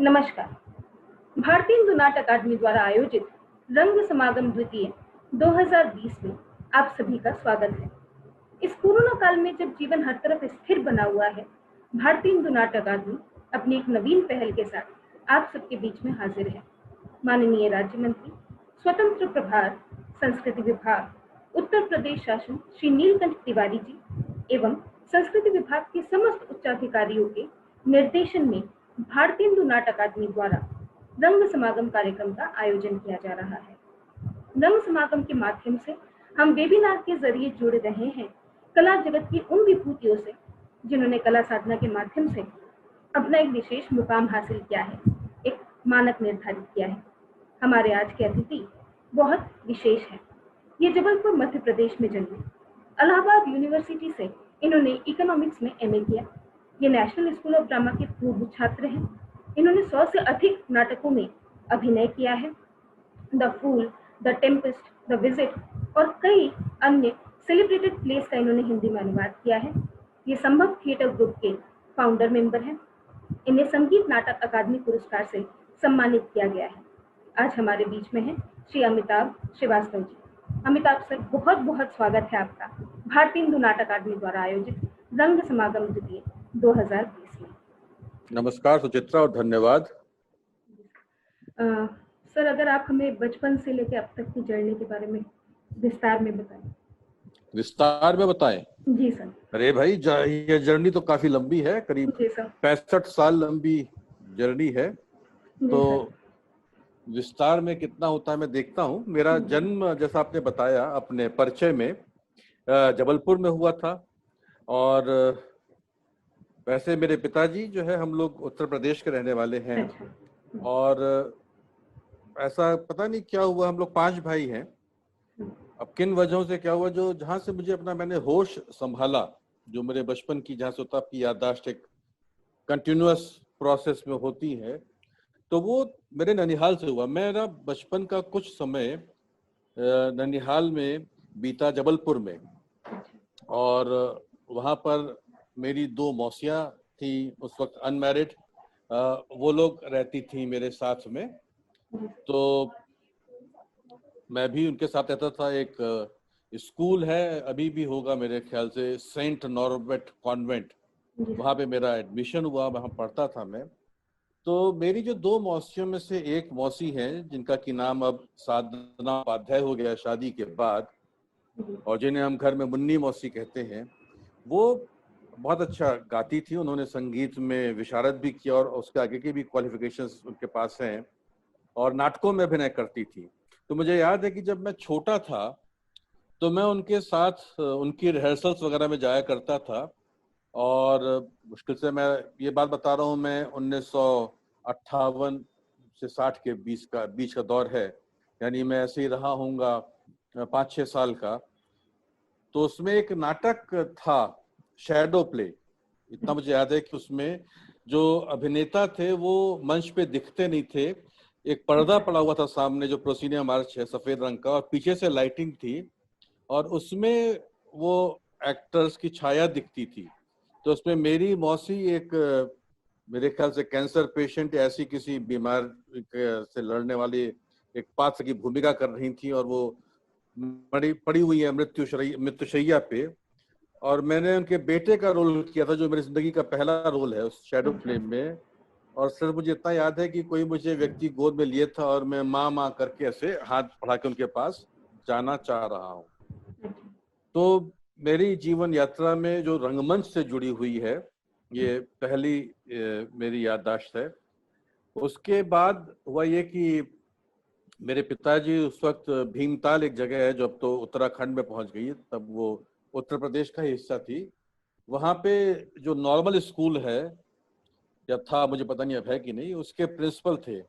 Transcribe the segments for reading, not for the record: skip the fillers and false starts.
नमस्कार। भारतीय हिंदू नाट अकादमी द्वारा आयोजित रंग समागम द्वितीय 2020 में आप सभी का स्वागत है। इस कोरोना काल में जब जीवन हर तरफ स्थिर बना हुआ है, भारतीय हिंदू नाट अकादमी अपनी एक नवीन पहल के साथ आप सबके बीच में हाजिर है। माननीय राज्य मंत्री, स्वतंत्र प्रभार, संस्कृति विभाग, उत्तर प्रदेश शासन श्री नीलकंठ तिवारी जी एवं संस्कृति विभाग के समस्त उच्चाधिकारियों के निर्देशन में भारतीय हिंदू नाट अकादमी द्वारा रंग समागम कार्यक्रम का आयोजन किया जा रहा है। रंग समागम के माध्यम से हम वेबिनार के जरिए जुड़ रहे हैं कला जगत की उन विभूतियों से जिन्होंने कला साधना के माध्यम से अपना एक विशेष मुकाम हासिल किया है, एक मानक निर्धारित किया है। हमारे आज के अतिथि बहुत विशेष है। ये जबलपुर मध्य प्रदेश में जन्मे। इलाहाबाद यूनिवर्सिटी से इन्होंने इकोनॉमिक्स में एमए किया। ये नेशनल स्कूल ऑफ ड्रामा के पूर्व छात्र हैं। इन्होंने 100 से अधिक नाटकों में अभिनय किया है। The fool, the tempest, the visit और कई अन्य सेलिब्रेटेड प्लेस का इन्होंने हिंदी में अनुवाद किया है। ये संभव थिएटर ग्रुप के फाउंडर मेंबर हैं। इन्हें संगीत नाटक अकादमी पुरस्कार से सम्मानित किया गया है। आज हमारे बीच में हैं श्री अमिताभ श्रीवास्तव जी। अमिताभ सर, बहुत बहुत स्वागत है आपका भारतीय हिंदू नाट अकादमी द्वारा आयोजित रंग समागम द्वितीय 2020 में। नमस्कार सुचित्रा और धन्यवाद। सर, अगर आप हमें बचपन से लेकर अब तक की जर्नी के बारे में विस्तार में बताएं। विस्तार में बताएं? जी सर। अरे भाई, ये जर्नी तो काफी लंबी है, करीब 65 साल लंबी जर्नी है। तो विस्तार में कितना होता है मैं देखता हूँ। मेरा जन्म, जैसा आपने बताया अपने परिचय में, जबलपुर में हुआ था। और वैसे मेरे पिताजी जो है, हम लोग उत्तर प्रदेश के रहने वाले हैं। और ऐसा पता नहीं क्या हुआ, हम लोग 5 भाई हैं। अब किन वजहों से क्या हुआ, जो जहाँ से मुझे मैंने होश संभाला, जो मेरे बचपन की जहाँ से होता आपकी याददाश्त एक कंटिन्यूअस प्रोसेस में होती है, तो वो मेरे ननिहाल से हुआ। मेरा बचपन का कुछ समय ननिहाल में बीता, जबलपुर में। और वहाँ पर मेरी 2 मौसियाँ थी, उस वक्त अनमैरिड। वो लोग रहती थी मेरे साथ में। तो मैं भी उनके साथ रहता था। एक स्कूल है, अभी भी होगा मेरे ख्याल से, सेंट नॉर्बर्ट कॉन्वेंट, वहाँ पे मेरा एडमिशन हुआ, वहाँ पढ़ता था मैं। तो मेरी जो 2 मौसियों में से एक मौसी हैं, जिनका की नाम अब साधना उपाध्याय हो गया शादी के बाद, और जिन्हें हम घर में मुन्नी मौसी कहते हैं, वो बहुत अच्छा गाती थी। उन्होंने संगीत में विशारद भी किया और उसके आगे की भी क्वालिफिकेशंस उनके पास हैं, और नाटकों में अभिनय करती थी। तो मुझे याद है कि जब मैं छोटा था तो मैं उनके साथ उनकी रिहर्सल्स वगैरह में जाया करता था। और मुश्किल से, मैं ये बात बता रहा हूँ, मैं 1958 से 60 के बीच का दौर है, यानी मैं ऐसे ही रहा हूँगा 5-6 साल का। तो उसमें एक नाटक था, शैडो प्ले। इतना मुझे याद है कि उसमें जो अभिनेता थे वो मंच पे दिखते नहीं थे। एक पर्दा पड़ा हुआ था सामने, जो प्रोसीनिया मार्च है, सफेद रंग का, और पीछे से लाइटिंग थी, और उसमें वो एक्टर्स की छाया दिखती थी। तो उसमें मेरी मौसी एक, मेरे ख्याल से कैंसर पेशेंट, ऐसी किसी बीमार से लड़ने वाली एक पात्र की भूमिका कर रही थी, और वो पड़ी हुई है मृत्युशैया पे। और मैंने उनके बेटे का रोल किया था, जो मेरी जिंदगी का पहला रोल है उस शैडो प्ले में। और सर, मुझे इतना याद है कि कोई मुझे व्यक्ति गोद में लिए था, और मैं माँ माँ करके ऐसे हाथ बढ़ा के उनके पास जाना चाह रहा हूँ। तो मेरी जीवन यात्रा में जो रंगमंच से जुड़ी हुई है, ये पहली मेरी याददाश्त है। उसके बाद हुआ ये कि मेरे पिताजी उस वक्त, भीमताल एक जगह है जो अब तो उत्तराखंड में पहुंच गई है, तब वो उत्तर प्रदेश का ही हिस्सा थी। वहाँ पे जो नॉर्मल स्कूल है, या था, मुझे पता नहीं अब है कि नहीं, उसके प्रिंसिपल थे।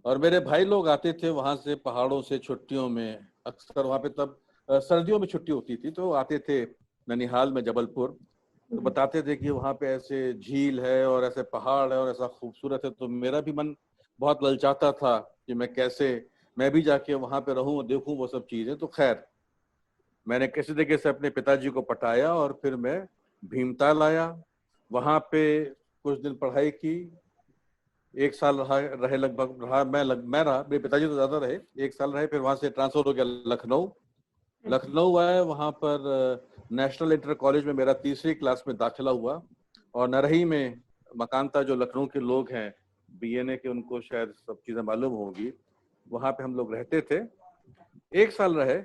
और मेरे भाई लोग आते थे वहाँ से, पहाड़ों से छुट्टियों में। अक्सर वहाँ पे तब सर्दियों में छुट्टी होती थी, तो आते थे ननिहाल में, जबलपुर। तो बताते थे कि वहाँ पे ऐसे झील है और ऐसे पहाड़ है और ऐसा खूबसूरत है। तो मेरा भी मन बहुत ललचाता था कि मैं भी जाके वहाँ पे रहूं और देखूं वो सब चीजें। तो खैर, मैंने किसी तरीके से अपने पिताजी को पटाया, और फिर मैं भीमताल आया। वहाँ पे कुछ दिन पढ़ाई की, 1 साल रहे लगभग, रहा मैं रहा, मेरे पिताजी तो ज्यादा रहे, 1 साल रहे, फिर वहां से ट्रांसफर हो गया लखनऊ आए। वहां पर नेशनल इंटर कॉलेज में मेरा तीसरी क्लास में दाखिला हुआ, और नरही में मकान था, जो लखनऊ के लोग हैं बीएनए के, उनको शायद सब चीजें मालूम होगी, वहां पे हम लोग रहते थे। 1 साल रहे।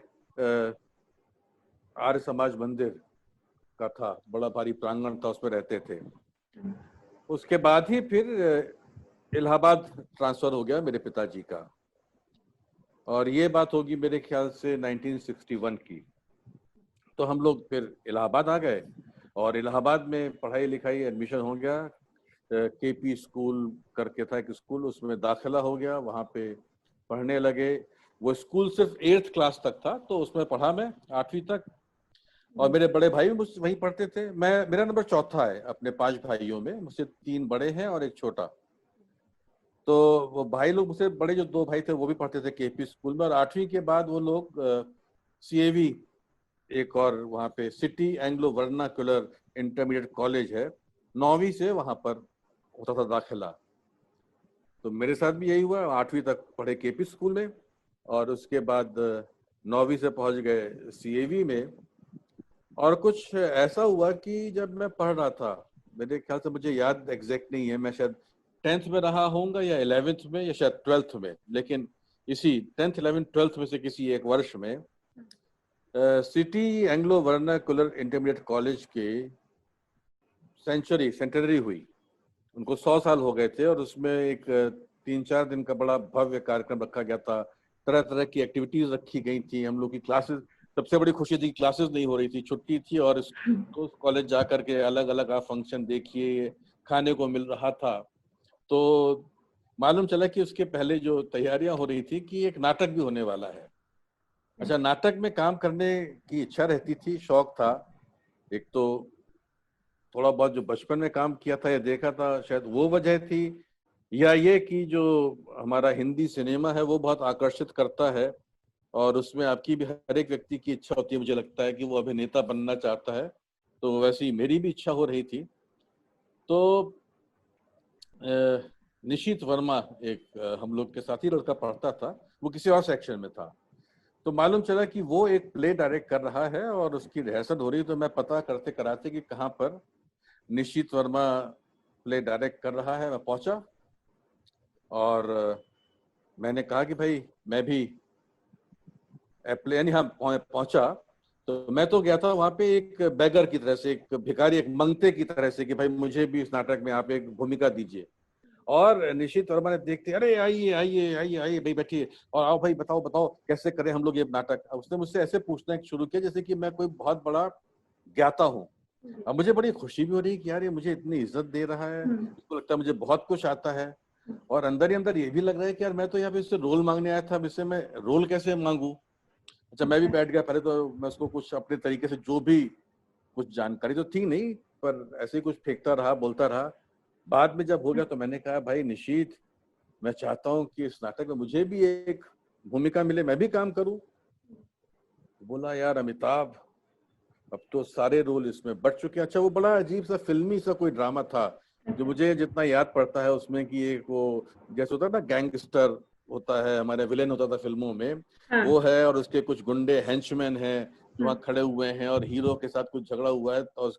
आर्य समाज मंदिर का था, बड़ा भारी प्रांगण था, उसमें रहते थे। उसके बाद ही फिर इलाहाबाद ट्रांसफर हो गया मेरे पिताजी का, और ये बात होगी मेरे ख्याल से 1961 की। तो हम लोग फिर इलाहाबाद आ गए, और इलाहाबाद में पढ़ाई लिखाई, एडमिशन हो गया। केपी स्कूल करके था एक स्कूल, उसमें दाखिला हो गया, वहाँ पे पढ़ने लगे। वो स्कूल सिर्फ 8th क्लास तक था, तो उसमें पढ़ा मैं 8वीं तक, और मेरे बड़े भाई भी मुझसे वहीं पढ़ते थे। मेरा नंबर चौथा है अपने 5 भाइयों में, मुझसे 3 बड़े हैं और एक छोटा। तो वो भाई लोग मुझसे बड़े, जो 2 भाई थे वो भी पढ़ते थे केपी स्कूल में, और 8वीं के बाद वो लोग सीएवी, एक और वहाँ पे city Anglo vernacular intermediate college है, 9वीं से वहाँ पर होता था दाखिला। तो मेरे साथ भी यही हुआ, 8वीं तक पढ़े केपी स्कूल में, और उसके बाद 9वीं से पहुंच गए सीएवी में। और कुछ ऐसा हुआ कि जब मैं पढ़ रहा था, मेरे ख्याल से, मुझे याद एग्जैक्ट नहीं है, मैं शायद 10th में रहा होऊंगा या 11th में या शायद 12th में, लेकिन इसी 10th 11th 12th में से किसी एक वर्ष में city Anglo vernacular intermediate college के सेंचुरी हुई। उनको 100 साल हो गए थे, और उसमें एक 3-4 दिन का बड़ा भव्य कार्यक्रम रखा गया था। तरह तरह की एक्टिविटीज रखी गई थी। हम लोग की क्लासेस, सबसे बड़ी खुशी थी, क्लासेस नहीं हो रही थी, छुट्टी थी, और कॉलेज जा करके अलग अलग आप फंक्शन देखिए, खाने को मिल रहा था। तो मालूम चला कि उसके पहले जो तैयारियां हो रही थी कि एक नाटक भी होने वाला है। अच्छा, नाटक में काम करने की इच्छा रहती थी, शौक था। एक तो थोड़ा बहुत जो बचपन में काम किया था या देखा था, शायद वो वजह थी, या ये कि जो हमारा हिंदी सिनेमा है वो बहुत आकर्षित करता है, और उसमें आपकी भी, हर एक व्यक्ति की इच्छा होती है, मुझे लगता है कि वो अभिनेता बनना चाहता है। तो वैसे ही मेरी भी इच्छा हो रही थी। तो निशित वर्मा, एक हम लोग के साथ ही लड़का पढ़ता था, वो किसी और सेक्शन में था। तो मालूम चला कि वो एक प्ले डायरेक्ट कर रहा है, और उसकी रिहर्सल हो रही। तो मैं पता करते कराते कि कहाँ पर निशित वर्मा प्ले डायरेक्ट कर रहा है, मैं पहुंचा, और मैंने कहा कि भाई मैं भी प्ले, यानी हाँ पहुंचा। तो मैं तो गया था वहां पे एक बेगर की तरह से, एक भिखारी, एक मंगते की तरह से, कि भाई मुझे भी इस नाटक में आप एक भूमिका दीजिए। और निशित वर्मा ने देखते, अरे आइए आइए आइए आइए भाई, बैठिए, और आओ भाई, बताओ बताओ कैसे करें हम लोग ये नाटक। उसने मुझसे ऐसे पूछना शुरू किया जैसे कि मैं कोई बहुत बड़ा ज्ञाता हूँ। अब मुझे बड़ी खुशी भी हो रही है कि यार ये मुझे इतनी इज्जत दे रहा है, इसको लगता है मुझे बहुत कुछ आता है, और अंदर ही अंदर ये भी लग रहा है कि यार मैं तो यहाँ पे इससे रोल मांगने आया था, अब इससे मैं रोल कैसे मांगू। अच्छा, मैं भी बैठ गया। पहले तो मैं उसको कुछ अपने तरीके से, जो भी कुछ जानकारी तो थी नहीं, पर ऐसे ही कुछ फेंकता रहा, बोलता रहा। बाद में जब हो गया तो मैंने कहा, भाई निशीत, मैं चाहता हूँ कि इस नाटक में मुझे भी एक भूमिका मिले, मैं भी काम करूं। बोला, यार अमिताभ, अब तो सारे रोल इसमें बढ़ चुके हैं। अच्छा, वो बड़ा अजीब सा फिल्मी सा कोई ड्रामा था, जो मुझे जितना याद पड़ता है उसमें कि एक वो जैसे होता है ना, गैंगस्टर होता है, हमारे विलेन होता था फिल्मों में, वो है, और उसके कुछ गुंडे हेंचमैन हैं जो वहाँ खड़े हुए हैं, और हीरो के साथ कुछ झगड़ा हुआ है, तो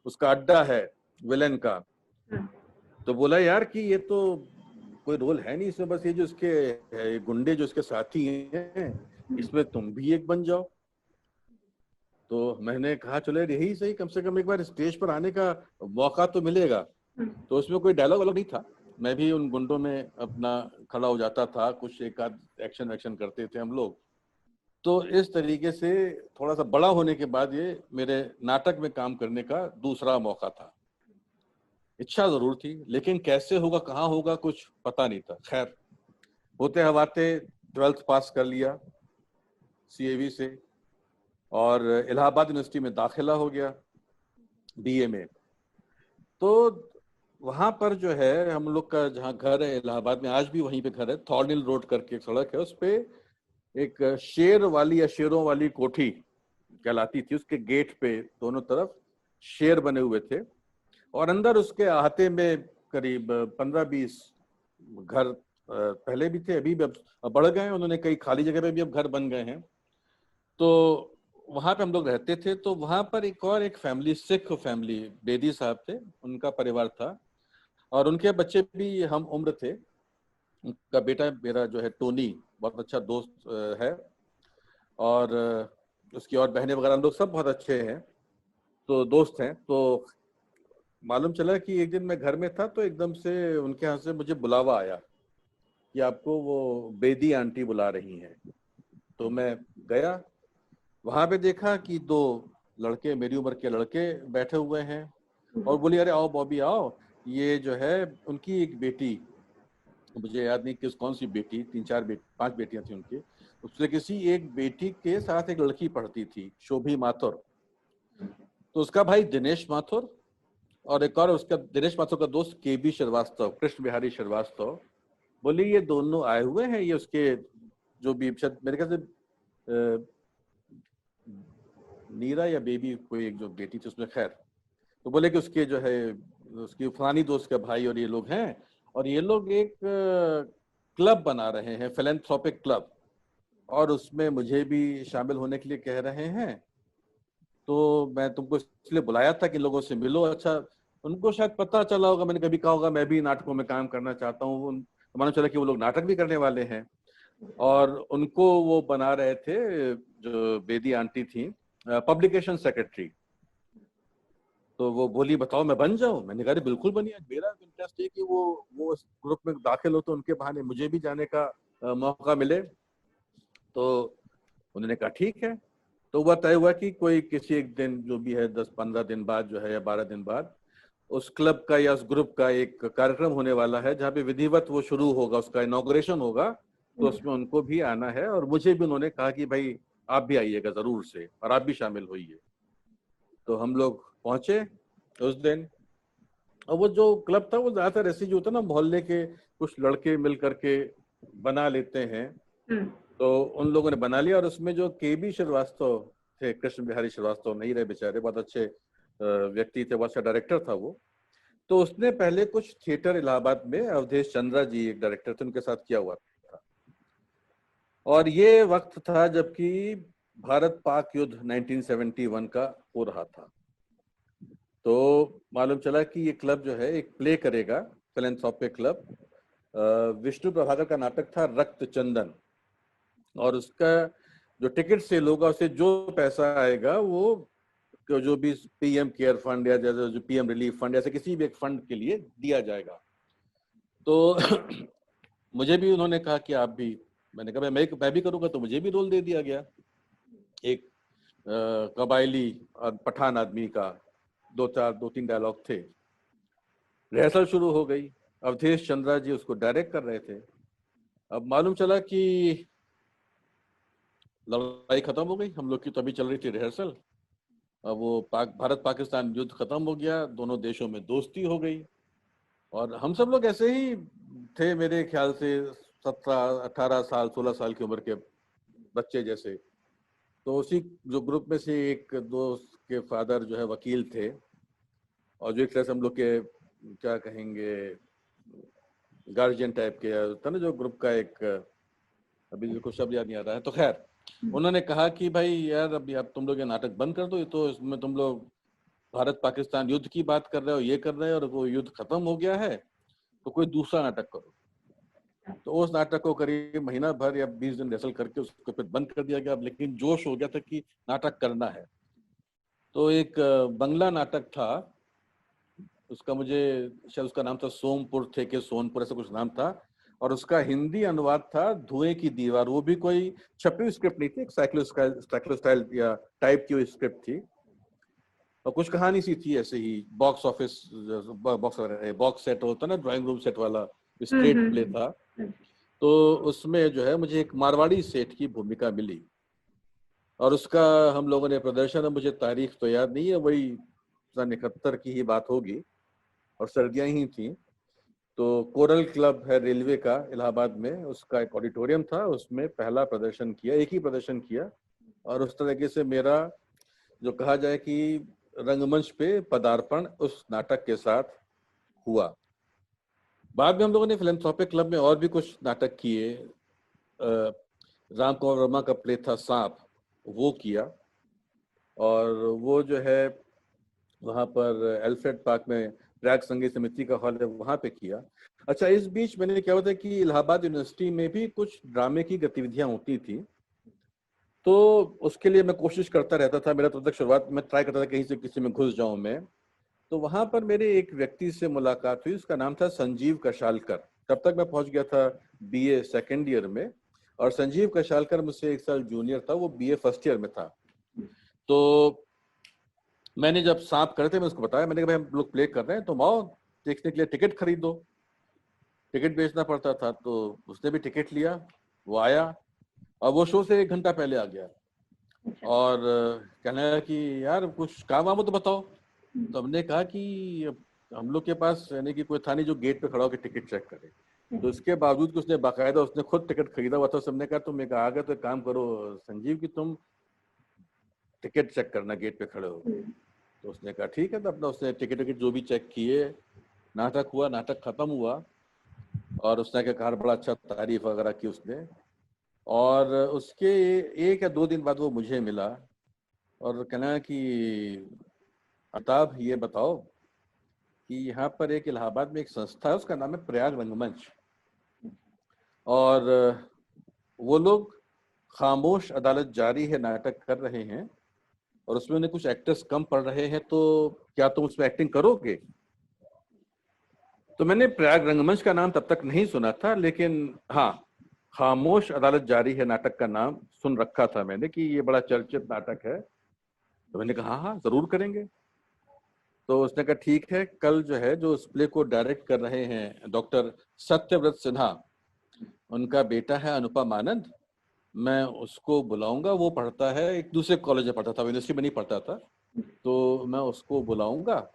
उसका अड्डा है विलेन का। तो बोला यार कि ये तो कोई रोल है नहीं इसमें, बस ये जो इसके गुंडे जो इसके साथी हैं, इसमें तुम भी एक बन जाओ। तो मैंने कहा चलो यही सही, कम से कम एक बार स्टेज पर आने का मौका तो मिलेगा। तो उसमें कोई डायलॉग अलग नहीं था, मैं भी उन गुंडों में अपना खड़ा हो जाता था, कुछ एक आध एक्शन करते थे हम लोग। तो इस तरीके से थोड़ा सा बड़ा होने के बाद ये मेरे नाटक में काम करने का दूसरा मौका था। इच्छा जरूर थी, लेकिन कैसे होगा, कहाँ होगा, कुछ पता नहीं था। खैर, होते हवाते 12th पास कर लिया सीएवी से, और इलाहाबाद यूनिवर्सिटी में दाखिला हो गया बीए में। तो वहां पर जो है हम लोग का जहाँ घर है इलाहाबाद में, आज भी वहीं पे घर है, थॉर्निल रोड करके एक सड़क है, उस पे एक शेर वाली या शेरों वाली कोठी कहलाती थी। उसके गेट पे दोनों तरफ शेर बने हुए थे, और अंदर उसके अहाते में करीब 15-20 घर पहले भी थे, अभी भी अब बढ़ गए हैं, उन्होंने कई खाली जगह पे भी अब घर बन गए हैं। तो वहां पे हम लोग रहते थे। तो वहां पर एक फैमिली, सिख फैमिली, बेदी साहब थे, उनका परिवार था और उनके बच्चे भी हम उम्र थे। उनका बेटा मेरा जो है टोनी, बहुत अच्छा दोस्त है, और उसकी और बहनें वगैरह, हम लोग सब बहुत अच्छे हैं, तो दोस्त हैं। तो मालूम चला कि एक दिन मैं घर में था तो एकदम से उनके यहाँ से मुझे बुलावा आया कि आपको वो बेदी आंटी बुला रही हैं। तो मैं गया, वहां पे देखा कि दो लड़के, मेरी उम्र के लड़के बैठे हुए हैं और बोली, अरे आओ बॉबी आओ, ये जो है उनकी एक बेटी, मुझे याद नहीं किस कौन सी बेटी, 5 बेटियां थी उनकी, उससे किसी एक बेटी के साथ एक लड़की पढ़ती थी, शोभी माथुर। तो उसका भाई दिनेश माथुर और एक और उसका दिनेश माथुर का दोस्त केबी श्रीवास्तव, कृष्ण बिहारी श्रीवास्तव। बोली ये दोनों आए हुए हैं, ये उसके जो भी शायद मेरे ख्याल से नीरा या बेबी कोई एक जो बेटी थी उसमें, खैर। तो बोले कि उसके जो है उसकी फलानी दोस्त का भाई और ये लोग हैं, और ये लोग एक क्लब बना रहे हैं, फिलैंथ्रोपिक क्लब, और उसमें मुझे भी शामिल होने के लिए कह रहे हैं। तो मैं तुमको इसलिए बुलाया था कि लोगों से मिलो। अच्छा, उनको शायद पता चला होगा, मैंने कभी कहा होगा मैं भी नाटकों में काम करना चाहता हूँ, मालूम चला कि वो लोग नाटक भी करने वाले हैं, और उनको वो बना रहे थे, जो बेदी आंटी थी, पब्लिकेशन सेक्रेटरी। तो वो बोली बताओ मैं बन जाऊं? मैंने कहा बिल्कुल बनिए, मेरा इंटरेस्ट है कि वो उस ग्रुप में दाखिल हो तो उनके बहाने मुझे भी जाने का मौका मिले। तो उन्होंने कहा ठीक है। तो वह तय हुआ कि कोई किसी एक दिन, जो भी है 10-15 दिन बाद जो है, या 12 दिन बाद, उस क्लब का या उस ग्रुप का एक कार्यक्रम होने वाला है जहाँ पे विधिवत वो शुरू होगा, उसका इनॉग्रेशन होगा। तो उसमें उनको भी आना है, और मुझे भी उन्होंने कहा कि भाई आप भी आइएगा जरूर से, और आप भी शामिल होइए। तो हम लोग पहुंचे उस दिन। और वो जो क्लब था वो ज्यादातर ऐसे जो होता है ना, मोहल्ले के कुछ लड़के मिल करके बना लेते हैं। तो उन लोगों ने बना लिया, और उसमें जो केबी श्रीवास्तव थे, कृष्ण बिहारी श्रीवास्तव, नहीं रहे बेचारे, बहुत अच्छे व्यक्ति थे, बहुत अच्छा डायरेक्टर था वो। तो उसने पहले कुछ थिएटर इलाहाबाद में, अवधेश चंद्रा जी एक डायरेक्टर थे, उनके साथ किया हुआ था। और ये वक्त था जबकि भारत पाक युद्ध 1971 का हो रहा था। तो मालूम चला कि ये क्लब जो है एक प्ले करेगा, फिलैंथ्रोपिक क्लब। विष्णु प्रभाकर का नाटक था रक्त चंदन, और उसका जो टिकट सेल होगा, उससे जो पैसा आएगा वो जो भी पीएम केयर फंड या जैसे जो पीएम रिलीफ फंड, ऐसे किसी भी एक फंड के लिए दिया जाएगा। तो मुझे भी उन्होंने कहा कि आप भी, मैंने कहा मैं भी करूंगा, तो मुझे भी रोल दे दिया गया, एक कबायली और पठान आदमी का। 2-3 डायलॉग थे। रिहर्सल शुरू हो गई, अवधेश चंद्रा जी उसको डायरेक्ट कर रहे थे। अब मालूम चला कि लड़ाई खत्म हो गई, हम लोग की तो अभी चल रही थी रिहर्सल। अब वो भारत पाकिस्तान युद्ध खत्म हो गया, दोनों देशों में दोस्ती हो गई, और हम सब लोग ऐसे ही थे, मेरे ख्याल से 17-18 साल, 16 साल की उम्र के बच्चे जैसे। तो उसी जो ग्रुप में से एक दोस्त के फादर जो है वकील थे, और जो एक तरह से हम लोग के क्या कहेंगे, गार्जियन टाइप के था ना, जो ग्रुप का एक, अभी कुछ शब्द याद नहीं आ रहा है, तो खैर उन्होंने कहा कि भाई यार अभी आप तुम लोग ये नाटक बंद कर दो, ये तो इसमें तुम लोग भारत पाकिस्तान युद्ध की बात कर रहे हो, ये कर रहे हो, और वो युद्ध खत्म हो गया है, तो कोई दूसरा नाटक करो। तो उस नाटक को करीब महीना भर या 20 दिन रिहर्सल करके उसको फिर बंद कर दिया गया। लेकिन जोश हो गया था कि नाटक करना है। तो एक बंगला नाटक था, उसका मुझे शायद उसका नाम था सोमपुर थे के सोनपुर, ऐसा कुछ नाम था, और उसका हिंदी अनुवाद था धुएं की दीवार। वो भी कोई छपी हुई स्क्रिप्ट नहीं थी, एक साइक्लो स्टाइल या टाइप की स्क्रिप्ट थी, और कुछ कहानी सी थी ऐसे ही, बॉक्स सेट होता ना, ड्राइंग रूम सेट वाला स्ट्रेट प्ले था। तो उसमें जो है मुझे एक मारवाड़ी सेठ की भूमिका मिली, और उसका हम लोगों ने प्रदर्शन, मुझे तारीख तो याद नहीं है, वही 71 की ही बात होगी, और सर्दियां ही थी। तो कोरल क्लब है रेलवे का इलाहाबाद में, उसका एक ऑडिटोरियम था, उसमें पहला प्रदर्शन किया, एक ही प्रदर्शन किया। और उस तरीके से मेरा जो कहा जाए कि रंगमंच पे पदार्पण उस नाटक के साथ हुआ। बाद में हम लोगों ने फिलैंथ्रोपिक क्लब में और भी कुछ नाटक किए। राम कुमार वर्मा का प्ले था सांप, वो किया। और वो जो है वहाँ पर एल्फ्रेड पार्क में प्रयाग संगीत समिति का हॉल है, वहाँ पे किया। अच्छा, इस बीच मैंने क्या होता है कि इलाहाबाद यूनिवर्सिटी में भी कुछ ड्रामे की गतिविधियां होती थी, तो उसके लिए मैं कोशिश करता रहता था। मेरा तो तक शुरुआत में ट्राई करता था कहीं से किसी में घुस जाऊं मैं। तो वहां पर मेरे एक व्यक्ति से मुलाकात हुई, उसका नाम था संजीव कशालकर। तब तक मैं पहुंच गया था बीए सेकेंड ईयर में, और संजीव कशालकर मुझसे 1 साल जूनियर था, वो बीए फर्स्ट ईयर में था। तो मैंने जब सांप करे थे, मैं उसको बताया, मैंने कहा भाई हम लोग प्ले कर रहे हैं, तो आओ देखने के लिए टिकट खरीदो। टिकट बेचना पड़ता था, तो उसने भी टिकट लिया, वो आया और वो शो से 1 घंटा पहले आ गया। और कहने लगा कि यार कुछ काम वाम हो तो बताओ। तो हमने कहा कि हम लोग के पास यानी कि कोई था नहीं जो गेट पे खड़ा होकर टिकट चेक करे। तो इसके बावजूद कि उसने बाकायदा उसने खुद टिकट खरीदा हुआ था, सबने कहा तुम एक आ गए तो एक काम करो संजीव कि तुम टिकट चेक करना गेट पे खड़े हो। तो उसने कहा ठीक है। तो अपना उसने टिकट जो भी चेक किए, नाटक हुआ, नाटक खत्म हुआ, और उसने कहा बड़ा अच्छा तारीफ वगैरह की उसने। और उसके 1 या 2 दिन बाद वो मुझे मिला और कहना कि अताब ये बताओ कि यहाँ पर एक इलाहाबाद में एक संस्था है, उसका नाम है प्रयाग रंगमंच, और वो लोग खामोश अदालत जारी है नाटक कर रहे हैं, और उसमें उन्हें कुछ एक्टर्स कम पड़ रहे हैं, तो क्या तुम उसमें एक्टिंग करोगे? तो मैंने प्रयाग रंगमंच का नाम तब तक नहीं सुना था, लेकिन हाँ, खामोश अदालत जारी है नाटक का नाम सुन रखा था मैंने कि ये बड़ा चर्चित नाटक है। तो मैंने कहा हाँ हाँ जरूर करेंगे। तो उसने कहा ठीक है, कल जो है जो उस प्ले को डायरेक्ट कर रहे हैं डॉक्टर सत्यव्रत सिन्हा, उनका बेटा है अनुपम आनंद, मैं उसको बुलाऊंगा। वो पढ़ता है एक दूसरे कॉलेज में पढ़ता था, यूनिवर्सिटी में नहीं पढ़ता था, तो मैं उसको बुलाऊंगा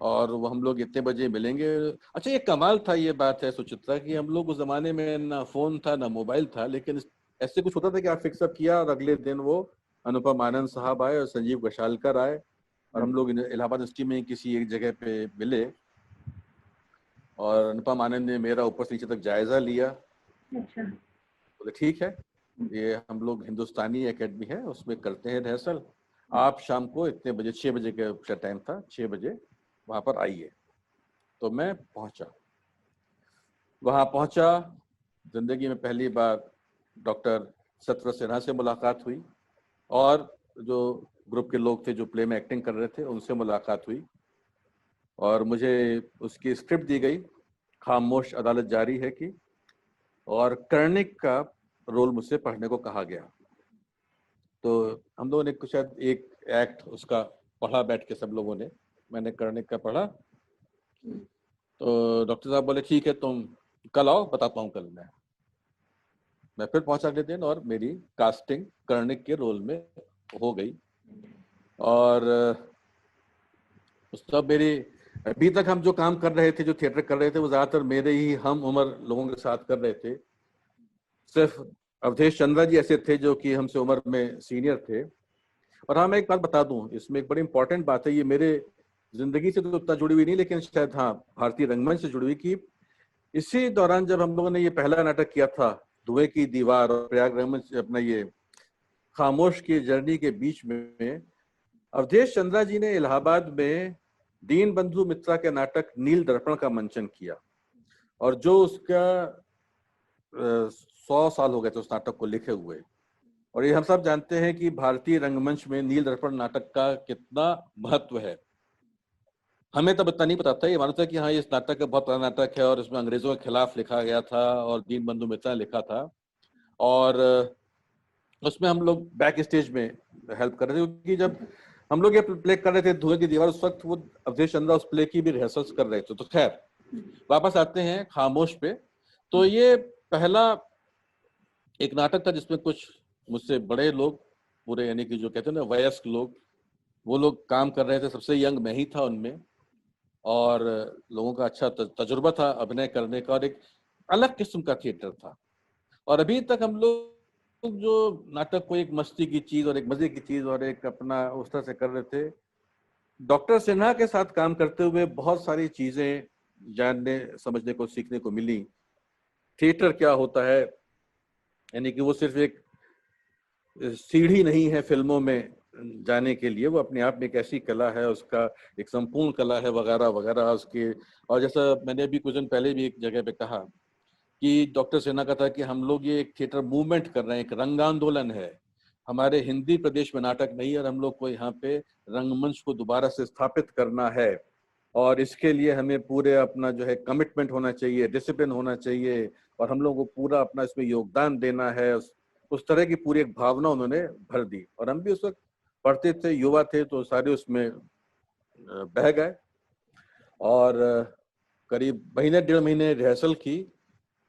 और वो हम लोग इतने बजे मिलेंगे। अच्छा, ये कमाल था, ये बात है सुचित्रा कि हम लोग उस जमाने में ना फोन था ना मोबाइल था, लेकिन ऐसे कुछ होता था कि आप फिक्सअप किया और अगले दिन वो अनुपम आनंद साहब आए और संजीव कशालकर आए, और हम लोग इलाहाबाद यूनिवर्सिटी में किसी एक जगह पे मिले, और अनुपम आनंद ने मेरा ऊपर से नीचे तक जायजा लिया। अच्छा। बोले ठीक है, ये हम लोग हिंदुस्तानी एकेडमी है उसमें करते हैं रिहर्सल, आप शाम को इतने बजे, 6 बजे का टाइम था, 6 बजे वहां पर आइए। तो मैं पहुंचा, वहां पहुंचा, जिंदगी में पहली बार डॉक्टर सत्यव्रत सिन्हा से मुलाकात हुई, और जो ग्रुप के लोग थे जो प्ले में एक्टिंग कर रहे थे उनसे मुलाकात हुई, और मुझे उसकी स्क्रिप्ट दी गई, खामोश अदालत जारी है की, और कर्णिक का रोल मुझसे पढ़ने को कहा गया। तो हम लोगों ने कुछ शायद एक एक्ट उसका पढ़ा बैठ के सब लोगों ने, मैंने कर्णिक का पढ़ा। तो डॉक्टर साहब बोले ठीक है तुम कल आओ, बताता हूँ कल। मैं फिर पहुंचा अगले दिन और मेरी कास्टिंग कर्णिक के रोल में हो गई। और उस तब मेरी, अभी तक हम जो काम कर रहे थे, जो थिएटर कर रहे थे, वो ज्यादातर मेरे ही हम उम्र लोगों के साथ कर रहे थे। सिर्फ अवधेश चंद्रा जी ऐसे थे जो कि हमसे उम्र में सीनियर थे। और हाँ, मैं एक बात बता दूं, इसमें एक बड़ी इंपॉर्टेंट बात है, ये मेरे जिंदगी से तो उतना जुड़ी हुई नहीं, लेकिन शायद हाँ भारतीय रंगमंच से जुड़ी हुई, कि इसी दौरान जब हम लोगों ने ये पहला नाटक किया था धुएं की दीवार, और प्रयाग रंगमंच अपना ये खामोश की जर्नी के बीच में अवधेश चंद्रा जी ने इलाहाबाद में दीन बंधु मित्रा के नाटक नील दर्पण का मंचन किया, और जो उसका 100 साल हो गए थे उस नाटक को लिखे हुए। और ये हम सब जानते हैं कि भारतीय रंगमंच में नील दर्पण नाटक का कितना महत्व है। हमें तब इतना नहीं पता था, ये मानता है कि हाँ ये इस नाटक का बहुत पुराना नाटक है और इसमें अंग्रेजों के खिलाफ लिखा गया था और दीन बंधु मित्रा ने लिखा था। और उसमें हम लोग बैक स्टेज में हेल्प कर रहे थे, क्योंकि जब हम लोग ये प्ले कर रहे थे धुएं की दीवार, उस वक्त वो अवधेश चंद्रा उस प्ले की भी रिहर्सल्स कर रहे थे। तो खैर वापस आते हैं खामोश पे। तो ये पहला एक नाटक था जिसमें कुछ मुझसे बड़े लोग, पूरे यानी कि जो कहते हैं ना वयस्क लोग, वो लोग काम कर रहे थे। सबसे यंग मैं ही था उनमें, और लोगों का अच्छा तजुर्बा था अभिनय करने का, और एक अलग किस्म का थिएटर था। और अभी तक हम लोग जो नाटक को एक मस्ती की चीज और एक मजे की चीज और एक अपना उस तरह से कर रहे थे, डॉक्टर सिन्हा के साथ काम करते हुए बहुत सारी चीजें जानने समझने को सीखने को मिली। थिएटर क्या होता है, यानी कि वो सिर्फ एक सीढ़ी नहीं है फिल्मों में जाने के लिए, वो अपने आप में एक ऐसी कला है, उसका एक संपूर्ण कला है वगैरह वगैरह उसके। और जैसा मैंने अभी कुछ दिन पहले भी एक जगह पे कहा कि डॉक्टर सिन्हा का था कि हम लोग ये एक थिएटर मूवमेंट कर रहे हैं, एक रंगांदोलन है। हमारे हिंदी प्रदेश में नाटक नहीं है और हम लोग को यहाँ पे रंगमंच को दोबारा से स्थापित करना है, और इसके लिए हमें पूरे अपना जो है कमिटमेंट होना चाहिए, डिसिप्लिन होना चाहिए, और हम लोगों को पूरा अपना इसमें योगदान देना है। उस तरह की पूरी एक भावना उन्होंने भर दी, और हम भी उस वक्त पढ़ते थे, युवा थे, तो सारे उसमें बह गए। और करीब महीने 1.5 महीने रिहर्सल की,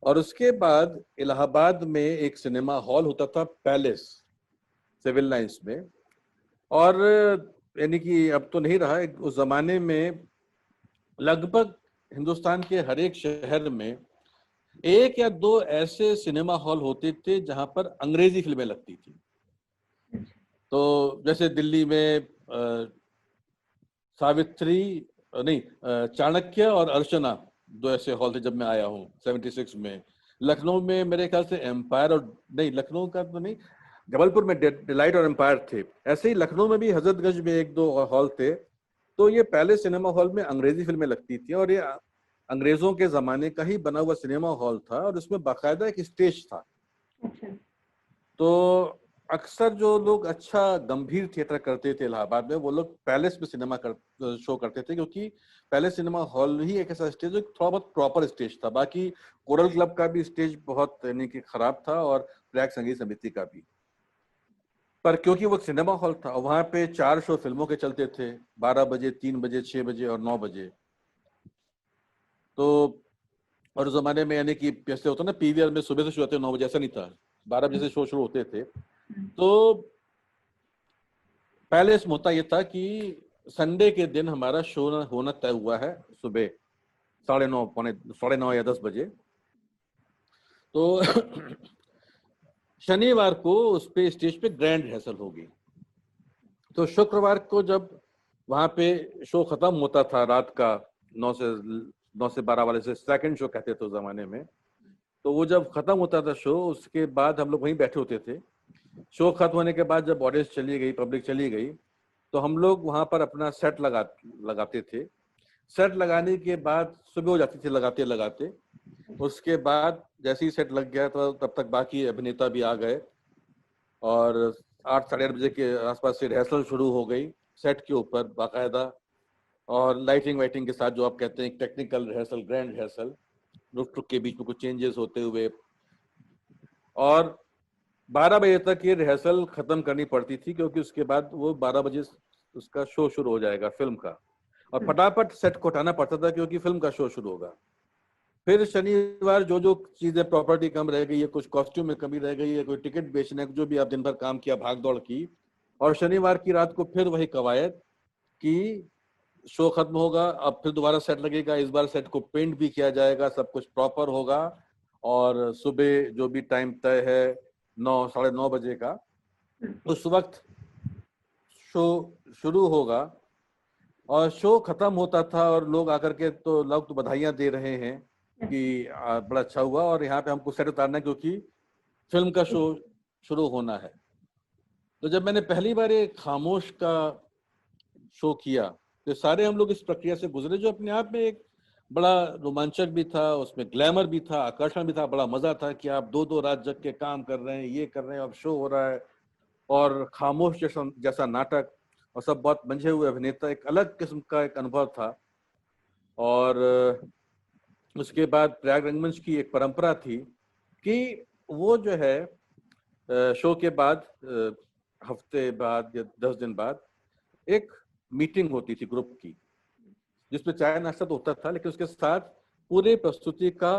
और उसके बाद इलाहाबाद में एक सिनेमा हॉल होता था, पैलेस, सिविल लाइंस में। और यानी कि अब तो नहीं रहा, उस जमाने में लगभग हिंदुस्तान के हर एक शहर में 1 या 2 ऐसे सिनेमा हॉल होते थे जहां पर अंग्रेजी फिल्में लगती थी। तो जैसे दिल्ली में सावित्री नहीं, चाणक्य और अर्चना 2 ऐसे हॉल थे जब मैं आया हूँ 76 में। लखनऊ में मेरे ख्याल से एम्पायर, और नहीं लखनऊ का तो नहीं, जबलपुर में डिलाइट और एम्पायर थे। ऐसे ही लखनऊ में भी हजरतगंज में 1-2 हॉल थे। तो ये पहले सिनेमा हॉल में अंग्रेजी फिल्में लगती थी, और ये अंग्रेजों के जमाने का ही बना हुआ सिनेमा हॉल था, और उसमें बाकायदा एक स्टेज था। तो अक्सर जो लोग अच्छा गंभीर थिएटर करते थे इलाहाबाद में, वो लोग पैलेस में सिनेमा शो करते थे, क्योंकि पैलेस सिनेमा हॉल ही एक ऐसा स्टेज जो थोड़ा बहुत प्रॉपर स्टेज था। बाकी कोरल क्लब का भी स्टेज बहुत यानी कि खराब था, और प्रयाग संगीत समिति का भी। पर क्योंकि वो सिनेमा हॉल था, वहां पे 4 शो फिल्मों के चलते थे, 12 बजे, 3 बजे, 6 बजे और 9 बजे। तो और उस जमाने में यानी कि जैसे होता ना पीवीआर में सुबह से शुरू होते 9 बजे, ऐसा नहीं था, 12 बजे से शो शुरू होते थे। तो पहले इसमें होता ये था कि संडे के दिन हमारा शो होना तय हुआ है सुबह 9:30 या 10 बजे। तो शनिवार को उस पे स्टेज पे ग्रैंड रिहर्सल होगी। तो शुक्रवार को जब वहां पे शो खत्म होता था रात का 9 से 12 वाले से, सेकंड शो कहते थे उस जमाने में, तो वो जब खत्म होता था शो, उसके बाद हम लोग वहीं बैठे होते थे। शो खत्म होने के बाद जब ऑडियंस चली गई, पब्लिक चली गई, तो हम लोग वहां पर अपना सेट लगाते थे। सेट लगाने के बाद सुबह हो जाती थी लगाते लगाते। उसके बाद जैसे ही सेट लग गया तो तब तक बाकी अभिनेता भी आ गए, और 8 साढ़े 8 बजे के आसपास से रिहर्सल शुरू हो गई सेट के ऊपर बाकायदा, और लाइटिंग वाइटिंग के साथ, जो आप कहते हैं टेक्निकल रिहर्सल, ग्रैंड रिहर्सल, रुक टुक के बीच में कुछ चेंजेस होते हुए। और 12 बजे तक ये रिहर्सल खत्म करनी पड़ती थी, क्योंकि उसके बाद वो 12 बजे उसका शो शुरू हो जाएगा फिल्म का, और फटाफट सेट को हटाना पड़ता था क्योंकि फिल्म का शो शुरू होगा। फिर शनिवार जो जो चीजें प्रॉपर्टी कम रह गई है, कुछ कॉस्ट्यूम में कमी रह गई है, कोई टिकट बेचने, जो भी आप दिन भर काम किया, भाग दौड़ की, और शनिवार की रात को फिर वही कवायद कि शो खत्म होगा, अब फिर दोबारा सेट लगेगा, इस बार सेट को पेंट भी किया जाएगा, सब कुछ प्रॉपर होगा, और सुबह जो भी टाइम तय है 9 साढ़े 9 बजे का, उस वक्त शो शुरू होगा। और शो खत्म होता था, और लोग आकर के तो लोग तो बधाइयां दे रहे हैं कि बड़ा अच्छा हुआ, और यहाँ पे हमको सेट उतारना है क्योंकि फिल्म का शो शुरू होना है। तो जब मैंने पहली बार ये खामोश का शो किया, तो सारे हम लोग इस प्रक्रिया से गुजरे, जो अपने आप में एक बड़ा रोमांचक भी था, उसमें ग्लैमर भी था, आकर्षण भी था, बड़ा मजा था कि आप 2-2 रात जग के काम कर रहे हैं, ये कर रहे हैं, अब शो हो रहा है, और खामोश जैसा नाटक, और सब बहुत मंझे हुए अभिनेता, एक अलग किस्म का एक अनुभव था। और उसके बाद प्रयाग रंगमंच की एक परंपरा थी कि वो जो है शो के बाद हफ्ते बाद या 10 दिन बाद एक मीटिंग होती थी ग्रुप की, जिसमें चाय नाश्ता तो होता था, लेकिन उसके साथ पूरे प्रस्तुति का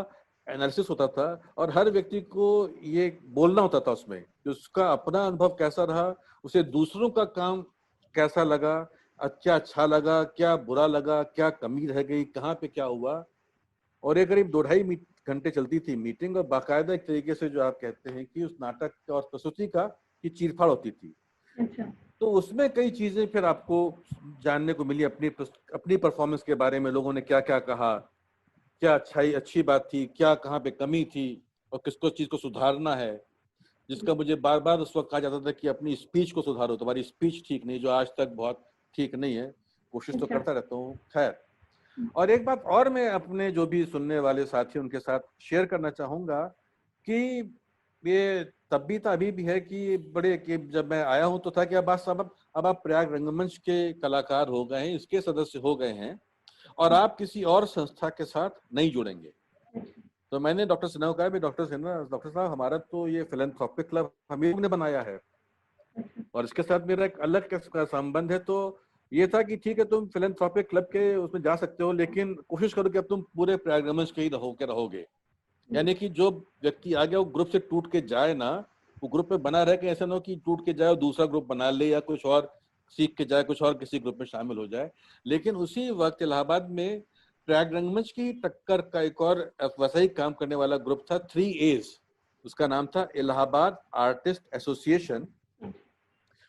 एनालिसिस होता था, और हर व्यक्ति को ये बोलना होता था उसमें कि उसका अपना अनुभव कैसा रहा, उसे दूसरों का काम कैसा लगा, क्या अच्छा लगा, क्या बुरा लगा, क्या कमी रह गई, कहाँ पे क्या हुआ। और ये करीब 2-2.5 घंटे चलती थी मीटिंग, और बाकायदा एक तरीके से जो आप कहते हैं कि उस नाटक और प्रस्तुति का की चीरफाड़ होती थी। अच्छा। तो उसमें कई चीजें फिर आपको जानने को मिली, अपनी परफॉर्मेंस के बारे में लोगों ने क्या क्या कहा, क्या अच्छी बात थी, क्या कहाँ पे कमी थी और किसको चीज को सुधारना है, जिसका मुझे बार बार उस वक्त कहा जाता था कि अपनी स्पीच को सुधारो, तुम्हारी स्पीच ठीक नहीं, जो आज तक बहुत ठीक नहीं है, कोशिश तो करता रहता हूँ। खैर, और एक बात और मैं अपने जो भी सुनने वाले साथी उनके साथ शेयर करना चाहूंगा कि ये तब भी था, अभी भी है कि बड़े कि जब मैं आया हूं तो था कि अब आप प्रयाग रंगमंच के कलाकार हो गए हैं, इसके सदस्य हो गए हैं और आप किसी और संस्था के साथ नहीं जुड़ेंगे। तो मैंने डॉक्टर सिन्हा को कहा, डॉक्टर साहब हमारा तो ये फिलैंथ्रोपिक क्लब हम ही ने बनाया है और इसके साथ मेरा एक अलग संबंध है। तो ये था कि ठीक है, तुम फिलैंथ्रोपिक क्लब के उसमें जा सकते हो, लेकिन कोशिश करो कि अब तुम पूरे प्रयाग रंगमंच के ही रहोगे। यानी कि जो व्यक्ति आ गया वो ग्रुप से टूट के जाए ना, वो ग्रुप में बना रहे, कि ऐसा ना हो कि टूट के जाए और दूसरा ग्रुप बना ले या कुछ और सीख के जाए, कुछ और किसी ग्रुप में शामिल हो जाए। लेकिन उसी वक्त इलाहाबाद में प्रयाग रंगमंच की टक्कर का एक और वैसा ही काम करने वाला ग्रुप था, 3A's, उसका नाम था इलाहाबाद आर्टिस्ट एसोसिएशन,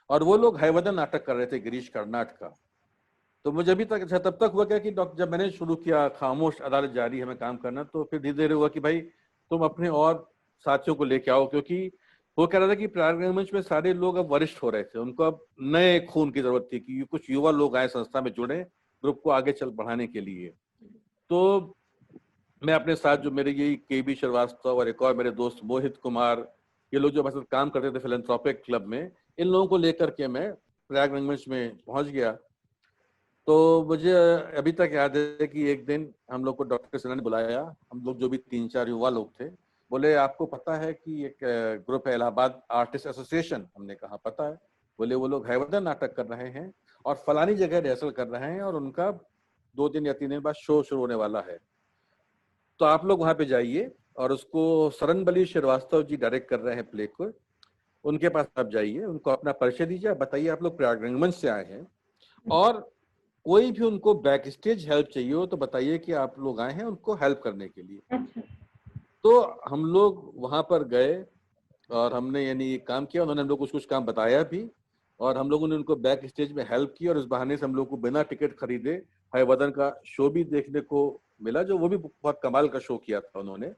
और वो लोग हयवदन नाटक कर रहे थे गिरीश कर्नाट का। तो मुझे अभी तक तब तक हुआ क्या कि जब मैंने शुरू किया खामोश अदालत जारी हमें काम करना, तो फिर धीरे धीरे हुआ कि भाई तुम अपने और साथियों को लेके आओ, क्योंकि वो कह रहा था कि प्रयाग रंगमंच में सारे लोग अब वरिष्ठ हो रहे थे, उनको अब नए खून की जरूरत थी कि कुछ युवा लोग आए संस्था में जुड़े ग्रुप को आगे चल बढ़ाने के लिए। तो मैं अपने साथ जो मेरे यही KB श्रीवास्तव और एक और मेरे दोस्त मोहित कुमार, ये लोग जो हमारे साथ काम करते थे फिलैंथ्रोपिक क्लब में, इन लोगों को लेकर के मैं प्रयाग रंगमंच में पहुंच गया। तो मुझे अभी तक याद है कि एक दिन हम लोग को डॉक्टर सिन्हा ने बुलाया, हम लोग जो भी 3-4 युवा लोग थे, बोले आपको पता है कि एक ग्रुप है इलाहाबाद आर्टिस्ट एसोसिएशन? हमने कहा पता है। बोले वो लोग हयवदन नाटक कर रहे हैं और फलानी जगह रिहर्सल कर रहे हैं और उनका 2 दिन या 3 दिन बाद शो शुरू होने वाला है, तो आप लोग वहां पे जाइए और उसको सरनबली श्रीवास्तव जी डायरेक्ट कर रहे हैं प्ले को, उनके पास आप जाइए, उनको अपना परिचय दीजिए, बताइए आप लोग प्रयाग रंगमंच से आए हैं और कोई भी उनको बैक स्टेज हेल्प चाहिए हो तो बताइए कि आप लोग आए हैं उनको हेल्प करने के लिए। तो हम लोग वहां पर गए और हमने यानी काम किया, उन्होंने हम लोग कुछ काम बताया भी और हम लोगों ने उनको बैक स्टेज में हेल्प की और इस बहाने से हम लोग को बिना टिकट खरीदे हयवदन का शो भी देखने को मिला, जो वो भी बहुत कमाल का शो किया था उन्होंने।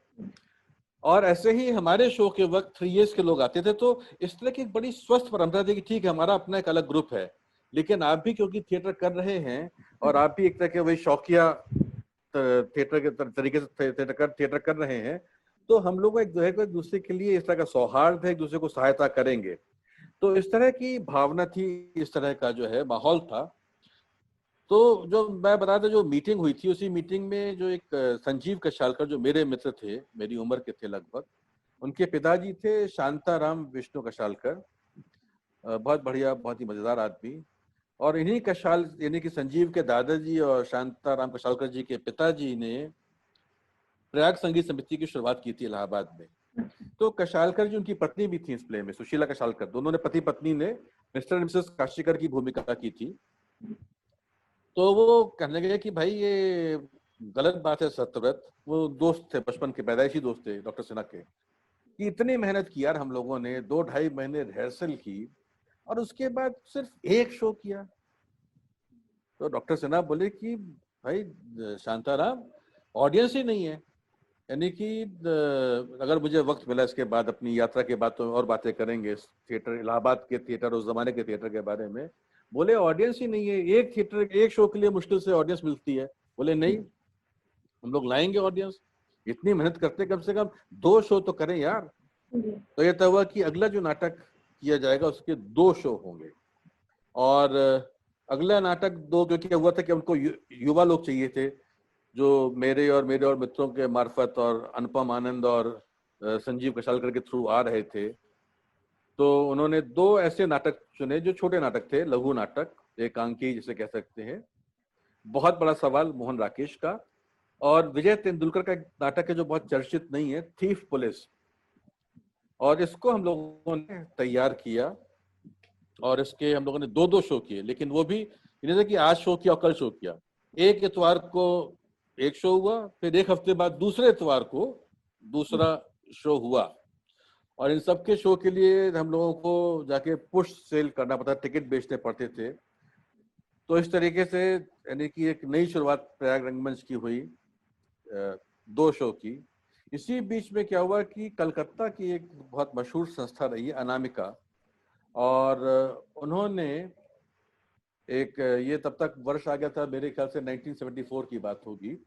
और ऐसे ही हमारे शो के वक्त 3A's के लोग आते थे, तो इस तरह की एक बड़ी स्वस्थ परंपरा थी कि ठीक है हमारा अपना एक अलग ग्रुप है, लेकिन आप भी क्योंकि थिएटर कर रहे हैं और आप भी एक तरह के वही शौकिया थिएटर के तरीके से थिएटर कर रहे हैं, तो हम लोग एक दूसरे के लिए इस तरह का सौहार्द है, एक दूसरे को सहायता करेंगे। तो इस तरह की भावना थी, इस तरह का जो है माहौल था। तो जो मैं बता था, जो मीटिंग हुई थी, उसी मीटिंग में जो एक संजीव कशालकर, जो मेरे मित्र थे, मेरी उम्र के थे लगभग, उनके पिताजी थे शांताराम विष्णु कशालकर, बहुत बढ़िया, बहुत ही मजेदार आदमी। और इन्हीं कशाल यानी कि संजीव के दादाजी और शांताराम कशालकर जी के पिताजी ने प्रयाग संगीत समिति की शुरुआत की थी इलाहाबाद में। तो कशालकर जी, उनकी पत्नी भी थी इस प्ले में, सुशीला कशालकर, दोनों ने पति पत्नी ने मिस्टर एंड मिसेस काशीकर की भूमिका की थी। तो वो कहने लगे कि भाई ये गलत बात है सत्यव्रत, वो दोस्त थे, बचपन के पैदाइशी दोस्त थे डॉक्टर सिन्हा के, कि इतनी मेहनत की यार हम लोगों ने, 2-2.5 महीने रिहर्सल की और उसके बाद सिर्फ एक शो किया। तो डॉक्टर सिन्हा बोले कि भाई शांताराम, ऑडियंस ही नहीं है, यानी कि अगर मुझे वक्त मिला इसके बाद अपनी यात्रा के बाद तो और बातें करेंगे थिएटर, इलाहाबाद के थिएटर, उस जमाने के थिएटर के बारे में। बोले ऑडियंस ही नहीं है, एक थिएटर एक शो के लिए मुश्किल से ऑडियंस मिलती है। बोले नहीं, हम लोग लाएंगे ऑडियंस, इतनी मेहनत करते, कम से कम 2 शो तो करें यार। तो ये तय हुआ कि अगला जो नाटक किया जाएगा उसके 2 शो होंगे। और अगला नाटक 2, क्योंकि हुआ था कि उनको युवा लोग चाहिए थे जो मेरे और मित्रों के मार्फत और अनुपम आनंद और संजीव कशालकर के थ्रू आ रहे थे। तो उन्होंने 2 ऐसे नाटक चुने जो छोटे नाटक थे, लघु नाटक, एकांकी जिसे कह सकते हैं, बहुत बड़ा सवाल मोहन राकेश का, और विजय तेंदुलकर का एक नाटक है जो बहुत चर्चित नहीं है, थीफ पुलिस। और इसको हम लोगों ने तैयार किया और इसके हम लोगों ने 2-2 शो किए, लेकिन वो भी जैसे कि आज शो किया और कल शो किया। एक इतवार को एक शो हुआ, फिर एक हफ्ते बाद दूसरे इतवार को दूसरा शो हुआ। और इन सबके शो के लिए हम लोगों को जाके पुश सेल करना पड़ता, टिकट बेचने पड़ते थे। तो इस तरीके से यानी कि एक नई शुरुआत प्रयाग रंगमंच की हुई। 2 शो की। इसी बीच में क्या हुआ कि कलकत्ता की एक बहुत मशहूर संस्था रही है अनामिका, और उन्होंने एक, ये तब तक वर्ष आ गया था मेरे ख्याल से 1974 की बात होगी,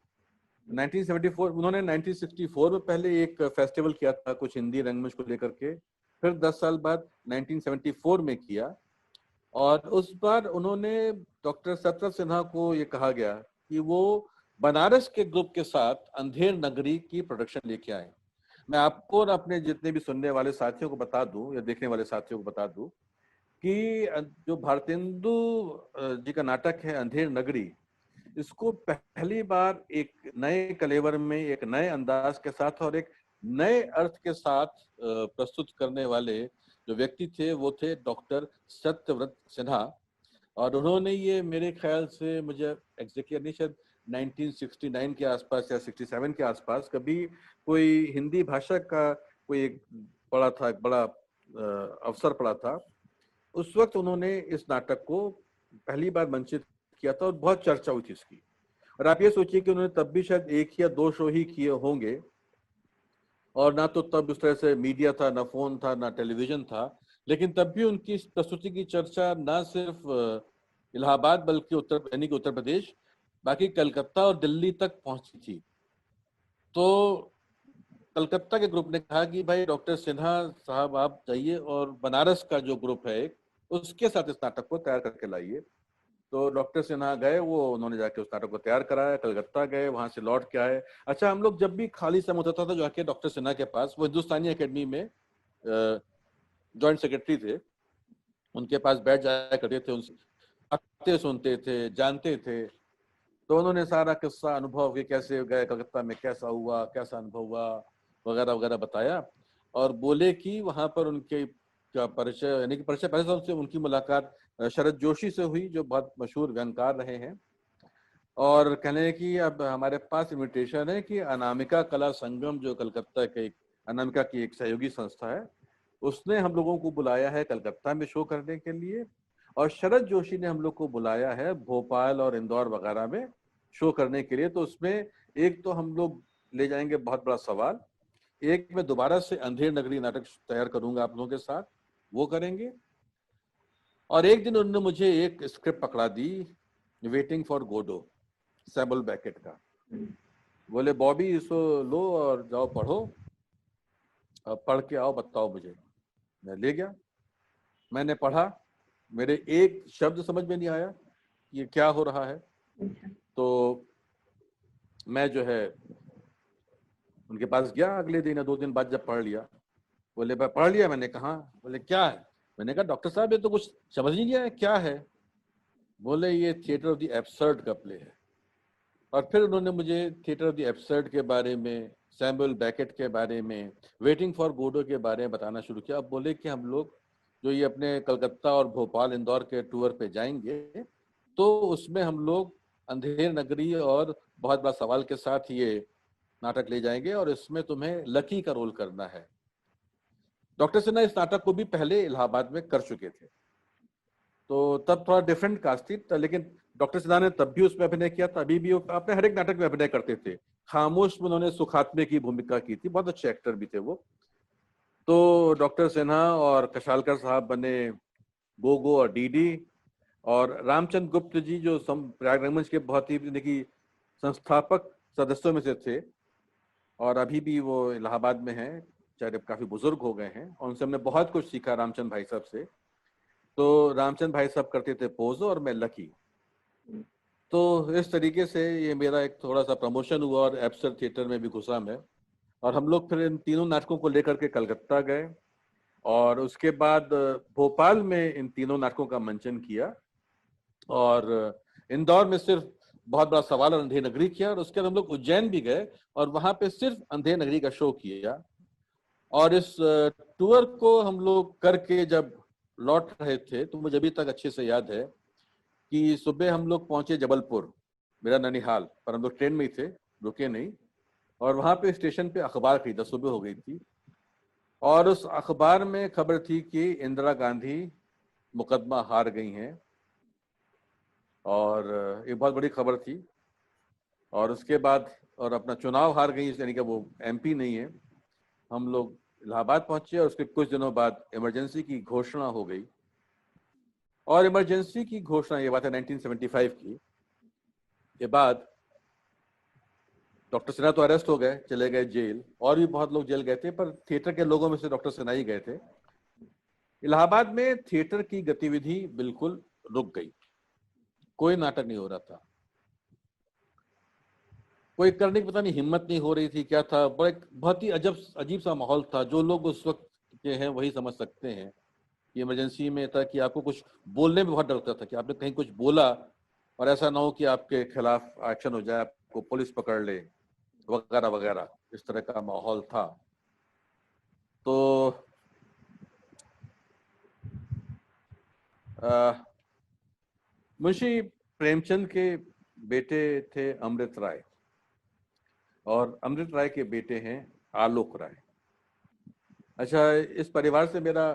1974, उन्होंने 1964 में पहले एक फेस्टिवल किया था कुछ हिंदी रंगमंच को लेकर के, फिर 10 साल बाद 1974 में किया, और उस बार उन्होंने डॉक्टर सत्यव्रत सिन्हा को ये कहा गया कि वो बनारस के ग्रुप के साथ अंधेर नगरी की प्रोडक्शन लेके आए। मैं आपको और अपने जितने भी सुनने वाले साथियों को बता दूं या देखने वाले साथियों को बता दूं कि जो भारतेंदु जी का नाटक है अंधेर नगरी, इसको पहली बार एक नए कलेवर में, एक नए अंदाज के साथ और एक नए अर्थ के साथ प्रस्तुत करने वाले जो व्यक्ति थे वो थे डॉक्टर सत्यव्रत सिन्हा। और उन्होंने ये मेरे ख्याल से, मुझे एग्जैक्टली नहीं, शायद 1969 के आसपास या 67 के आसपास कभी कोई हिंदी भाषा का कोई एक पड़ा था, एक बड़ा अवसर पड़ा था, उस वक्त उन्होंने इस नाटक को पहली बार मंचित किया था और बहुत चर्चा हुई थी इसकी। और आप ये सोचिए कि उन्होंने तब भी शायद 1 या 2 शो ही किए होंगे, और ना तो तब उस तरह से मीडिया था, ना फोन था, ना टेलीविजन था, लेकिन तब भी उनकी प्रस्तुति की चर्चा ना सिर्फ इलाहाबाद बल्कि उत्तर प्रदेश, बाकी कलकत्ता और दिल्ली तक पहुंची थी। तो कलकत्ता के ग्रुप ने कहा कि भाई डॉक्टर सिन्हा साहब आप जाइए और बनारस का जो ग्रुप है एक, उसके साथ इस नाटक को तैयार करके लाइए। तो डॉक्टर सिन्हा गए, वो उन्होंने जाके उस नाटक को तैयार कराया, कलकत्ता गए, वहां से लौट के आए। अच्छा, हम लोग जब भी खाली समय होता था जाके डॉक्टर सिन्हा के पास, वो हिंदुस्तानी एकेडमी में जॉइंट सेक्रेटरी थे, उनके पास बैठ जाया करते थे, उनसे बातें सुनते थे, जानते थे। तो उन्होंने सारा किस्सा, अनुभव कि कैसे गए कलकत्ता में, कैसा हुआ, कैसा अनुभव हुआ, वगैरह वगैरह बताया। और बोले कि वहां पर उनके का परिचय, यानी कि परिचय पहले से उनकी मुलाकात शरद जोशी से हुई, जो बहुत मशहूर व्यंगकार रहे हैं। और कहने कि अब हमारे पास इनविटेशन है कि अनामिका कला संगम, जो कलकत्ता के अनामिका की एक सहयोगी संस्था है, उसने हम लोगों को बुलाया है कलकत्ता में शो करने के लिए, और शरद जोशी ने हम लोग को बुलाया है भोपाल और इंदौर वगैरह में शो करने के लिए। तो उसमें एक तो हम लोग ले जाएंगे बहुत बड़ा सवाल, एक मैं दोबारा से अंधेर नगरी नाटक तैयार करूंगा आप लोगों के साथ, वो करेंगे। और एक दिन उन्होंने मुझे एक स्क्रिप्ट पकड़ा दी, waiting for Godot, Samuel Beckett का। बोले बॉबी इसको लो और जाओ पढ़ो, अब पढ़ के आओ, बताओ मुझे। मैं ले गया, मैंने पढ़ा, मेरे एक शब्द समझ में नहीं आया ये क्या हो रहा है। तो मैं जो है उनके पास गया अगले दिन या 2 दिन बाद, जब पढ़ लिया। बोले पढ़ लिया? मैंने कहा। बोले क्या है? मैंने कहा डॉक्टर साहब ये तो कुछ समझ नहीं गया है, क्या है? बोले ये थिएटर ऑफ द एब्सर्ड का प्ले है। और फिर उन्होंने मुझे थिएटर ऑफ द एब्सर्ड के बारे में, सैमुअल बेकेट के बारे में, वेटिंग फॉर गोडो के बारे में बताना शुरू किया। अब बोले कि हम लोग जो ये अपने कलकत्ता और भोपाल इंदौर के टूर पे जाएंगे, तो उसमें हम लोग अंधेर नगरी और बहुत बड़ा सवाल के साथ ये नाटक ले जाएंगे, और इसमें तुम्हें लकी का रोल करना है। डॉक्टर सिन्हा इस नाटक को भी पहले इलाहाबाद में कर चुके थे, तो तब थोड़ा डिफरेंट कास्ट थी, लेकिन डॉक्टर सिन्हा ने तब भी उसमें अभिनय किया था, अभी भी वो अपने हर एक नाटक में अभिनय करते थे। खामोश में उन्होंने सुखात्मे की भूमिका की थी, बहुत अच्छे एक्टर भी थे वो। तो डॉक्टर सिन्हा और कशालकर साहब बने गोगो और डीडी, और रामचंद्र गुप्त जी जो प्रयाग रंगमंच के बहुत ही देखिए संस्थापक सदस्यों में से थे, और अभी भी वो इलाहाबाद में हैं, चाहे काफी बुजुर्ग हो गए हैं, और उनसे हमने बहुत कुछ सीखा रामचंद्र भाई साहब से। तो रामचंद्र भाई साहब करते थे पोजो और मैं लकी। तो इस तरीके से ये मेरा एक थोड़ा सा प्रमोशन हुआ, और एब्सर्ड थिएटर में भी घुसा मैं। और हम लोग फिर इन तीनों नाटकों को लेकर के कलकत्ता गए, और उसके बाद भोपाल में इन तीनों नाटकों का मंचन किया, और इंदौर में सिर्फ बहुत बड़ा सवाल और अंधेर नगरी किया, और उसके बाद हम लोग उज्जैन भी गए और वहां पे सिर्फ अंधेर नगरी का शो किया। और इस टूर को हम लोग करके जब लौट रहे थे, तो मुझे अभी तक अच्छे से याद है कि सुबह हम लोग पहुंचे जबलपुर, मेरा ननिहाल, पर हम लोग ट्रेन में ही थे, रुके नहीं। और वहां पे स्टेशन पे अखबार खरीदा, सुबह हो गई थी, और उस अखबार में खबर थी कि इंदिरा गांधी मुकदमा हार गई हैं, और एक बहुत बड़ी खबर थी। और उसके बाद और अपना चुनाव हार गई, यानी कि वो MP नहीं है। हम लोग इलाहाबाद पहुंचे और उसके कुछ दिनों बाद इमरजेंसी की घोषणा हो गई। और इमरजेंसी की घोषणा, ये बात है 1975 की, के बाद डॉक्टर सिन्हा तो अरेस्ट हो गए, चले गए जेल, और भी बहुत लोग जेल गए थे, पर थिएटर के लोगों में से डॉक्टर सिन्हा ही गए थे। इलाहाबाद में थिएटर की गतिविधि बिल्कुल रुक गई, कोई नाटक नहीं हो रहा था, कोई करने की पता नहीं हिम्मत नहीं हो रही थी, क्या था, बहुत ही अजीब सा माहौल था। जो लोग उस वक्त के हैं वही समझ सकते हैं कि इमरजेंसी में था कि आपको कुछ बोलने में बहुत डर लगता था कि आपने कहीं कुछ बोला और ऐसा ना हो कि आपके खिलाफ एक्शन हो जाए, आपको पुलिस पकड़ ले वगैरह वगैरह, इस तरह का माहौल था। तो मुंशी प्रेमचंद के बेटे थे अमृत राय, और अमृत राय के बेटे हैं आलोक राय। अच्छा, इस परिवार से मेरा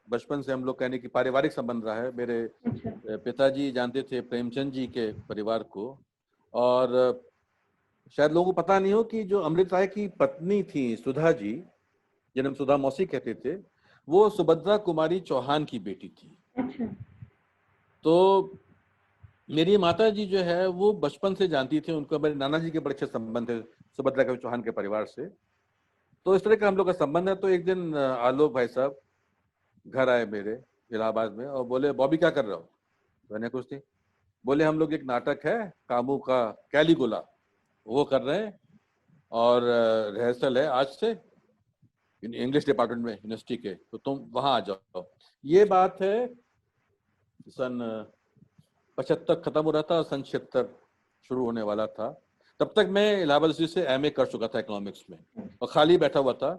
बचपन से, हम लोग कहने की पारिवारिक संबंध रहा है। मेरे पिताजी जानते थे प्रेमचंद जी के परिवार को, और शायद लोगों को पता नहीं हो कि जो अमृत राय की पत्नी थी सुधा जी, जिन्हें हम सुधा मौसी कहते थे, वो सुभद्रा कुमारी चौहान की बेटी थी। अच्छा। तो मेरी माता जी जो है वो बचपन से जानती थी उनको, मेरे नाना जी के बड़े अच्छे संबंध थे सुभद्रा के चौहान के परिवार से। तो इस तरह का हम लोग का संबंध है। तो एक दिन आलोक भाई साहब घर आए मेरे इलाहाबाद में और बोले, बॉबी क्या कर रहे हो? मैंने कुछ नहीं। बोले, हम लोग एक नाटक है कामू का, कैलीगुला, वो कर रहे हैं, और रिहर्सल है आज से इंग्लिश डिपार्टमेंट में यूनिवर्सिटी के, तो तुम वहां आ जाओ। ये बात है सन 75 खत्म हो रहा था, सन 76 शुरू होने वाला था। तब तक मैं इलाहाबाद यूनिवर्सिटी से MA कर चुका था इकोनॉमिक्स में, और खाली बैठा हुआ था,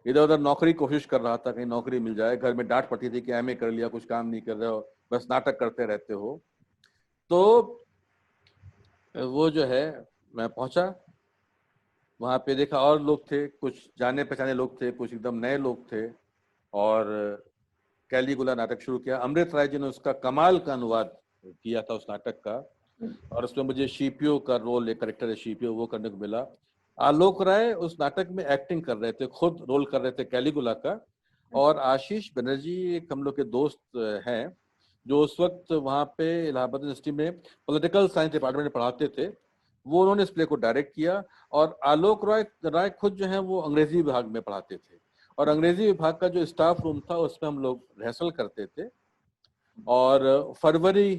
इधर उधर नौकरी कोशिश कर रहा था, कहीं नौकरी मिल जाए। घर में डांट पड़ती थी कि MA कर लिया, कुछ काम नहीं कर रहे हो, बस नाटक करते रहते हो। तो वो जो है, मैं पहुंचा वहां पे, देखा और लोग थे, कुछ जाने पहचाने लोग थे, कुछ एकदम नए लोग थे, और कैलीगुला नाटक शुरू किया। अमृत राय जी ने उसका कमाल का अनुवाद किया था उस नाटक का, और उसमें मुझे शिपियो का रोल, एक करेक्टर है शिपियो, वो करने को मिला। आलोक राय उस नाटक में एक्टिंग कर रहे थे, खुद रोल कर रहे थे कैलीगुला का। और आशीष बनर्जी एक हम लोग के दोस्त हैं, जो उस वक्त वहाँ पे इलाहाबाद यूनिवर्सिटी में पॉलिटिकल साइंस डिपार्टमेंट में पढ़ाते थे, वो उन्होंने इस प्ले को डायरेक्ट किया। और आलोक राय खुद जो है वो अंग्रेजी विभाग में पढ़ाते थे, और अंग्रेजी विभाग का जो स्टाफ रूम था उसमें हम लोग रिहर्सल करते थे। और फरवरी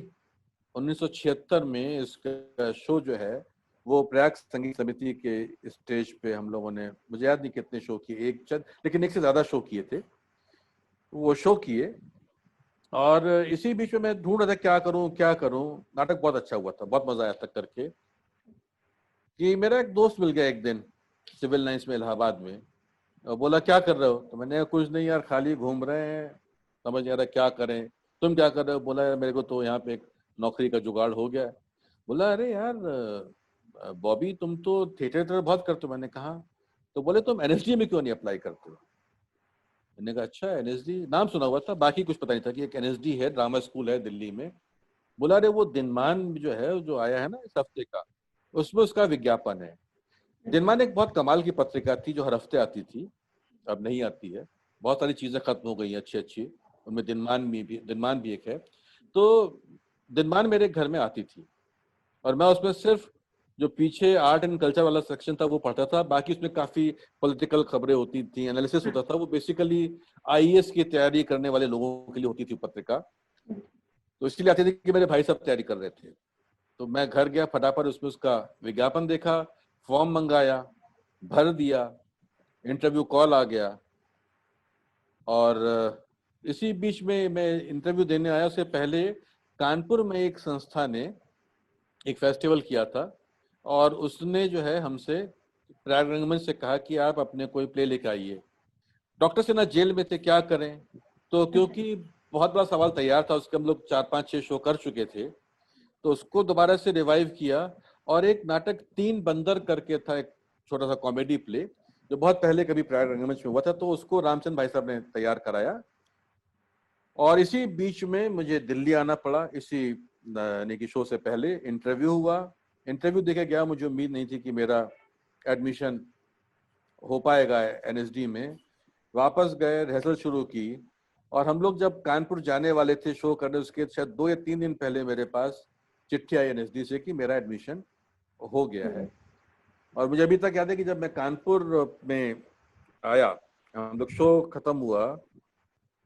1976 में इसका शो जो है वो प्रयाग संगीत समिति के स्टेज पे हम लोगों ने, मुझे याद नहीं कितने शो किए, लेकिन एक से ज्यादा शो किए थे, वो शो किए। और इसी बीच में मैं ढूंढ रहा था क्या करूं। नाटक बहुत अच्छा हुआ था, बहुत मजा आया था करके, कि मेरा एक दोस्त मिल गया एक दिन सिविल लाइंस में इलाहाबाद में, और बोला, क्या कर रहे हो? तो मैंने, कुछ नहीं यार, खाली घूम रहे हैं, समझ नहीं आ रहा क्या करें। तुम क्या कर रहे हो? बोला, यार मेरे को तो यहाँ पे एक नौकरी का जुगाड़ हो गया। बोला, अरे यार बॉबी, तुम तो थिएटर बहुत करते हो। मैंने कहा, तो बोले, तुम NSD में क्यों नहीं अप्लाई करते हो? मैंने कहा, अच्छा NSD नाम सुना हुआ था, बाकी कुछ पता नहीं था कि एक NSD है, ड्रामा स्कूल है दिल्ली में। बोला, अरे वो दिनमान जो है, जो आया है ना इस हफ्ते का, उसमें उसका विज्ञापन है। दिनमान एक बहुत कमाल की पत्रिका थी जो हर हफ्ते आती थी, अब नहीं आती है, बहुत सारी चीजें खत्म हो गई हैं अच्छी अच्छी, उनमें दिनमान भी एक है। तो दिनमान मेरे घर में आती थी, और मैं उसमें सिर्फ जो पीछे आर्ट एंड कल्चर वाला सेक्शन था वो पढ़ता था, बाकी उसमें काफी पॉलिटिकल खबरें होती थी, एनालिसिस होता था। वो बेसिकली IAS की तैयारी करने वाले लोगों के लिए होती थी पत्रिका, तो इसलिए आती थी कि मेरे भाई साहब तैयारी कर रहे थे। तो मैं घर गया, फटाफट उसमें उसका विज्ञापन देखा, फॉर्म मंगाया, भर दिया, इंटरव्यू कॉल आ गया। और इसी बीच में मैं इंटरव्यू देने आया, उससे पहले कानपुर में एक संस्था ने एक फेस्टिवल किया था, और उसने जो है हमसे, प्रयाग रंगमंच से कहा कि आप अपने कोई प्ले लेकर आइए। डॉक्टर सिन्हा जेल में थे, क्या करें? तो क्योंकि बहुत बड़ा सवाल तैयार था, उसके हम लोग 4-5-6 शो कर चुके थे, तो उसको दोबारा से रिवाइव किया। और एक नाटक 3 बंदर करके था, एक छोटा सा कॉमेडी प्ले जो बहुत पहले कभी प्रयाग रंगमंच में हुआ था, तो उसको रामचंद्र भाई साहब ने तैयार कराया। और इसी बीच में मुझे दिल्ली आना पड़ा, इसी यानी कि शो से पहले इंटरव्यू हुआ, इंटरव्यू देके गया, मुझे उम्मीद नहीं थी कि मेरा एडमिशन हो पाएगा एनएसडी में। वापस गए, रिहर्सल शुरू की, और हम लोग जब कानपुर जाने वाले थे शो करने, उसके शायद 2 या 3 दिन पहले मेरे पास चिट्ठी आई एनएसडी से कि मेरा एडमिशन हो गया है। और मुझे अभी तक याद है कि जब मैं कानपुर में आया, हम लोग शो खत्म हुआ,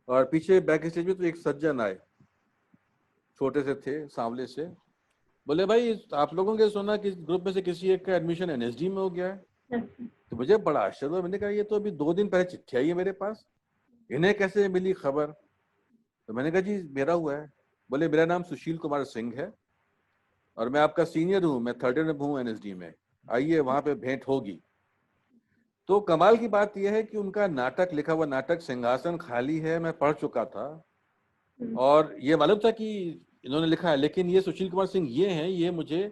और पीछे बैक स्टेज में तो एक सज्जन आए, छोटे से थे, सांवले से, बोले भाई आप लोगों के सुना कि ग्रुप में से किसी एक का एडमिशन एनएसडी में हो गया है। तो मुझे बड़ा आश्चर्य हुआ, मैंने कहा ये तो अभी 2 दिन पहले चिट्ठी आई है मेरे पास, इन्हें कैसे मिली खबर? तो मैंने कहा जी मेरा हुआ है। बोले मेरा नाम सुशील कुमार सिंह है और मैं आपका सीनियर हूँ, मैं 3rd ईयर में हूँ एनएसडी में, आइए वहां पे भेंट होगी। तो कमाल की बात यह है कि उनका नाटक, लिखा हुआ नाटक सिंहासन खाली है, मैं पढ़ चुका था और ये मालूम था कि इन्होंने लिखा है, लेकिन ये सुशील कुमार सिंह ये हैं, ये मुझे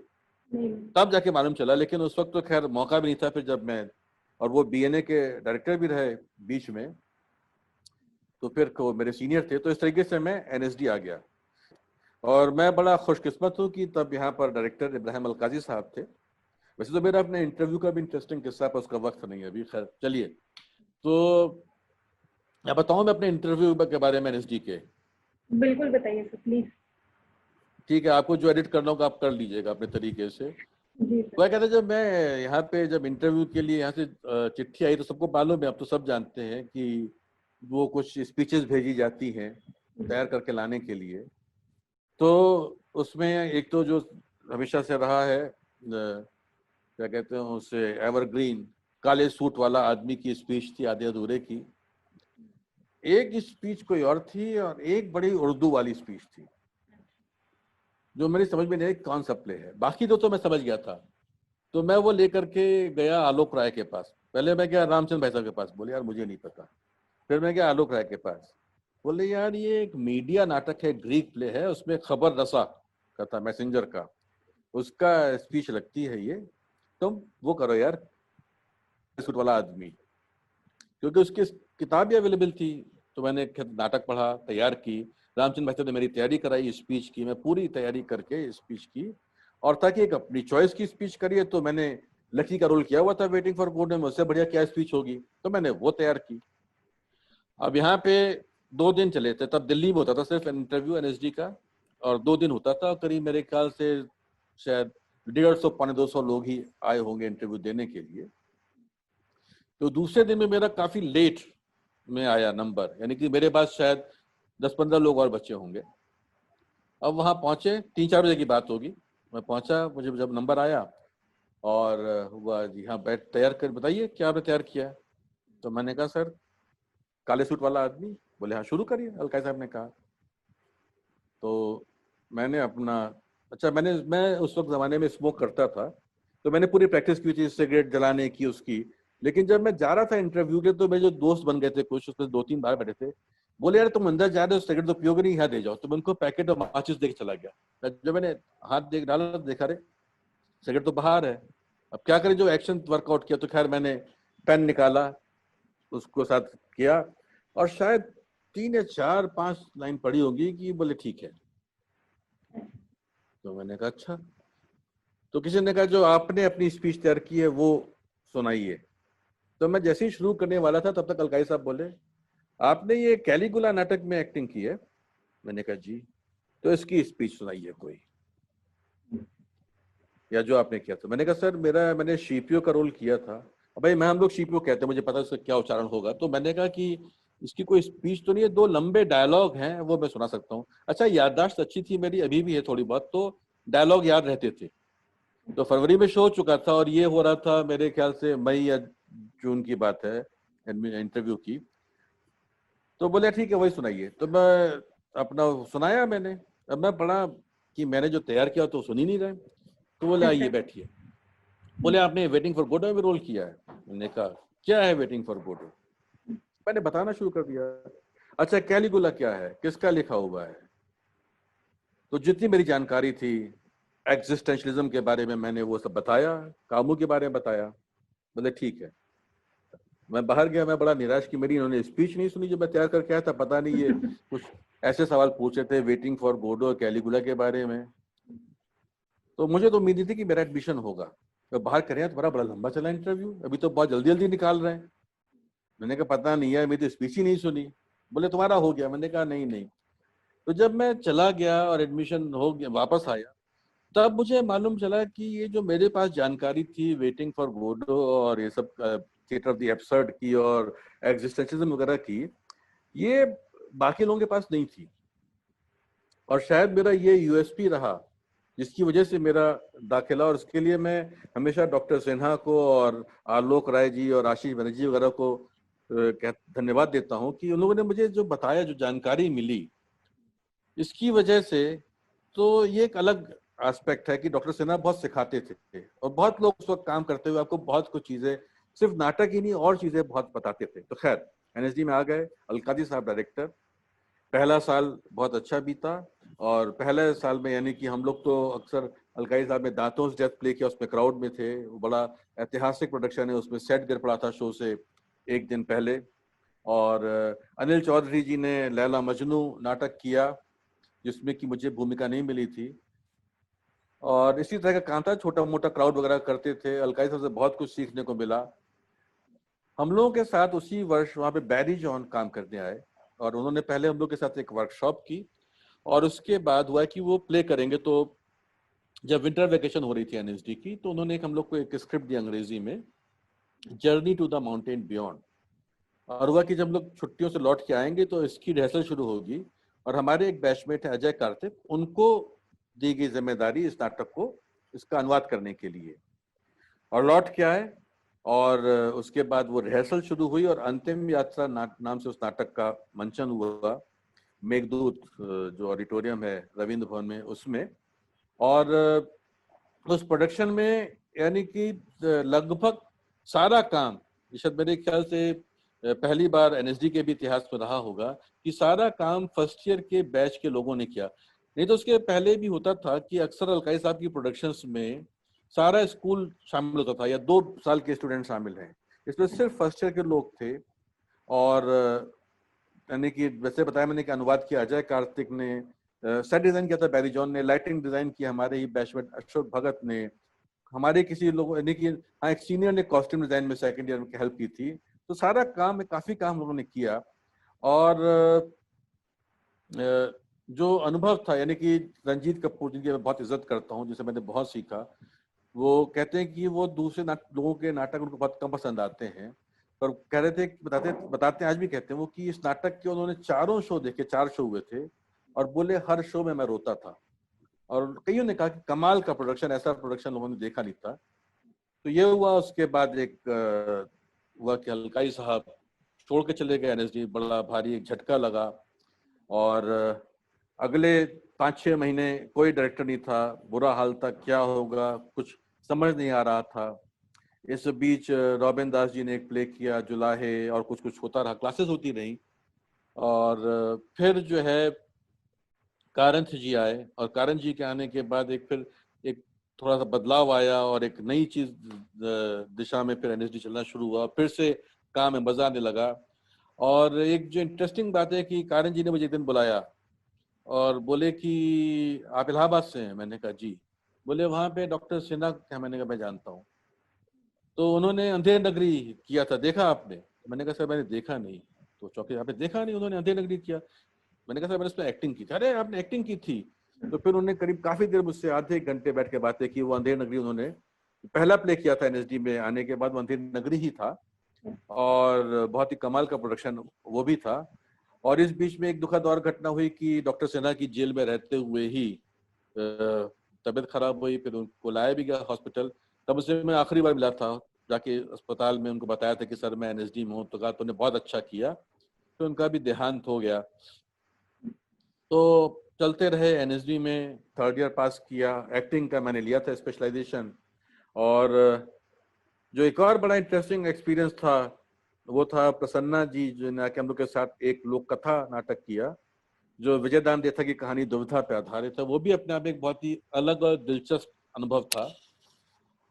तब जाके मालूम चला। लेकिन उस वक्त तो खैर मौका भी नहीं था। फिर जब मैं, और वो बीएनए के डायरेक्टर भी रहे बीच में, तो फिर वो मेरे सीनियर थे, तो इस तरीके से मैं एनएसडी आ गया। और मैं बड़ा खुशकिस्मत हूँ कि तब यहाँ पर डायरेक्टर इब्राहिम अलकाजी साहब थे। वैसे तो मेरा अपने इंटरव्यू का भी इंटरेस्टिंग किस्सा, पर उसका वक्त नहीं है अभी, खैर चलिए। तो मैं बताऊँ मैं अपने इंटरव्यू के बारे में एनएसडी के? बिल्कुल बताइए सर प्लीज। ठीक है, आपको जो एडिट करना होगा आप कर लीजिएगा अपने तरीके से। जी तो क्या कहते हैं, जब मैं यहाँ पे जब इंटरव्यू के लिए यहाँ से चिट्ठी आई, तो सबको मालूम है, आप तो सब जानते हैं कि वो कुछ स्पीचेस भेजी जाती हैं तैयार करके लाने के लिए। तो उसमें एक तो जो हमेशा से रहा है, क्या कहते हैं उसे, एवरग्रीन, काले सूट वाला आदमी की स्पीच थी, आधे अधूरे की। एक स्पीच कोई और थी, और एक बड़ी उर्दू वाली स्पीच थी जो मेरी समझ में नहीं आई कौन सा प्ले है। बाकी तो मैं समझ गया था। तो मैं वो लेकर के गया आलोक राय के पास। पहले मैं गया रामचंद्र भाई साहब के पास, बोले यार मुझे नहीं पता। फिर मैं गया आलोक राय के पास, बोले यार ये एक मीडिया नाटक है, ग्रीक प्ले है, उसमें खबर रसा का था, मैसेंजर का, उसका स्पीच लगती है ये, तुम वो करो यार, सूट वाला आदमी। क्योंकि उसकी किताब भी अवेलेबल थी, तो मैंने नाटक पढ़ा, तैयार की। रामचंद्र भाई साहब ने मेरी तैयारी कराई स्पीच की, मैं पूरी तैयारी करके स्पीच की। और ताकि एक अपनी चॉइस की स्पीच करिए, तो मैंने लकी का रोल किया हुआ था वेटिंग फॉर गोडो में, उससे बढ़िया क्या स्पीच होगी, तो मैंने वो तैयार की। अब यहाँ पे 2 दिन चले थे, तब दिल्ली में होता था सिर्फ इंटरव्यू एनएसडी का, और 2 दिन होता था। करीब मेरे ख्याल से शायद 150 पौने 200 लोग ही आए होंगे इंटरव्यू देने के लिए। तो दूसरे दिन में मेरा काफी लेट में आया नंबर, यानी कि मेरे पास शायद 10-15 लोग और बचे होंगे। अब वहां पहुंचे, 3-4 बजे की बात होगी, मैं पहुंचा, मुझे जब नंबर आया और हुआ जी हाँ बैठ तैयार कर, बताइए क्या आपने तैयार किया है। तो मैंने कहा सर काले सूट वाला आदमी। बोले हाँ शुरू करिए, अलकाई साहब ने कहा। तो मैंने अपना, अच्छा मैं उस वक्त ज़माने में स्मोक करता था, तो मैंने पूरी प्रैक्टिस की थी सिगरेट जलाने की उसकी। लेकिन जब मैं जा रहा था इंटरव्यू के, तो मेरे जो दोस्त बन गए थे कुछ, उसमें 2-3 बार बैठे थे, बोले यार तुम अंदर जा रहे हो, सिगरेट तो पियोगे नहीं, यहाँ दे जाओ। तो मैं उनको पैकेट और माचिस देख चला गया। जब मैंने हाथ देख डाला, देखा रे सिगरेट तो बाहर है। अब क्या करें, जो एक्शन वर्कआउट किया, तो खैर मैंने पेन निकाला, उसको साथ किया, और शायद 3 या 4-5 लाइन पढ़ी होगी कि बोले ठीक है। तो मैंने कहा अच्छा। तो किसी ने कहा जो आपने अपनी स्पीच तैयार की है वो सुनाइए। तो मैं जैसे ही शुरू करने वाला था, तब तक अलकाई साहब बोले आपने ये कैलिगुला नाटक में एक्टिंग की है। मैंने कहा जी। तो इसकी स्पीच सुनाइए कोई, या जो आपने किया था। मैंने कहा सर मैंने सीपीओ का रोल किया था। भाई मैं, हम लोग सीपीओ कहते हैं, मुझे पता है उसका क्या उच्चारण होगा। तो मैंने कहा कि इसकी कोई स्पीच तो नहीं है, 2 लंबे डायलॉग हैं वो मैं सुना सकता हूँ। अच्छा याददाश्त अच्छी थी मेरी, अभी भी है थोड़ी बहुत, तो डायलॉग याद रहते थे। तो फरवरी में शो हो चुका था, और ये हो रहा था मेरे ख्याल से मई या जून की बात है इंटरव्यू की। तो बोले ठीक है वही सुनाइए। तो मैं अपना सुनाया मैंने। अब मैं पढ़ा कि मैंने जो तैयार किया तो सुन ही नहीं रहे। तो बोले आइए बैठिए। बोले आपने वेटिंग फॉर गोडो में रोल किया है। मैंने कहा क्या है वेटिंग फॉर गोडो। मैंने बताना शुरू कर दिया। अच्छा कैलिगुला क्या है, किसका लिखा हुआ है। तो जितनी मेरी जानकारी थी एग्जिस्टेंशलिज्म के बारे में, मैंने वो सब बताया, कामू के बारे में बताया। बोले ठीक है। मैं बाहर गया, मैं बड़ा निराश कि मेरी इन्होंने स्पीच नहीं सुनी जो मैं तैयार करके आया था। पता नहीं ये कुछ ऐसे सवाल पूछे थे वेटिंग फॉर गोडो और कैलिगुला के बारे में। तो मुझे तो उम्मीद नहीं थी कि मेरा एडमिशन होगा। तो बाहर करें तुम्हारा बड़ा लंबा चला इंटरव्यू, अभी तो बहुत जल्दी जल्दी निकाल रहे हैं। मैंने कहा पता नहीं है, मेरी तो स्पीच ही नहीं सुनी। बोले तुम्हारा हो गया। मैंने कहा नहीं नहीं। तो जब मैं चला गया और एडमिशन हो गया, वापस आया, तब मुझे मालूम चला कि ये जो मेरे पास जानकारी थी वेटिंग फॉर गोडो और ये सब थिएटर ऑफ द एब्सर्ड की और एग्जिस्टेंशियलिज्म वगैरह की, ये बाकी लोगों के पास नहीं थी। और शायद मेरा ये यूएसपी रहा जिसकी वजह से मेरा दाखिला, और उसके लिए मैं हमेशा डॉक्टर सिन्हा को और आलोक राय जी और आशीष बनर्जी वगैरह को धन्यवाद देता हूँ कि उन लोगों ने मुझे जो बताया, जो जानकारी मिली, इसकी वजह से तो ये एक अलग एस्पेक्ट है कि डॉक्टर सिन्हा बहुत सिखाते थे और बहुत लोग उस वक्त काम करते हुए आपको बहुत कुछ चीजें, सिर्फ नाटक ही नहीं और चीजें बहुत बताते थे। तो खैर एनएसडी में आ गए, अलकाजी साहब डायरेक्टर। पहला साल बहुत अच्छा बीता और पहले साल में यानी कि हम लोग तो अक्सर अलकाजी साहब में दांतों से डेथ प्ले किया, उसमें क्राउड में थे, वो बड़ा ऐतिहासिक प्रोडक्शन है, उसमें सेट गिर पड़ा था शो से एक दिन पहले। और अनिल चौधरी जी ने लैला मजनू नाटक किया जिसमें कि मुझे भूमिका नहीं मिली थी, और इसी तरह का काम था, छोटा मोटा क्राउड वगैरह करते थे। अलकाई साहब से बहुत कुछ सीखने को मिला। हम लोगों के साथ उसी वर्ष वहाँ पे बैरी जॉन काम करने आए और उन्होंने पहले हम लोग के साथ एक वर्कशॉप की और उसके बाद हुआ कि वो प्ले करेंगे। तो जब विंटर वेकेशन हो रही थी एनएसडी की, तो उन्होंने हम लोग को एक स्क्रिप्ट दी अंग्रेजी में, journey to the mountain beyond. और हुआ कि जब लोग छुट्टियों से लौट के आएंगे तो इसकी रिहर्सल शुरू होगी और हमारे एक बैचमेट है अजय कार्तिक, उनको दी गई जिम्मेदारी इस नाटक को, इसका अनुवाद करने के लिए। और लौट के आए और उसके बाद वो रिहर्सल शुरू हुई और अंतिम यात्रा नाम से उस नाटक का मंचन हुआ मेघदूत जो ऑडिटोरियम है रविंद्र भवन में, उसमें। और उस प्रोडक्शन में यानी कि लगभग सारा काम, शायद मेरे ख्याल से पहली बार एनएसडी के भी इतिहास में रहा होगा कि सारा काम फर्स्ट ईयर के बैच के लोगों ने किया। नहीं तो उसके पहले भी होता था कि अक्सर अलकाई साहब की प्रोडक्शंस में सारा स्कूल शामिल होता था या 2 साल के स्टूडेंट शामिल हैं, इसमें सिर्फ फर्स्ट ईयर के लोग थे। और यानी कि वैसे बताया मैंने कि अनुवाद किया अजय कार्तिक ने, सेट डिजाइन किया था बैरी जॉन ने, लाइटिंग डिजाइन किया हमारे ही बैचमेट अशोक भगत ने, हमारे किसी लोगों यानी कि हाँ एक सीनियर ने कॉस्ट्यूम डिजाइन में सेकंड ईयर में हेल्प की थी। तो सारा काम काफी काम लोगों ने किया। और जो अनुभव था, यानी कि रंजीत कपूर जिनकी मैं बहुत इज्जत करता हूँ, जिसे मैंने बहुत सीखा, वो कहते हैं कि वो दूसरे लोगों के नाटक उनको बहुत कम पसंद आते हैं, पर कह रहे थे, बताते आज भी कहते हैं वो कि इस नाटक के उन्होंने 4 शो देखे, 4 शो हुए थे और बोले हर शो में मैं रोता था। और कईयों ने कहा कि कमाल का प्रोडक्शन, ऐसा प्रोडक्शन लोगों ने देखा नहीं था। तो ये हुआ। उसके बाद एक हुआ कि अलकाई साहब छोड़ के चले गए एनएसडी, बड़ा भारी एक झटका लगा। और अगले 5-6 महीने कोई डायरेक्टर नहीं था, बुरा हाल था, क्या होगा कुछ समझ नहीं आ रहा था। इस बीच रॉबिन दास जी ने एक प्ले किया जुलाहे, और कुछ कुछ होता रहा, क्लासेस होती रही। और फिर जो है कारंथ जी आए और कारंथ जी के आने के बाद एक थोड़ा सा बदलाव आया और एक नई चीज दिशा में फिर एनएसडी चलना शुरू हुआ, फिर से काम में मजा आने लगा। और एक जो इंटरेस्टिंग बात है कि कारंथ जी ने मुझे एक दिन बुलाया और बोले कि आप इलाहाबाद से हैं? मैंने कहा जी। बोले वहाँ पे डॉक्टर सिन्हा क्या? मैंने कहा मैं जानता हूँ। तो उन्होंने अंधेर नगरी किया था, देखा आपने? मैंने कहा सर मैंने देखा नहीं। तो चौकी आपने देखा नहीं? उन्होंने अंधेर नगरी किया। मैंने कहा सर मैंने उसमें एक्टिंग की थी। अरे आपने एक्टिंग की थी? तो फिर उन्होंने करीब काफी देर मुझसे आधे एक घंटे बैठ के बातें की। वो अंधेर नगरी उन्होंने पहला प्ले किया था एनएसडी में आने के बाद, वो अंधेर नगरी ही था और बहुत ही कमाल का प्रोडक्शन वो भी था। और इस बीच में एक दुखद और घटना हुई कि डॉक्टर सिन्हा की जेल में रहते हुए ही तबीयत खराब हुई, फिर उनको लाया भी गया हॉस्पिटल। तब उसे मैं आखिरी बार मिला था जाके अस्पताल में, उनको बताया था कि सर मैं एनएसडी में हूँ। तो कहा तूने बहुत अच्छा किया। तो उनका भी देहांत हो गया। तो चलते रहे एनएसडी में, 3rd ईयर पास किया, एक्टिंग का मैंने लिया था स्पेशलाइजेशन। और जो एक और बड़ा इंटरेस्टिंग एक्सपीरियंस था वो था प्रसन्ना जी जो ने हम लोग के साथ एक लोक कथा नाटक किया जो विजयदान देथा की कहानी दुविधा पे आधारित है। वो भी अपने आप में एक बहुत ही अलग और दिलचस्प अनुभव था।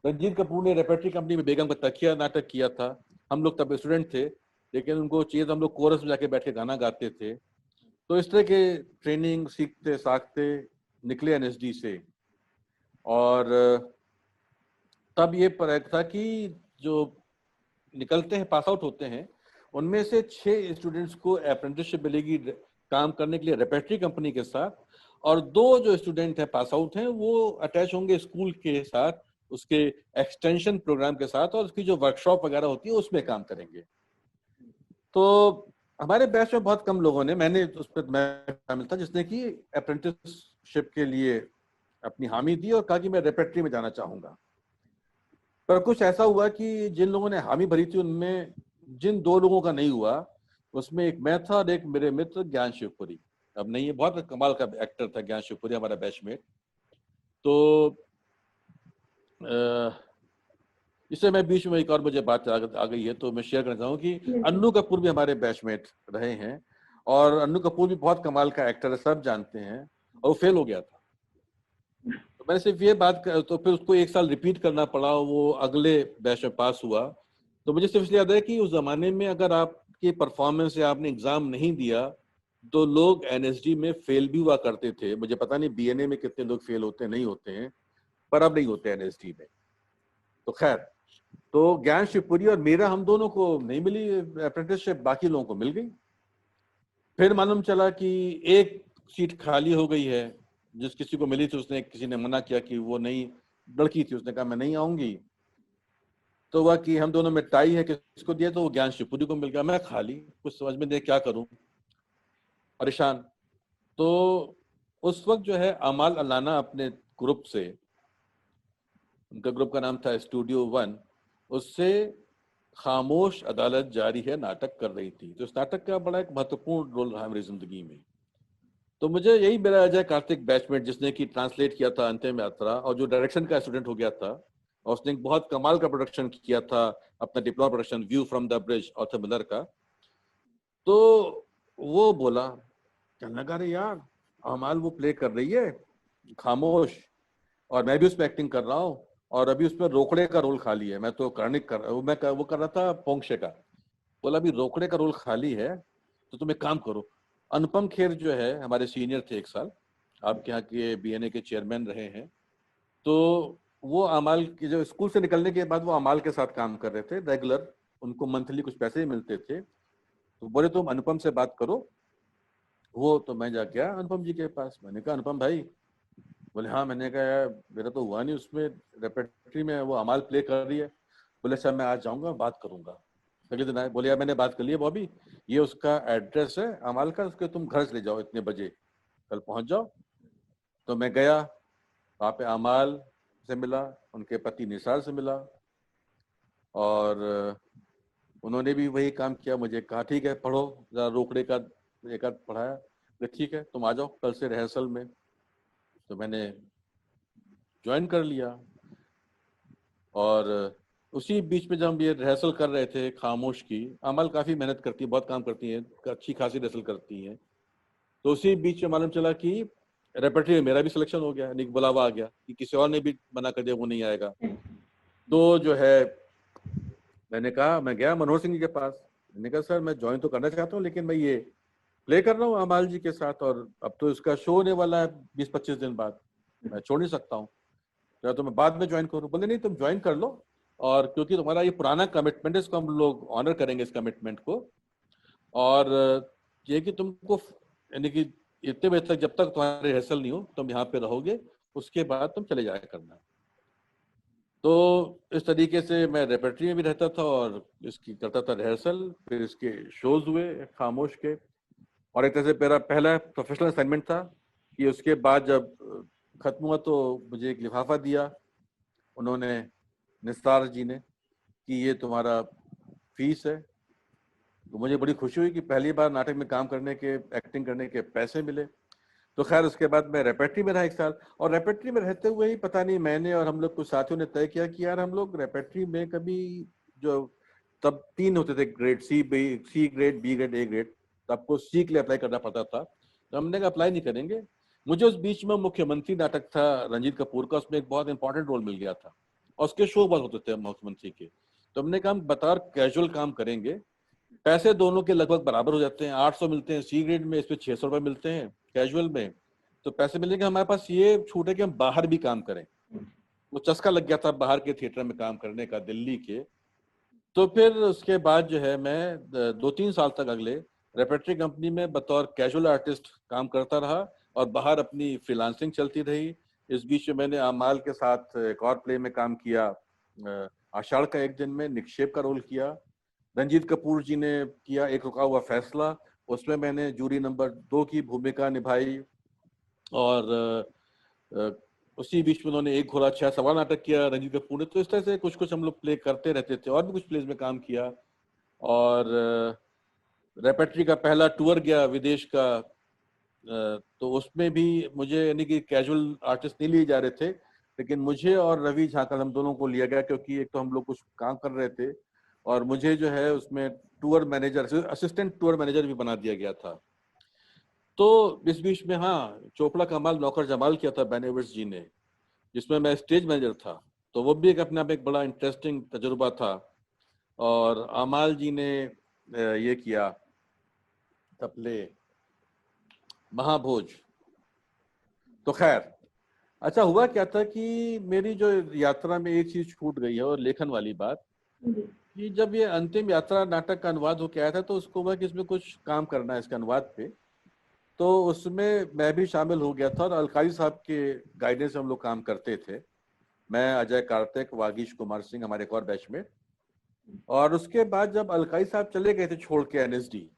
रंजीत कपूर ने रेपेटरी कंपनी में बेगम का तकिया नाटक किया था। हम लोग तब स्टूडेंट थे, लेकिन उनको चाहिए हम लोग कोरस में जाके बैठ के गाना गाते थे। तो इस तरह के ट्रेनिंग सीखते साखते निकले एनएसडी से। और तब ये प्रयास था कि जो निकलते हैं, पास आउट होते हैं, उनमें से 6 स्टूडेंट्स को अप्रेंटिसशिप मिलेगी काम करने के लिए रेपेटरी कंपनी के साथ, और 2 जो स्टूडेंट हैं पास आउट हैं वो अटैच होंगे स्कूल के साथ, उसके एक्सटेंशन प्रोग्राम के साथ, और उसकी जो वर्कशॉप वगैरह होती है उसमें काम करेंगे। तो हमारे बैच में बहुत कम लोगों ने, मैं शामिल था, जिसने कि अप्रेंटिसशिप के लिए अपनी हामी दी और कहा कि मैं रेपेटरी में जाना चाहूंगा। पर कुछ ऐसा हुआ कि जिन लोगों ने हामी भरी थी उनमें जिन 2 लोगों का नहीं हुआ, उसमें एक मैं था और एक मेरे मित्र ज्ञान शिवपुरी। अब नहीं, ये बहुत कमाल का एक्टर था ज्ञान शिवपुरी, हमारा बैचमेट। तो इससे मैं बीच में एक और मुझे बात आ गई है तो मैं शेयर करना चाहूँ कि अन्नू कपूर भी हमारे बैचमेट रहे हैं, और अन्नू कपूर भी बहुत कमाल का एक्टर है, सब जानते हैं, और वो फेल हो गया था। तो मैंने सिर्फ ये बात तो फिर उसको 1 साल रिपीट करना पड़ा, वो अगले बैच में पास हुआ। तो मुझे सिर्फ इसलिए याद है कि उस जमाने में अगर आपकी परफॉर्मेंस से आपने एग्जाम नहीं दिया तो लोग एनएसडी में फेल भी हुआ करते थे। मुझे पता नहीं बीएनए में कितने लोग फेल होते नहीं होते हैं, पर अब नहीं होते एनएसडी में। तो खैर, तो ज्ञान शिवपुरी और मेरा, हम दोनों को नहीं मिली अप्रेंटिसशिप, बाकी लोगों को मिल गई। फिर मालूम चला कि एक सीट खाली हो गई है, जिस किसी को मिली थी उसने, किसी ने मना किया कि वो नहीं, लड़की थी, उसने कहा मैं नहीं आऊंगी। तो वह कि हम दोनों में टाई है, किसको दिया, तो वो ज्ञान शिवपुरी को मिल गया। मैं खाली, कुछ समझ में नहीं क्या करूं, परेशान। तो उस वक्त जो है अमाल अलाना अपने ग्रुप से, उनका ग्रुप का नाम था स्टूडियो 1, उससे खामोश अदालत जारी है नाटक कर रही थी। तो इस नाटक का बड़ा एक महत्वपूर्ण रोल रहा मेरी जिंदगी में। तो मुझे यही मेरा अजय कार्तिक बैचमेट, जिसने कि ट्रांसलेट किया था अंतिम यात्रा और जो डायरेक्शन का स्टूडेंट हो गया था, और उसने एक बहुत कमाल का प्रोडक्शन किया था अपना diploma production view from the bridge Arthur Miller का। तो वो बोला, कहने लगा, अरे यार अमाल वो प्ले कर रही है खामोश, और मैं भी उसमें एक्टिंग कर रहा हूँ, और अभी उसमें रोकड़े का रोल खाली है। मैं तो कर्णिक वो कर रहा था पोंक्षे का। बोला अभी रोकड़े का रोल खाली है, तो तुम एक काम करो, अनुपम खेर जो है हमारे सीनियर थे 1 साल, आपके यहाँ के बीएनए के चेयरमैन रहे हैं, तो वो अमाल की, जो स्कूल से निकलने के बाद वो अमाल के साथ काम कर रहे थे रेगुलर, उनको मंथली कुछ पैसे ही मिलते थे। तो बोले तुम अनुपम से बात करो। वो तो मैं जा गया अनुपम जी के पास, मैंने कहा अनुपम भाई, बोले हाँ। मैंने कहा यार मेरा तो हुआ नहीं उसमें, रेपेटरी में वो अमाल प्ले कर रही है। बोले सर मैं आज जाऊंगा, बात करूंगा। अगले दिन आए, बोले यार मैंने बात कर ली है बॉबी, ये उसका एड्रेस है अमाल का, उसके तुम घर से ले जाओ, इतने बजे कल पहुंच जाओ। तो मैं गया, वहाँ पे अमाल से मिला, उनके पति निसार से मिला, और उन्होंने भी वही काम किया। मुझे कहा ठीक है पढ़ो जरा रोकड़े का, एक आध पढ़ाया, ठीक है तुम आ जाओ कल से रिहर्सल में। तो मैंने ज्वाइन कर लिया, और उसी बीच में जब हम ये रिहर्सल कर रहे थे खामोश की, अमल काफ़ी मेहनत करती है, बहुत काम करती है, अच्छी खासी रिहर्सल करती है। तो उसी बीच में मालूम चला कि रेपेटरी में मेरा भी सिलेक्शन हो गया, यानी बुलावा आ गया कि किसी और ने भी मना कर दिया वो नहीं आएगा। तो जो है मैंने कहा, मैं गया मनोहर सिंह जी के पास, मैंने कहा सर मैं ज्वाइन तो करना चाहता हूँ लेकिन मैं ये प्ले कर रहा हूँ अमाल जी के साथ, और अब तो इसका शो होने वाला है 20-25 दिन बाद, मैं छोड़ नहीं सकता हूँ, तो मैं बाद में ज्वाइन करूँ। बोले नहीं तुम ज्वाइन कर लो, और क्योंकि तुम्हारा ये पुराना कमिटमेंट है, इसको हम लोग ऑनर करेंगे इस कमिटमेंट को, और ये कि तुमको यानी कि इतने बजे तक, जब तक तुम्हारी रिहर्सल नहीं हो तुम यहाँ पे रहोगे, उसके बाद तुम चले जाया करना। तो इस तरीके से मैं रेपेटरी में भी रहता था और इसकी करता था रिहर्सल। फिर इसके शोज हुए खामोश के, और एक तरह से मेरा पहला प्रोफेशनल असाइनमेंट था कि उसके बाद जब खत्म हुआ तो मुझे एक लिफाफा दिया उन्होंने, निस्तार जी ने, कि ये तुम्हारा फीस है। तो मुझे बड़ी खुशी हुई कि पहली बार नाटक में काम करने के, एक्टिंग करने के पैसे मिले। तो खैर उसके बाद मैं रेपेटरी में रहा 1 साल, और रेपेटरी में रहते हुए ही पता नहीं मैंने और हम लोग कुछ साथियों ने तय किया कि यार हम लोग रेपेटरी में कभी, जो तब 3 होते थे grade, C grade, B grade, A grade, तो आपको सी के लिए अप्लाई करना पड़ता था। तो हमने कहा अप्लाई नहीं करेंगे। मुझे उस बीच में मुख्यमंत्री नाटक था रंजीत कपूर का, उसमें एक बहुत इंपॉर्टेंट रोल मिल गया था, और उसके शो बहुत होते थे मुख्यमंत्री के। तो हमने कहा हम बतार कैजुअल काम करेंगे, पैसे दोनों के लगभग बराबर हो जाते हैं, 800 मिलते हैं सी ग्रेड में, इस पे 600 रुपए मिलते हैं कैजुअल में, तो पैसे मिलेंगे, हमारे पास ये छूट है कि हम बाहर भी काम करें। वो चस्का लग गया था बाहर के थिएटर में काम करने का, दिल्ली के। तो फिर उसके बाद जो है मैं 2-3 साल तक अगले रेपर्टरी कंपनी में बतौर कैजुअल आर्टिस्ट काम करता रहा और बाहर अपनी फ्रीलांसिंग चलती रही। इस बीच में मैंने आमाल के साथ एक और प्ले में काम किया, आषाढ़ का एक दिन में निक्षेप का रोल किया। रंजीत कपूर जी ने किया एक रुका हुआ फैसला, उसमें मैंने जूरी नंबर 2 की भूमिका निभाई। और उसी बीच में उन्होंने एक घोड़ा 6 सवा नाटक किया रंजीत कपूर ने। तो इस तरह से कुछ कुछ हम लोग प्ले करते रहते थे और भी कुछ प्लेज में काम किया। और रेपेट्री का पहला टूर गया विदेश का, तो उसमें भी मुझे यानी कि कैजुअल आर्टिस्ट नहीं लिए जा रहे थे, लेकिन मुझे और रवि झाकर हम दोनों को लिया गया, क्योंकि एक तो हम लोग कुछ काम कर रहे थे और मुझे जो है उसमें tour manager, assistant tour manager भी बना दिया गया था। तो इस बीच में हाँ, चोपड़ा कमाल नौकर जमाल किया था बेनेविट्स जी ने, जिसमें मैं स्टेज मैनेजर था। तो वो भी एक अपने आप एक बड़ा इंटरेस्टिंग तजुर्बा था। और अमाल जी ने ये किया प्ले महाभोज। तो खैर, अच्छा हुआ क्या था कि मेरी जो यात्रा में एक चीज छूट गई है, और लेखन वाली बात, कि जब ये अंतिम यात्रा नाटक का अनुवाद होके आया था तो उसको हुआ कि इसमें कुछ काम करना है इसके अनुवाद पे। तो उसमें मैं भी शामिल हो गया था और अलकारी साहब के गाइडेंस से हम लोग काम करते थे। मैं, अजय कार्तिक, वागीश कुमार सिंह, हमारे एक और बैचमेट। और उसके बाद जब अलकारी साहब चले गए थे छोड़ के एनएसडी,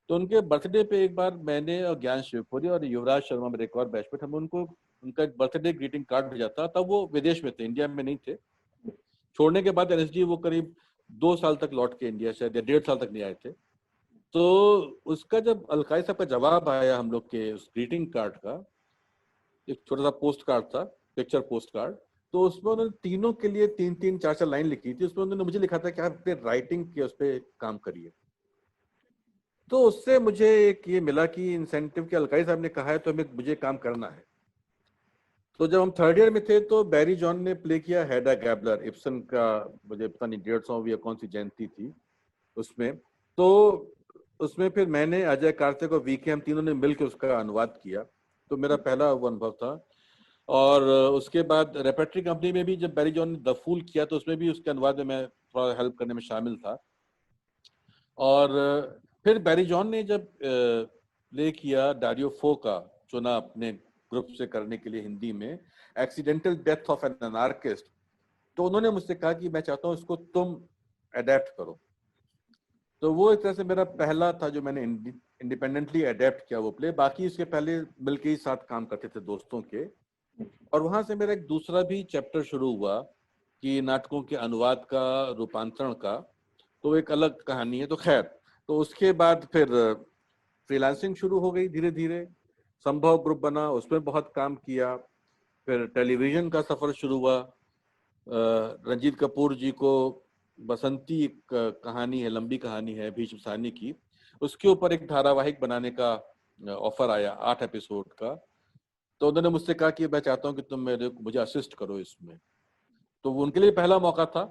तो उनके बर्थडे पे एक बार मैंने और ज्ञान शिवपुरी और युवराज शर्मा, मेरे एक और बैचमेट, हम उनको उनका एक बर्थडे ग्रीटिंग कार्ड भेजा था। तब वो विदेश में थे, इंडिया में नहीं थे। छोड़ने के बाद एनएसडी वो करीब 2 साल तक लौट के इंडिया, शायद या 1.5 साल तक नहीं आए थे। तो उसका जब अलकारी साहब का जवाब आया हम लोग के उस ग्रीटिंग कार्ड का, एक छोटा सा पोस्ट कार्ड था, पिक्चर पोस्ट कार्ड, तो उसमें उन्होंने तीनों के लिए 3-3, 4-4 लाइन लिखी थी। उसमें उन्होंने मुझे लिखा था कि आप अपने राइटिंग के उस पर काम करिए। तो उससे मुझे एक ये मिला कि इंसेंटिव के अलकारी साहब ने कहा है तो मुझे काम करना है। तो जब हम 3rd ईयर में थे तो बैरी जॉन ने प्ले किया हेडा गैबलर, इब्सन का, मुझे पता नहीं 150वीं या कौन सी जयंती थी उसमें। तो उसमें फिर मैंने, अजय कार्तिक और वीके, हम तीनों ने मिलकर उसका अनुवाद किया। तो मेरा पहला वो अनुभव था। और उसके बाद रेपेट्री कंपनी में भी जब बैरी जॉन ने द फूल किया तो उसमें भी उसके अनुवाद में मैं थोड़ा हेल्प करने में शामिल था। और फिर बैरी जॉन ने जब प्ले किया डारियो फो का, चुना अपने ग्रुप से करने के लिए हिंदी में, accidental death of an anarchist, तो उन्होंने मुझसे कहा कि मैं चाहता हूँ इसको तुम अडेप्ट करो। तो वो एक तरह से मेरा पहला था जो मैंने इंडिपेंडेंटली अडेप्ट किया वो प्ले। बाकी इसके पहले मिलके ही साथ काम करते थे दोस्तों के। और वहां से मेरा एक दूसरा भी चैप्टर शुरू हुआ कि नाटकों के अनुवाद का, रूपांतरण का। तो एक अलग कहानी है। तो खैर, तो उसके बाद फिर फ्रीलांसिंग शुरू हो गई धीरे धीरे। संभव ग्रुप बना, उसमें बहुत काम किया। फिर टेलीविजन का सफर शुरू हुआ। रंजीत कपूर जी को बसंती एक कहानी है, लंबी कहानी है भीष्म साहनी की, उसके ऊपर एक धारावाहिक बनाने का ऑफर आया 8 एपिसोड का। तो उन्होंने मुझसे कहा कि मैं चाहता हूँ कि तुम मुझे असिस्ट करो इसमें। तो वो उनके लिए पहला मौका था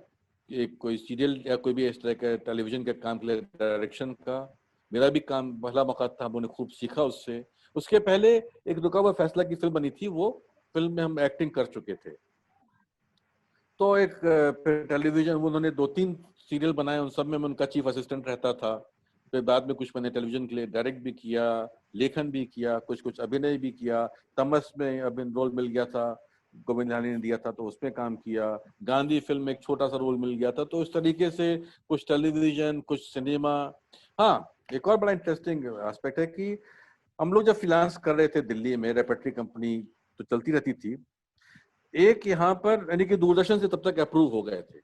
कि कोई सीरियल या कोई भी इस तरह के टेलीविजन के काम के लिए डायरेक्शन का। मेरा भी काम पहला मौका था, हमने खूब सीखा उससे। उसके पहले एक रुका हुआ फैसला की फिल्म बनी थी, वो फिल्म में हम एक्टिंग कर चुके थे। तो एक फिर टेलीविजन, उन्होंने 2-3 सीरियल बनाए, उन सब में मैं उनका चीफ असिस्टेंट रहता था। फिर बाद में कुछ मैंने टेलीविजन के लिए डायरेक्ट भी किया, लेखन भी किया, कुछ कुछ अभिनय भी किया। तमस में अभिनय रोल मिल गया था, गोविंद रानी ने दिया था, तो उसमें काम किया। गांधी फिल्म में एक छोटा सा रोल मिल गया था। तो इस तरीके से कुछ टेलीविजन, कुछ सिनेमा। हाँ, एक और बड़ा इंटरेस्टिंग एस्पेक्ट है कि हम लोग जब फ्रीलांस कर रहे थे दिल्ली में, रेपेट्री कंपनी तो चलती रहती थी। एक यहाँ पर यानी कि दूरदर्शन से तब तक अप्रूव हो गए थे,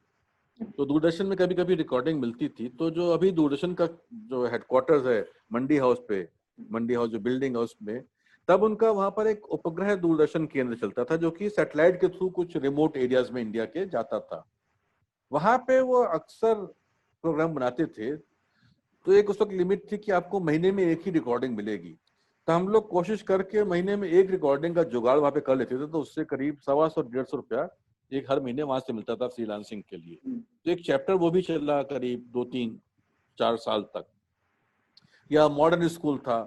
तो दूरदर्शन में कभी कभी रिकॉर्डिंग मिलती थी। तो जो अभी दूरदर्शन का जो हेडक्वार्टर्स है मंडी हाउस पे, मंडी हाउस जो बिल्डिंग है उसमें, तब उनका वहां पर एक उपग्रह दूरदर्शन केंद्र चलता था जो कि सैटेलाइट के थ्रू कुछ रिमोट एरियाज में इंडिया के जाता था। वहां पे वो अक्सर प्रोग्राम बनाते थे। तो एक उस वक्त लिमिट थी कि आपको महीने में एक ही रिकॉर्डिंग मिलेगी। तो हम लोग कोशिश करके महीने में एक रिकॉर्डिंग का जुगाड़ वहां पे कर लेते थे। तो उससे करीब 125-150 रुपया एक हर महीने वहां से मिलता था फ्रीलांसिंग के लिए। तो एक चैप्टर वो भी चला करीब 2-3-4 साल तक। या मॉडर्न स्कूल था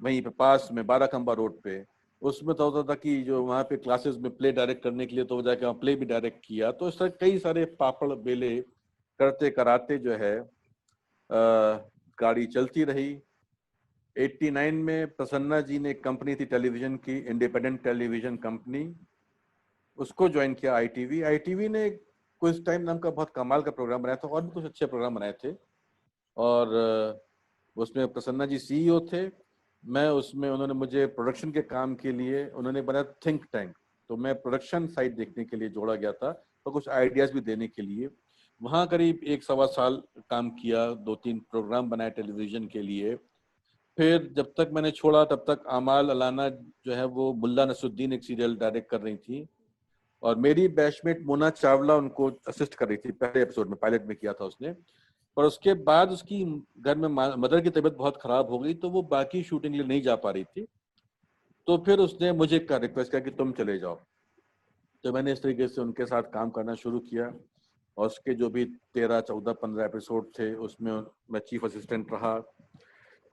वहीं पे पास में, 12 खंबा रोड पे, उसमें तो होता था कि जो वहाँ पे क्लासेस में प्ले डायरेक्ट करने के लिए तो जाके वहाँ प्ले भी डायरेक्ट किया। तो इस तरह कई सारे पापड़ बेले करते कराते जो है गाड़ी चलती रही। 89 में प्रसन्ना जी ने एक कंपनी थी टेलीविजन की, इंडिपेंडेंट टेलीविजन कंपनी, उसको ज्वाइन किया आईटीवी। आईटीवी ने कुछ टाइम नाम का बहुत कमाल का प्रोग्राम बनाया था और भी कुछ अच्छे प्रोग्राम बनाए थे। और उसमें प्रसन्ना जी सीईओ थे। मैं उसमें, उन्होंने मुझे प्रोडक्शन के काम के लिए उन्होंने बनाया थिंक टैंक, तो मैं प्रोडक्शन साइड देखने के लिए जोड़ा गया था और कुछ आइडियाज भी देने के लिए। वहाँ करीब 1-1.25 साल काम किया, 2-3 प्रोग्राम बनाए टेलीविजन के लिए। फिर जब तक मैंने छोड़ा तब तक आमाल अलाना जो है वो मुल्ला नसरुद्दीन एक सीरियल डायरेक्ट कर रही थी और मेरी बैचमेट मोना चावला उनको असिस्ट कर रही थी। पहले एपिसोड में, पायलट में किया था उसने। पर उसके बाद उसकी घर में मदर की तबीयत बहुत खराब हो गई तो वो बाकी शूटिंग के लिए नहीं जा पा रही थी। तो फिर उसने मुझे का रिक्वेस्ट किया कि तुम चले जाओ। तो मैंने इस तरीके से उनके साथ काम करना शुरू किया और उसके जो भी 13, 14, 15 एपिसोड थे उसमें मैं चीफ असिस्टेंट रहा।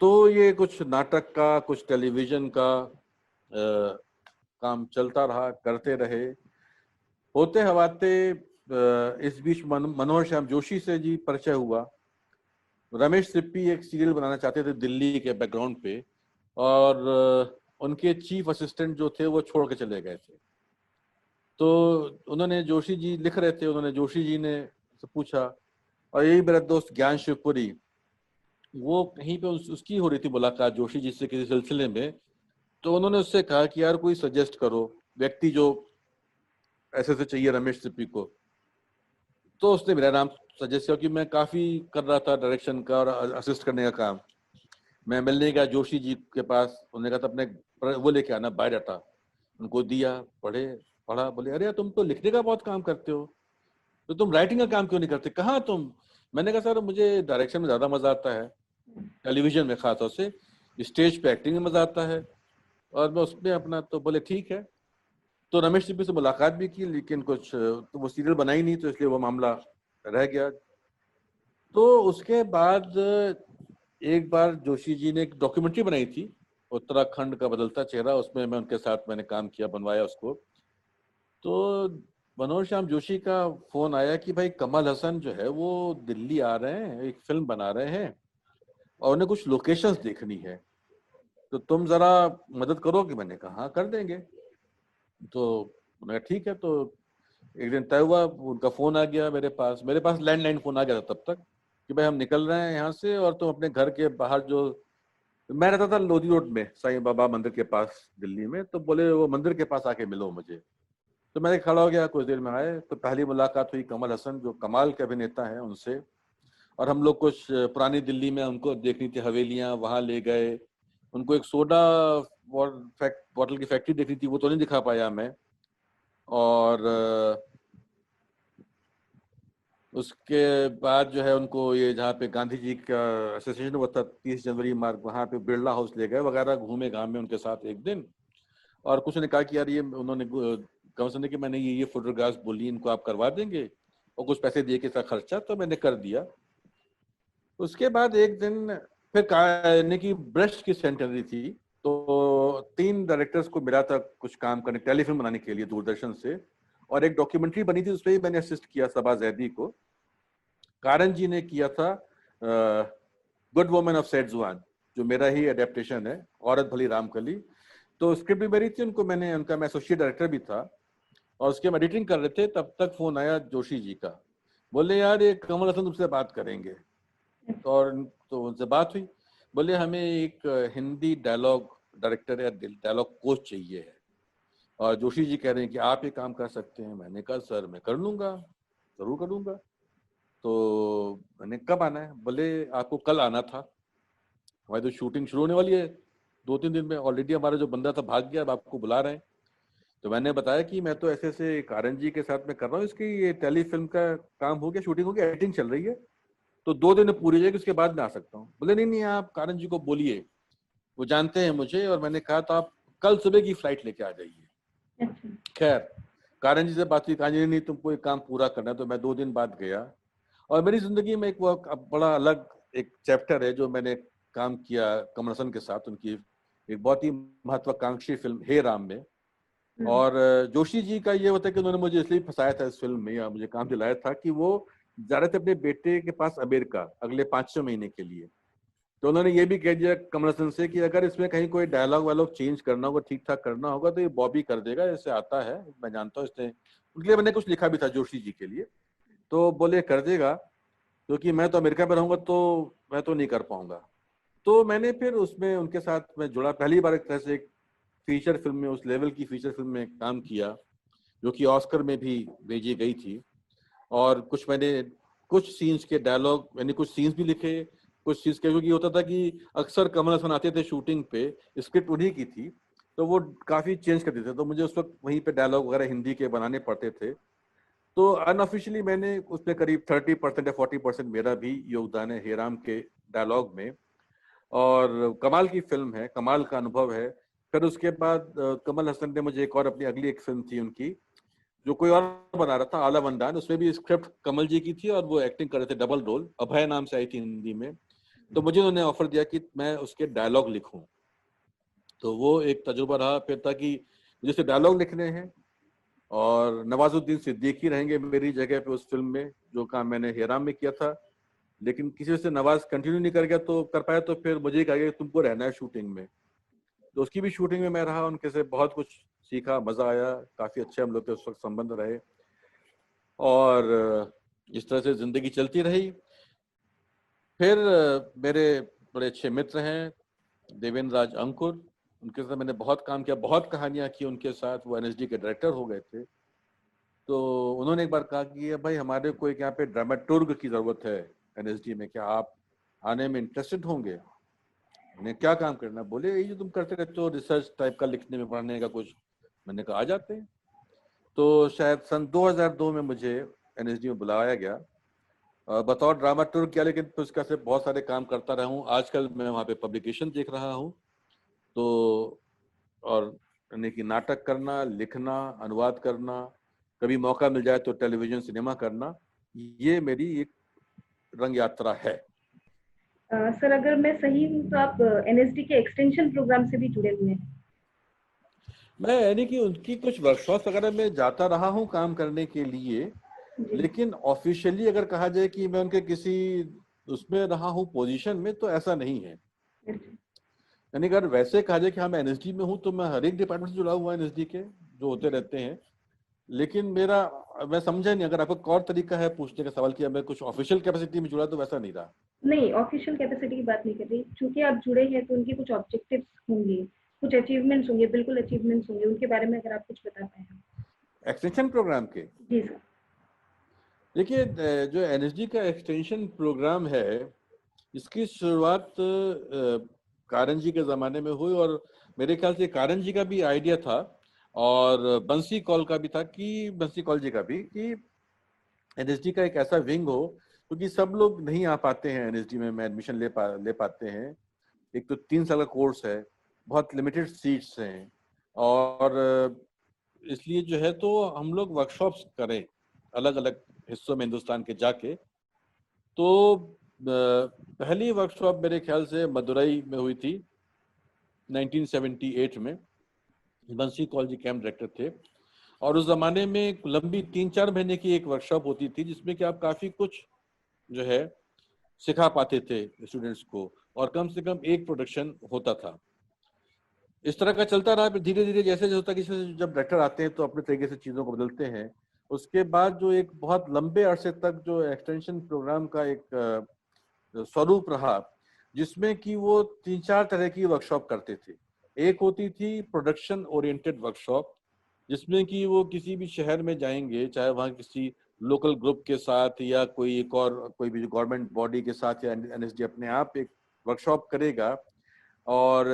तो ये कुछ नाटक का, कुछ टेलीविजन का काम चलता रहा, करते रहे। होते हवाते इस बीच मनोहर श्याम जोशी से जी परिचय हुआ। रमेश सिप्पी एक सीरियल बनाना चाहते थे दिल्ली के बैकग्राउंड पे और उनके चीफ असिस्टेंट जो थे वो छोड़ के चले गए थे। तो उन्होंने, जोशी जी लिख रहे थे, उन्होंने जोशी जी ने से पूछा और यही मेरा दोस्त ज्ञान शिवपुरी, वो कहीं पे उसकी हो रही थी मुलाकात जोशी जी से किसी सिलसिले में। तो उन्होंने उससे कहा कि यार कोई सजेस्ट करो व्यक्ति जो ऐसे से चाहिए रमेश सिप्पी को। तो उसने मेरा नाम सजेस्ट किया कि मैं काफी कर रहा था डायरेक्शन का और असिस्ट करने का काम। मैं मिलने गया जोशी जी के पास, उन्होंने कहा था अपने वो लेके आना बायोडाटा। उनको दिया, पढ़ा, बोले अरे यार तुम तो लिखने का बहुत काम करते हो, तो तुम राइटिंग का काम क्यों नहीं करते, कहाँ तुम। मैंने कहा सर मुझे डायरेक्शन में ज्यादा मजा आता है, टेलीविजन में खासतौर से, स्टेज पे एक्टिंग में मजा आता है और मैं उसमें अपना। तो बोले ठीक है। तो रमेश जी से मुलाकात भी की लेकिन कुछ तो वो सीरियल बनाई नहीं, तो इसलिए वो मामला रह गया। तो उसके बाद एक बार जोशी जी ने एक डॉक्यूमेंट्री बनाई थी, उत्तराखंड का बदलता चेहरा, उसमें मैं उनके साथ मैंने काम किया, बनवाया उसको। तो मनोहर श्याम जोशी का फोन आया कि भाई कमल हसन जो है वो दिल्ली आ रहे हैं, एक फिल्म बना रहे हैं और उन्हें कुछ लोकेशंस देखनी है, तो तुम जरा मदद करोगे। मैंने कहा हाँ कर देंगे। तो उन्होंने कहा ठीक है। तो एक दिन तय हुआ, उनका फोन आ गया मेरे पास लैंडलाइन फोन आ गया था तब तक कि भाई हम निकल रहे हैं यहाँ से और तुम अपने घर के बाहर जो, मैं रहता था लोधी रोड में साईं बाबा मंदिर के पास दिल्ली में, तो बोले वो मंदिर के पास आके मिलो मुझे। तो मैंने खड़ा हो गया, कुछ देर में आए तो पहली मुलाकात हुई कमल हसन जो कमाल के अभिनेता हैं उनसे। और हम लोग कुछ पुरानी दिल्ली में उनको देखनी थी हवेलियां, वहां ले गए। उनको एक सोडा बॉटल की फैक्ट्री देखनी थी, वो तो नहीं दिखा पाया मैं। और उसके बाद जो है उनको ये जहाँ पे गांधी जी का एसोसिएशन हुआ था 30 जनवरी मार्ग, वहाँ पे बिरला हाउस ले गए वगैरह, घूमे घामे उनके साथ एक दिन। और कुछ ने कहा कि यार ये, उन्होंने कहा कि मैंने ये फोटोग्राफ्स बोली इनको आप करवा देंगे और कुछ पैसे दिए इसका खर्चा, तो मैंने कर दिया। उसके बाद एक दिन फिर कहने की ब्रश की सेंटनरी थी, तो 3 डायरेक्टर्स को मिला था कुछ काम करने, टेलीफिल्म बनाने के लिए दूरदर्शन से, और एक डॉक्यूमेंट्री बनी थी उसमें मैंने असिस्ट किया सबा जैदी को। कारण जी ने किया था गुड वुमन ऑफ सेठ जुआन, जो मेरा ही एडेप्टेशन है, औरत भली रामकली। तो स्क्रिप्ट भी मेरी थी, उनको मैंने, उनका मैं एसोसिएट डायरेक्टर भी था और उसके हम एडिटिंग कर रहे थे। तब तक फोन आया जोशी जी का, बोले यार ये कमल हसन तुमसे बात करेंगे। और तो उनसे बात हुई, बोले हमें एक हिंदी डायलॉग डायरेक्टर या डायलॉग कोच चाहिए है और जोशी जी कह रहे हैं कि आप ये काम कर सकते हैं। मैंने कहा सर मैं कर लूंगा, जरूर करूंगा। तो मैंने कब आना है, बोले आपको कल आना था, हमारी तो शूटिंग शुरू होने वाली है 2-3 दिन में, ऑलरेडी हमारा जो बंदा था भाग गया, अब आपको बुला रहे हैं। तो मैंने बताया कि मैं तो ऐसे ऐसे कारण जी के साथ में कर रहा हूँ, इसकी ये टेलीफिल्म का काम हो गया, शूटिंग हो गया, एडिटिंग चल रही है, तो 2 दिन में पूरी हो जाएगी, उसके बाद मैं आ सकता हूँ। बोले नहीं नहीं आप कारण जी को बोलिए, वो जानते हैं मुझे। और मैंने कहा था आप कल सुबह की फ्लाइट लेके आ जाइए। खैर कारण जी से बात हुई, कारण जी नहीं तुमको एक काम पूरा करना है, तो मैं 2 दिन बाद गया। और मेरी जिंदगी में एक वो बड़ा अलग एक चैप्टर है जो मैंने काम किया कमल हसन के साथ, उनकी एक बहुत ही महत्वाकांक्षी फिल्म हे राम में। और जोशी जी का ये होता है कि उन्होंने मुझे इसलिए फंसाया था इस फिल्म में, या मुझे काम दिलाया था कि वो जा रहे थे अपने बेटे के पास अमेरिका अगले 5-6 महीने के लिए। तो उन्होंने ये भी कह दिया कमल हसन से कि अगर इसमें कहीं कोई डायलॉग वायलॉग चेंज करना होगा, ठीक ठाक करना होगा, तो ये बॉबी कर देगा, ऐसे आता है, मैं जानता हूँ इसने, उनके लिए मैंने कुछ लिखा भी था जोशी जी के लिए। तो बोले कर देगा, क्योंकि मैं तो अमेरिका में रहूंगा तो मैं तो नहीं कर पाऊंगा। तो मैंने फिर उसमें उनके साथ मैं जुड़ा, पहली बार एक तरह से एक फीचर फिल्म में, उस लेवल की फीचर फिल्म में काम किया, जो कि ऑस्कर में भी भेजी गई थी। और कुछ सीन्स के डायलॉग, यानी कुछ सीन्स भी लिखे, कुछ चीज के, क्योंकि होता था कि अक्सर कमल हसन आते थे शूटिंग पे, स्क्रिप्ट उन्हीं की थी, तो वो काफी चेंज करते थे, तो मुझे उस वक्त वहीं पे डायलॉग वगैरह हिंदी के बनाने पड़ते थे। तो अनऑफिशियली मैंने उसमें करीब 30% या 40% मेरा भी योगदान है हेराम के डायलॉग में। और कमाल की फिल्म है, कमाल का अनुभव है। फिर उसके बाद कमल हसन ने मुझे एक और, अपनी अगली एक फिल्म थी उनकी, जो कोई और बना रहा था, आला वंडान, उसमें भी स्क्रिप्ट कमल जी की थी और वो एक्टिंग कर रहे थे, डबल रोल, अभय नाम से आई थी हिंदी में। तो मुझे उन्होंने ऑफर दिया कि मैं उसके डायलॉग लिखूं। तो वो एक तजुर्बा रहा फिर था कि मुझे डायलॉग लिखने हैं, और नवाजुद्दीन सिद्दीकी रहेंगे मेरी जगह पे उस फिल्म में, जो काम मैंने हेराम में किया था। लेकिन किसी वजह से नवाज कंटिन्यू नहीं कर पाया, तो फिर मुझे कहा कि तुमको रहना है शूटिंग में। तो उसकी भी शूटिंग में मैं रहा, उनके से बहुत कुछ सीखा, मजा आया, काफी अच्छे हम लोग के उस वक्त संबंध रहे, और इस तरह से जिंदगी चलती रही। फिर मेरे बड़े अच्छे मित्र हैं देवेंद्र राज अंकुर, उनके साथ मैंने बहुत काम किया, बहुत कहानियां की उनके साथ, वो एनएसडी के डायरेक्टर हो गए थे। तो उन्होंने एक बार कहा कि भाई हमारे को एक यहाँ पे ड्रामेटुर्ग की जरूरत है एनएसडी में, क्या आप आने में इंटरेस्टेड होंगे? उन्हें क्या काम करना? बोले ये जो तुम करते रहते हो रिसर्च टाइप का, लिखने में पढ़ने का कुछ। मैंने कहा आ जाते हैं। तो शायद सन 2002 में मुझे एनएसडी में बुलाया गया बतौर ड्रामाटुर्ग किया, लेकिन फिर उसका से बहुत सारे काम करता रहा हूँ। आजकल मैं वहाँ पे पब्लिकेशन देख रहा हूँ। तो और यानी कि नाटक करना, लिखना, अनुवाद करना, कभी मौका मिल जाए तो टेलीविजन सिनेमा करना, ये मेरी एक रंग यात्रा है। सर अगर मैं सही हूँ तो आप एनएसडी के एक्सटेंशन प्रोग्राम से भी जुड़े हुए हैं। मैं यानी कि उनकी कुछ वर्कशॉप वगैरह में जाता रहा हूँ काम करने के लिए, लेकिन ऑफिशियली अगर कहा जाए कि मैं उनके किसी उसमें रहा हूँ पोजीशन में, तो ऐसा नहीं है। यानी अगर वैसे कहा जाए कि हाँ मैं एनएसडी में हूँ, तो मैं हर एक डिपार्टमेंट से जुड़ा हुआ एनएसडी के जो होते रहते हैं। लेकिन मैं समझा नहीं, अगर आपका और तरीका है पूछने का सवाल कि मैं कुछ ऑफिशियल कैपेसिटी में जुड़ा, तो वैसा नहीं रहा। नहीं, ऑफिशियल कैपेसिटी की बात नहीं कर रही, क्योंकि आप जुड़े हैं तो उनके कुछ ऑब्जेक्टिव्स होंगे, कुछ अचीवमेंट्स होंगे, बिल्कुल अचीवमेंट्स होंगे, उनके बारे में अगर आप कुछ बता पाए। एक्सटेंशन प्रोग्राम के? जी सर। देखिए, जो एनएसडी का एक्सटेंशन प्रोग्राम है, इसकी शुरुआत कारण जी के जमाने में हुई, और मेरे ख्याल से कारण जी का भी आइडिया था, और बंसी कौल का भी था, कि बंसी कौल जी का भी, कि एनएसडी का एक ऐसा विंग हो, क्योंकि सब लोग नहीं आ पाते हैं एनएसडी में एडमिशन ले पाते हैं। एक तो 3 साल का कोर्स है, बहुत लिमिटेड सीट्स हैं, और इसलिए जो है तो हम लोग वर्कशॉप्स करें अलग अलग हिस्सों में हिंदुस्तान के जाके। तो पहली वर्कशॉप मेरे ख्याल से मदुरई में हुई थी 1978 में। बंसी कौल जी कैंप डायरेक्टर थे, और उस जमाने में लंबी 3-4 महीने की एक वर्कशॉप होती थी, जिसमें कि आप काफी कुछ जो है सिखा पाते थे स्टूडेंट्स को, और कम से कम एक प्रोडक्शन होता था। इस तरह का चलता रहा। फिर धीरे धीरे जैसे होता कि जब डायरेक्टर आते हैं तो अपने तरीके से चीजों को बदलते हैं। उसके बाद जो एक बहुत लंबे अरसे तक जो एक्सटेंशन प्रोग्राम का एक स्वरूप रहा, जिसमें कि वो 3-4 तरह की वर्कशॉप करते थे। एक होती थी प्रोडक्शन ओरिएंटेड वर्कशॉप, जिसमें कि वो किसी भी शहर में जाएंगे, चाहे वहाँ किसी लोकल ग्रुप के साथ या कोई भी गवर्नमेंट बॉडी के साथ, या एनएसडी अपने आप एक वर्कशॉप करेगा, और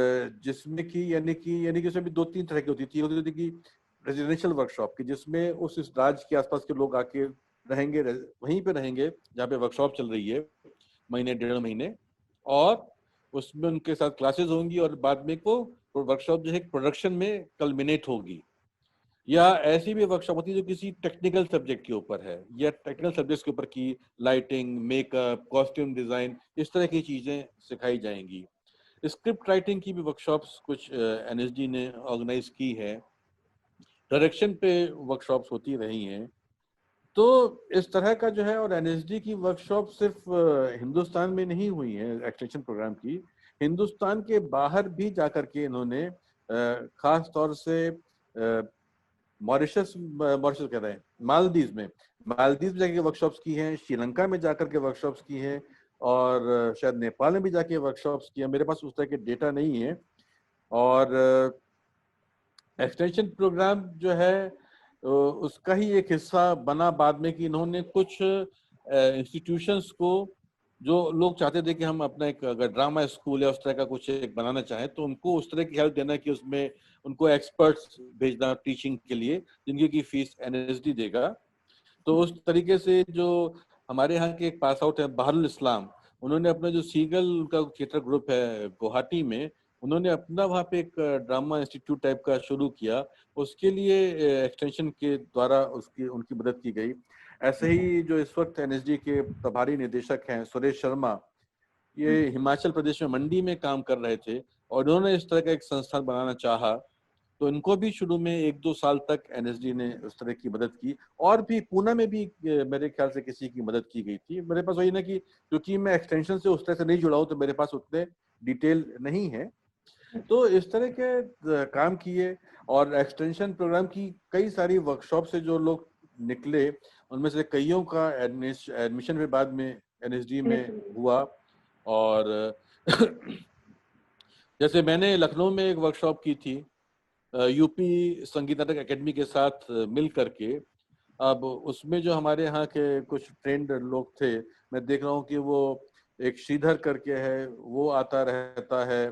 जिसमें कि यानी कि उसमें भी 2-3 तरह की होती थी कि रेजिडेंशियल वर्कशॉप की, जिसमें उस राज्य के आसपास के लोग आके रहेंगे, वहीं पे रहेंगे जहाँ पे वर्कशॉप चल रही है, महीने 1.5 महीने, और उसमें उनके साथ क्लासेस होंगी, और बाद में वो वर्कशॉप जो है प्रोडक्शन में कल्मिनेट होगी। या ऐसी भी वर्कशॉप होती है जो किसी टेक्निकल सब्जेक्ट के ऊपर है, या टेक्निकल सब्जेक्ट्स के ऊपर की लाइटिंग, मेकअप, कॉस्ट्यूम डिजाइन, इस तरह की चीजें सिखाई जाएंगी। स्क्रिप्ट राइटिंग की भी वर्कशॉप्स कुछ एनएसडी ने ऑर्गेनाइज की है, डायरेक्शन पे वर्कशॉप्स होती रही हैं। तो इस तरह का जो है, और एनएसडी की वर्कशॉप सिर्फ हिंदुस्तान में नहीं हुई है एक्सटेंशन प्रोग्राम की, हिंदुस्तान के बाहर भी जाकर के इन्होंने खास तौर से मॉरिशस मॉरिशस कह रहे हैं, मालदीव में जाके वर्कशॉप्स की हैं, श्रीलंका में जाकर के वर्कशॉप्स की हैं, और शायद नेपाल में भी जाके वर्कशॉप्स की हैं। मेरे पास उस तरह के डेटा नहीं है। और एक्सटेंशन प्रोग्राम जो है उसका ही एक हिस्सा बना बाद में कि इन्होंने कुछ इंस्टीट्यूशंस को, जो लोग चाहते थे कि हम अपना एक अगर ड्रामा स्कूल या उस तरह का कुछ एक बनाना चाहें, तो उनको उस तरह की हेल्प देना कि उसमें उनको एक्सपर्ट्स भेजना टीचिंग के लिए, जिनकी की फीस एनएसडी देगा। तो उस तरीके से जो हमारे यहाँ के एक पास आउट है बहरुल इस्लाम, उन्होंने अपना जो सीगल उनका थिएटर ग्रुप है गुवाहाटी में, उन्होंने अपना वहाँ पे एक ड्रामा इंस्टीट्यूट टाइप का शुरू किया। उसके लिए एक्सटेंशन के द्वारा उसकी उनकी मदद की गई। ऐसे ही जो इस वक्त एनएसडी के प्रभारी निदेशक हैं सुरेश शर्मा, ये हिमाचल प्रदेश में मंडी में काम कर रहे थे और उन्होंने इस तरह का एक संस्थान बनाना चाहा, तो इनको भी शुरू में 1-2 साल तक एनएसडी ने उस तरह की मदद की। और भी पूना में भी मेरे ख्याल से किसी की मदद की गई थी। मेरे पास वही ना कि क्योंकि मैं एक्सटेंशन से उस तरह से नहीं जुड़ा हूं, तो मेरे पास उतने डिटेल नहीं है। तो इस तरह के काम किए, और एक्सटेंशन प्रोग्राम की कई सारी वर्कशॉप से जो लोग निकले, उनमें से कईयों का एडमिशन भी बाद में एनएसडी में हुआ। और जैसे मैंने लखनऊ में एक वर्कशॉप की थी यूपी संगीत नाटक एकेडमी के साथ मिल करके। अब उसमें जो हमारे यहाँ के कुछ ट्रेंड लोग थे, मैं देख रहा हूँ कि वो एक श्रीधर करके है, वो आता रहता है,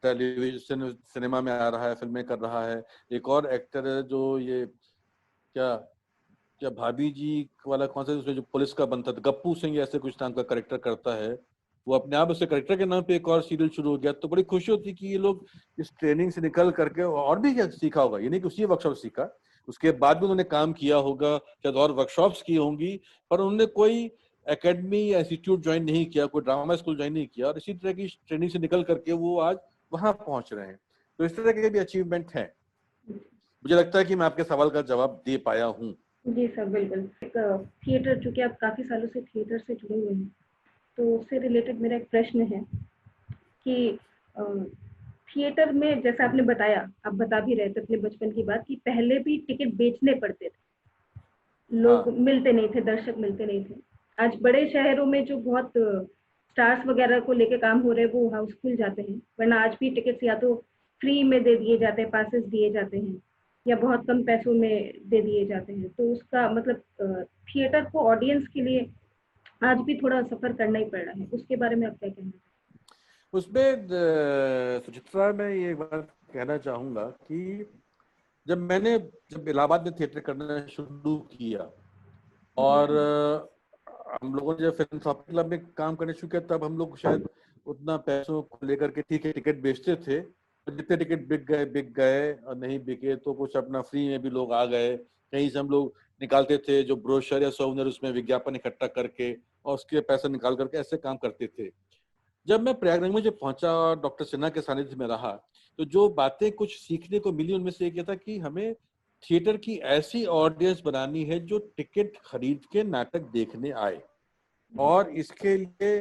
टेलीविजन सिनेमा में आ रहा है, फिल्में कर रहा है। एक और एक्टर है जो ये क्या क्या भाभी जी वाला कौन सा, उसमें जो पुलिस का बनता था, गप्पू सिंह ऐसे कुछ नाम का करेक्टर करता है, वो अपने आप उसे करेक्टर के नाम पे एक और सीरियल शुरू हो गया। तो बड़ी खुशी होती कि ये लोग इस ट्रेनिंग से निकल करके और भी क्या सीखा होगा, ये नहीं कि उसी वर्कशॉप सीखा, उसके बाद भी उन्होंने काम किया होगा, शायद और वर्कशॉप्स की होंगी, पर उन्होंने कोई एकेडमी या इंस्टीट्यूट ज्वाइन नहीं किया, कोई ड्रामा स्कूल ज्वाइन नहीं किया, और इसी तरह की ट्रेनिंग से निकल करके वो आज वहां पहुंच रहे हैं। तो इस तरह के भी अचीवमेंट है। मुझे लगता है कि मैं आपके सवाल का जवाब दे पाया हूँ। जी सर, बिल्कुल। एक थिएटर, चूंकि आप काफी सालों से थिएटर से जुड़े हुए हैं, तो उससे रिलेटेड मेरा एक प्रश्न है कि थिएटर में जैसा आपने बताया, आप बता भी रहे थे अपने बचपन की बात, कि पहले भी टिकट बेचने पड़ते थे, लोग मिलते नहीं थे, दर्शक मिलते नहीं थे। आज बड़े शहरों में जो बहुत स्टार्स वगैरह को लेके काम हो रहे हैं, वो हाउसफुल जाते हैं, वरना आज भी टिकट्स या तो फ्री में दे दिए जाते हैं, पासेस दिए जाते हैं, या बहुत कम पैसों में दे दिए जाते हैं। तो उसका मतलब थिएटर को ऑडियंस के लिए आज भी थोड़ा सफर करना ही पड़ रहा है। उसके बारे में आप क्या कहना चाहते हैं? उसमें सुचित्रा, मैं ये बात कहना चाहूंगा कि जब इलाहाबाद में थिएटर करना शुरू किया, और हम लोगों ने जब फिल्मोथेरेपी क्लब में काम करने शुरू किया, तब हम लोग शायद उतना पैसों को लेकर के ठीक है टिकट बेचते थे, तो जितने टिकट बिक गए, और नहीं बिके तो कुछ अपना फ्री में भी लोग आ गए। कहीं से हम लोग निकालते थे जो ब्रोशर या सोवनियर, उसमें विज्ञापन इकट्ठा करके और उसके पैसे निकाल करके ऐसे काम करते थे। जब मैं प्रयागराज में जब पहुंचा और डॉक्टर सिन्हा के सानिध्य में रहा, तो जो बातें कुछ सीखने को मिली, उनमें से एक ये था कि हमें थिएटर की ऐसी ऑडियंस बनानी है जो टिकट खरीद के नाटक देखने आए, और इसके लिए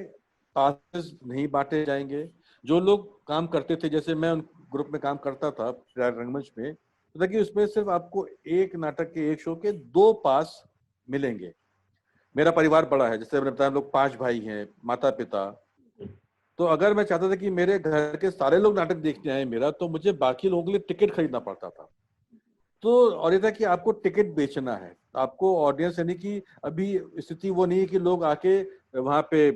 पासेस नहीं बांटे जाएंगे। जो लोग काम करते थे, जैसे मैं उन ग्रुप में काम करता था प्रयाग रंगमंच में, तो देखिए उसमें सिर्फ आपको एक नाटक के एक शो के 2 पास मिलेंगे। मेरा परिवार बड़ा है, जैसे मैंने बताया, हम लोग 5 भाई हैं, माता पिता। तो अगर मैं चाहता था कि मेरे घर के सारे लोग नाटक देखने आए मेरा, तो मुझे बाकी लोगों के लिए टिकट खरीदना पड़ता था। तो और ये था कि आपको टिकट बेचना है, आपको ऑडियंस, यानी कि अभी स्थिति वो नहीं है कि लोग आके वहां पे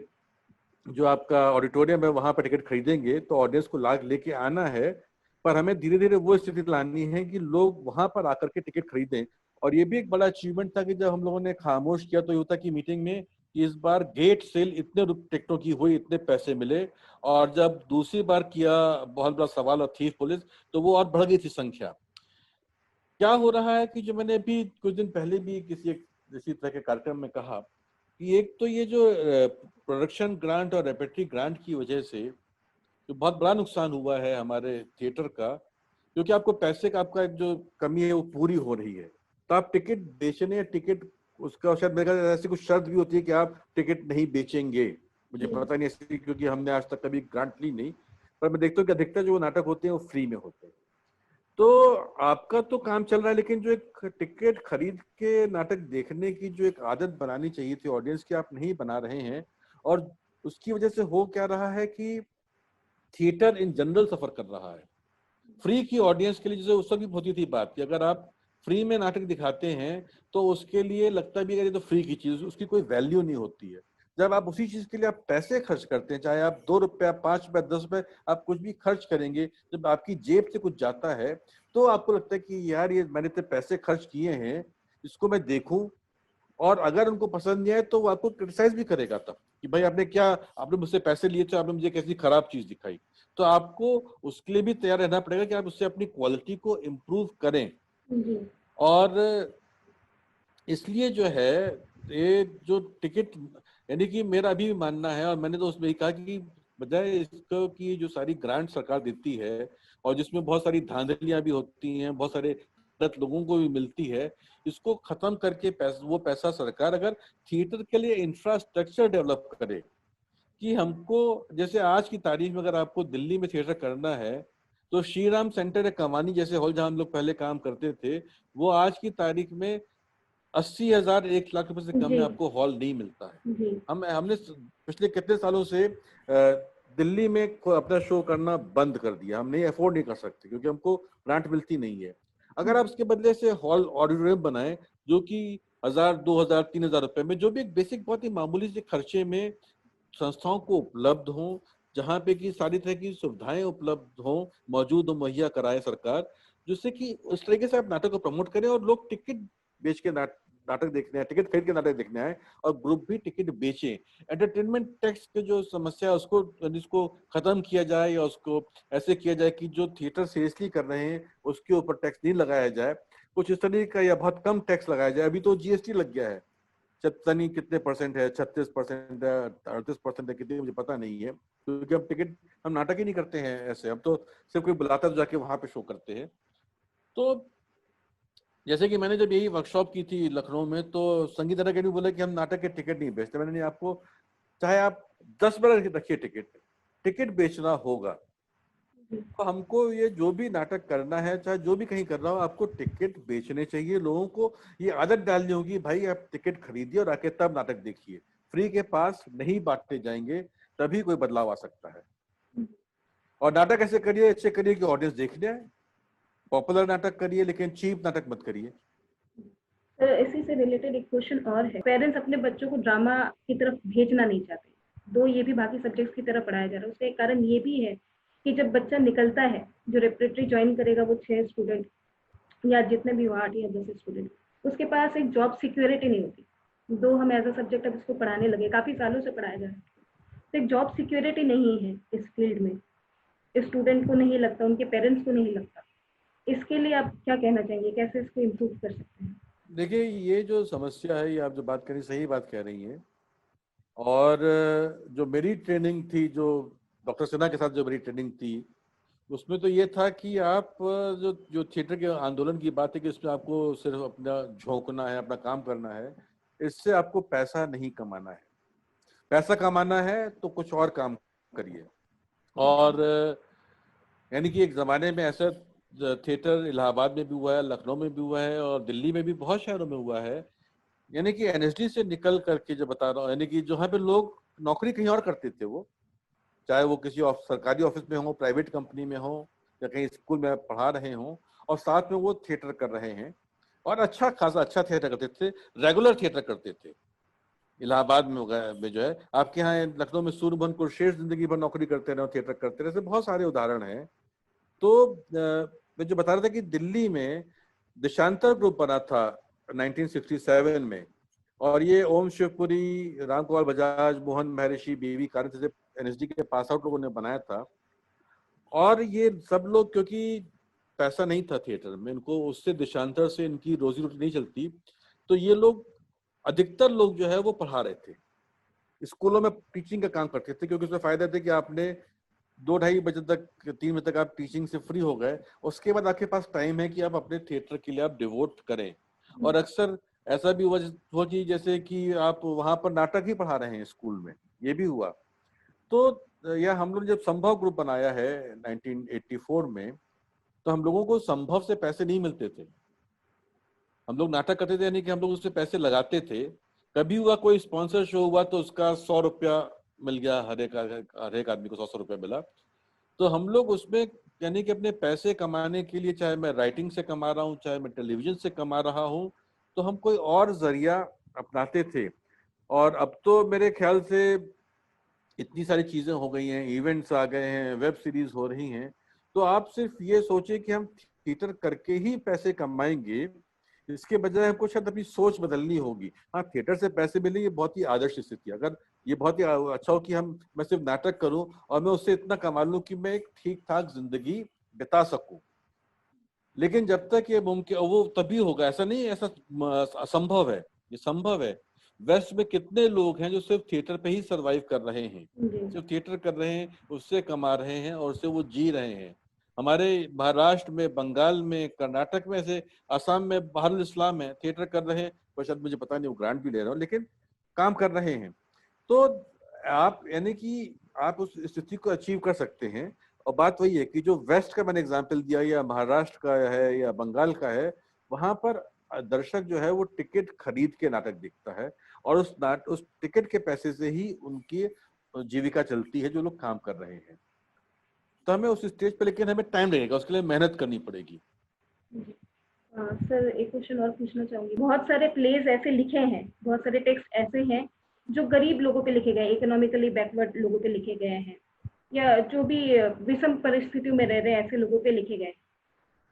जो आपका ऑडिटोरियम है वहां पर टिकट खरीदेंगे, तो ऑडियंस को लाग लेके आना है। पर हमें धीरे धीरे वो स्थिति लानी है कि लोग वहां पर आकर के टिकट खरीदें। और ये भी एक बड़ा अचीवमेंट था कि जब हम लोगों ने खामोश किया, तो ये होता कि मीटिंग में इस बार गेट सेल इतने टिकटों की हुई, इतने पैसे मिले। और जब दूसरी बार किया, बहुत बड़ा सवाल और थी पुलिस, तो वो और बढ़ गई थी संख्या। क्या हो रहा है कि जो मैंने अभी कुछ दिन पहले भी किसी इसी तरह के कार्यक्रम में कहा कि एक तो ये जो प्रोडक्शन ग्रांट और रेपेटरी ग्रांट की वजह से जो बहुत बड़ा नुकसान हुआ है हमारे थिएटर का, क्योंकि आपको पैसे का आपका जो कमी है वो पूरी हो रही है। तो आप टिकट बेचने, टिकट उसका शायद मेरे ख्याल ऐसी कुछ शर्त भी होती है कि आप टिकट नहीं बेचेंगे, मुझे पता नहीं ऐसी, क्योंकि हमने आज तक कभी ग्रांट ली नहीं, पर मैं देखता हूँ कि अधिकतर जो नाटक होते हैं वो फ्री में होते हैं। तो आपका तो काम चल रहा है, लेकिन जो एक टिकट खरीद के नाटक देखने की जो एक आदत बनानी चाहिए थी ऑडियंस की, आप नहीं बना रहे हैं। और उसकी वजह से हो क्या रहा है कि थिएटर इन जनरल सफर कर रहा है। फ्री की ऑडियंस के लिए, जैसे उस वक्त भी होती थी बात कि अगर आप फ्री में नाटक दिखाते हैं तो उसके लिए लगता भी है ये तो फ्री की चीज, उसकी कोई वैल्यू नहीं होती है। जब आप उसी चीज के लिए आप पैसे खर्च करते हैं, चाहे आप 2 रुपया, 5 रुपया, 10 रुपए, आप कुछ भी खर्च करेंगे, जब आपकी जेब से कुछ जाता है तो आपको लगता है कि यार ये मैंने इतने पैसे खर्च किए हैं, इसको मैं देखूं। और अगर उनको पसंद नहीं आए तो वो आपको क्रिटिसाइज भी करेगा तब कि भाई आपने क्या, आपने मुझसे पैसे लिए थे, आपने मुझे कैसी खराब चीज दिखाई। तो आपको उसके लिए भी तैयार रहना पड़ेगा कि आप उससे अपनी क्वालिटी को इम्प्रूव करें। और इसलिए जो है ये जो टिकट, यानी कि मेरा अभी भी मानना है, और मैंने तो उसमें कहा कि बजाय इसको कि जो सारी ग्रांट सरकार देती है और जिसमें बहुत सारी धांधलियां भी होती हैं, बहुत सारे गलत लोगों को भी मिलती है, इसको खत्म करके वो पैसा सरकार अगर थिएटर के लिए इंफ्रास्ट्रक्चर डेवलप करे, कि हमको जैसे आज की तारीख में अगर आपको दिल्ली में थिएटर करना है तो श्री राम सेंटर या कमानी जैसे हॉल जहां हम लोग पहले काम करते थे, वो आज की तारीख में 80,000 1 लाख रुपए से कम में आपको हॉल नहीं मिलता है। हमने पिछले कितने सालों से दिल्ली में अपना शो करना बंद कर दिया, हम नहीं अफोर्ड नहीं कर सकते क्योंकि हमको ग्रांट मिलती नहीं है। अगर आप इसके बदले से हॉल ऑडिटोरियम बनाएं जो कि 1000, 2000, 3000 रुपए में, जो भी एक बेसिक बहुत ही मामूली से खर्चे में संस्थाओं को उपलब्ध हों, जहाँ पे कि सारी तरह की सुविधाएं उपलब्ध हों, मौजूद हो, मुहैया कराए सरकार, जिससे कि उस तरीके से आप नाटक को प्रमोट करें और लोग टिकट बेच के नाटक देखने आए, टिकट खरीद के नाटक देखने आए, और ग्रुप भी टिकट बेचे। एंटरटेनमेंट टैक्स की जो समस्या है उसको, जिसको खत्म किया जाए या उसको ऐसे किया जाए कि जो थिएटर सीरियसली कर रहे हैं उसके ऊपर टैक्स नहीं लगाया जाए, कुछ इस तरीके का, या बहुत कम टैक्स लगाया जाए। अभी तो जीएसटी लग गया है, पता कितने परसेंट है, 36% है, 38% है, कितने मुझे पता नहीं है, क्योंकि हम टिकट, हम नाटक ही नहीं करते हैं ऐसे, हम तो सिर्फ कोई बुलाता तो जाके वहां पे शो करते हैं। तो जैसे कि मैंने जब यही वर्कशॉप की थी लखनऊ में, तो संगीत अकेडमी बोला कि हम नाटक के टिकट नहीं बेचते। मैंने नहीं, आपको चाहे आप 10 बार रखिए टिकट बेचना होगा। तो हमको ये जो भी नाटक करना है, चाहे जो भी कहीं कर रहा हो, आपको टिकट बेचने चाहिए। लोगों को ये आदत डालनी होगी, भाई आप टिकट खरीदिए और आके तब नाटक देखिए, फ्री के पास नहीं बांटे जाएंगे, तभी कोई बदलाव आ सकता है। और नाटक ऐसे करिए, अच्छे करिए कि ऑडियंस देखने आए। पॉपुलर नाटक करिए लेकिन चीप नाटक मत करिए। इसी से रिलेटेड एक क्वेश्चन और है, पेरेंट्स अपने बच्चों को ड्रामा की तरफ भेजना नहीं चाहते, दो ये भी बाकी सब्जेक्ट्स की तरफ पढ़ाया जा रहा है। उसका एक कारण ये भी है कि जब बच्चा निकलता है, जो रेपरेटरी ज्वाइन करेगा वो 6 स्टूडेंट या जितने भी 8 या 10 स्टूडेंट, उसके पास एक जॉब सिक्योरिटी नहीं होती। दो हम एज अ सब्जेक्ट अब इसको पढ़ाने लगे, काफी सालों से पढ़ाया जा रहा है, तो एक जॉब सिक्योरिटी नहीं है इस फील्ड में, स्टूडेंट को नहीं लगता, उनके पेरेंट्स को नहीं लगता। इसके लिए आप क्या कहना चाहेंगे, कैसे इसको इम्प्रूव कर सकते हैं? देखिए, ये जो समस्या है, ये आप जो बात करी सही बात कह रही हैं। और जो मेरी ट्रेनिंग थी, जो डॉक्टर सिन्हा के साथ जो मेरी ट्रेनिंग थी, उसमें तो ये था कि आप जो जो थिएटर के आंदोलन की बात है कि इसमें आपको सिर्फ अपना झोंकना है, अपना काम करना है, इससे आपको पैसा नहीं कमाना है। पैसा कमाना है तो कुछ और काम करिए। और यानी कि एक जमाने में ऐसा थिएटर इलाहाबाद में भी हुआ है, लखनऊ में भी हुआ है, और दिल्ली में भी बहुत शहरों में हुआ है। यानी कि एनएसडी से निकल करके जो बता रहा हूँ, यानी कि जहाँ पे लोग नौकरी कहीं और करते थे, वो चाहे वो किसी सरकारी ऑफिस में हो, प्राइवेट कंपनी में हो, या कहीं स्कूल में पढ़ा रहे हों, और साथ में वो थिएटर कर रहे हैं और अच्छा खासा अच्छा थिएटर करते थे, रेगुलर थिएटर करते थे। इलाहाबाद में जो है, आपके यहाँ लखनऊ में सूर्यभन कुरशेर जिंदगी भर नौकरी करते रहे, थिएटर करते रहे, ऐसे बहुत सारे उदाहरण हैं। तो मैं जो बता रहा था कि दिल्ली में देशांतर ग्रुप बना था 1967 में, और ये ओम शिवपुरी, रामकुमार बजाज, मोहन महर्षि, बीवी कारंत जैसे एनएसडी के पास आउट लोगों ने बनाया था। और ये सब लोग, क्योंकि पैसा नहीं था थिएटर में, इनको उससे देशांतर से इनकी रोजी रोटी नहीं चलती, तो ये लोग, अधिकतर लोग जो है वो पढ़ा रहे थे, स्कूलों में टीचिंग का काम करते थे, क्योंकि उसमें फायदा थे कि आपने 2-2:30 बजे तक, 3 बजे तक आप टीचिंग से फ्री हो गए, उसके बाद आपके पास टाइम है कि आप अपने थिएटर के लिए आप डिवोट करें। और अक्सर ऐसा भी हुआ कि जैसे कि आप वहां पर नाटक ही पढ़ा रहे हैं स्कूल में, ये भी हुआ। तो या हम लोग जब संभव ग्रुप बनाया है 1984 में, तो हम लोगों को संभव से पैसे नहीं मिलते थे। हम लोग नाटक करते थे, यानी कि हम लोग उससे पैसे लगाते थे। कभी हुआ कोई स्पॉन्सर शो हुआ तो उसका 100 रुपया मिल गया, हर एक आदमी को 100 रुपया मिला। तो हम लोग उसमें यानी कि अपने पैसे कमाने के लिए, चाहे मैं राइटिंग से कमा रहा हूँ, चाहे मैं टेलीविजन से कमा रहा हूँ, तो हम कोई और जरिया अपनाते थे। और अब तो मेरे ख्याल से इतनी सारी चीजें हो गई हैं, इवेंट्स आ गए हैं, वेब सीरीज हो रही हैं, तो आप सिर्फ ये सोचिए कि हम थिएटर करके ही पैसे कमाएंगे, इसके बजाय हमको शायद अपनी सोच बदलनी होगी। हाँ, थिएटर से पैसे मिले, ये बहुत ही आदर्श स्थिति है। अगर ये बहुत ही अच्छा हो कि मैं सिर्फ नाटक करूं और मैं उससे इतना कमा लूं कि मैं एक ठीक ठाक जिंदगी बिता सकूं, लेकिन जब तक ये मुमकिन, वो तभी होगा। ऐसा नहीं, ऐसा असंभव है, ये संभव है। वेस्ट में कितने लोग हैं जो सिर्फ थिएटर पे ही सरवाइव कर रहे हैं, सिर्फ थिएटर कर रहे हैं, उससे कमा रहे हैं और उससे वो जी रहे हैं। हमारे महाराष्ट्र में, बंगाल में, कर्नाटक में, ऐसे असम में बहरुल इस्लाम है, थिएटर कर रहे हैं, और शायद मुझे पता नहीं वो ग्रांट भी ले रहे हो, लेकिन काम कर रहे हैं। तो आप यानी कि आप उस स्थिति को अचीव कर सकते हैं। और बात वही है कि जो वेस्ट का मैंने एग्जांपल दिया, या महाराष्ट्र का है या बंगाल का है, वहां पर दर्शक जो है वो टिकट खरीद के नाटक देखता है, और उस टिकट के पैसे से ही उनकी जीविका चलती है, जो लोग काम कर रहे हैं। तो हमें उस स्टेज पे, लेकिन हमें टाइम लगेगा, उसके लिए मेहनत करनी पड़ेगी। सर, एक क्वेश्चन और पूछना चाहूंगी। बहुत सारे प्लेज ऐसे लिखे हैं, बहुत सारे टेक्स्ट ऐसे हैं जो गरीब लोगों पे लिखे गए, इकोनॉमिकली बैकवर्ड लोगों पे लिखे गए हैं, या जो भी विषम परिस्थितियों में रह रहे हैं ऐसे लोगों पे लिखे गए।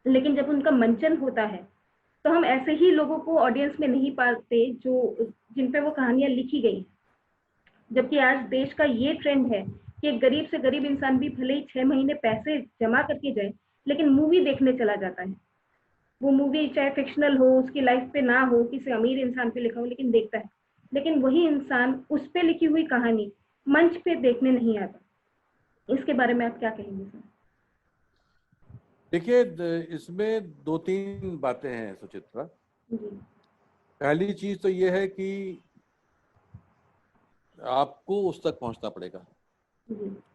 लेकिन जब उनका मंचन होता है तो हम ऐसे ही लोगों को ऑडियंस में नहीं पाते जो जिन पे वो कहानियां लिखी गई। जबकि आज देश का ये ट्रेंड है कि एक गरीब से गरीब इंसान भी भले ही 6 महीने पैसे जमा करके जाए, लेकिन मूवी देखने चला जाता है। वो मूवी चाहे फिक्शनल हो, उसकी लाइफ पे ना हो, किसी अमीर इंसान पे लिखा हो, लेकिन देखता है। लेकिन वही इंसान उस पे लिखी हुई कहानी मंच पे देखने नहीं आता। इसके बारे में आप क्या कहेंगे सर? देखिए, इसमें 2-3 बातें हैं सुचित्रा। पहली चीज तो ये है कि आपको उस तक पहुंचना पड़ेगा।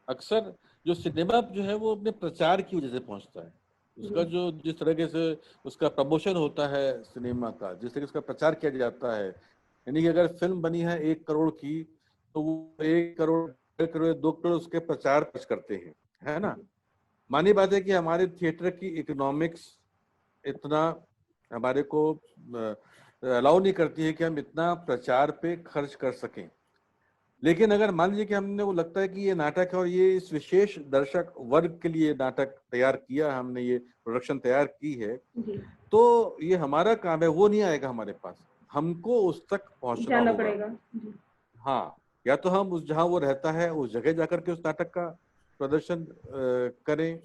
अक्सर जो सिनेमा जो है वो अपने प्रचार की वजह से पहुंचता है। उसका जो जिस तरीके से उसका प्रमोशन होता है सिनेमा का, जिस तरीके से उसका प्रचार किया जाता है, यानी कि अगर फिल्म बनी है 1 करोड़ की, तो वो 1 करोड़, 1.5 करोड़, 2 करोड़ उसके प्रचार खर्च करते हैं, है ना। मानी बात है कि हमारे थिएटर की इकोनॉमिक्स इतना हमारे को अलाउ नहीं करती है कि हम इतना प्रचार पे खर्च कर सकें। लेकिन अगर मान लीजिए कि हमने, वो लगता है कि ये नाटक है और ये इस विशेष दर्शक वर्ग के लिए नाटक तैयार किया, हमने ये प्रोडक्शन तैयार की है, तो ये हमारा काम है, वो नहीं आएगा हमारे पास, हमको उस तक पहुंचना पड़ेगा। हाँ, या तो हम उस जहां वो रहता है उस जगह जाकर के उस नाटक का प्रदर्शन करें,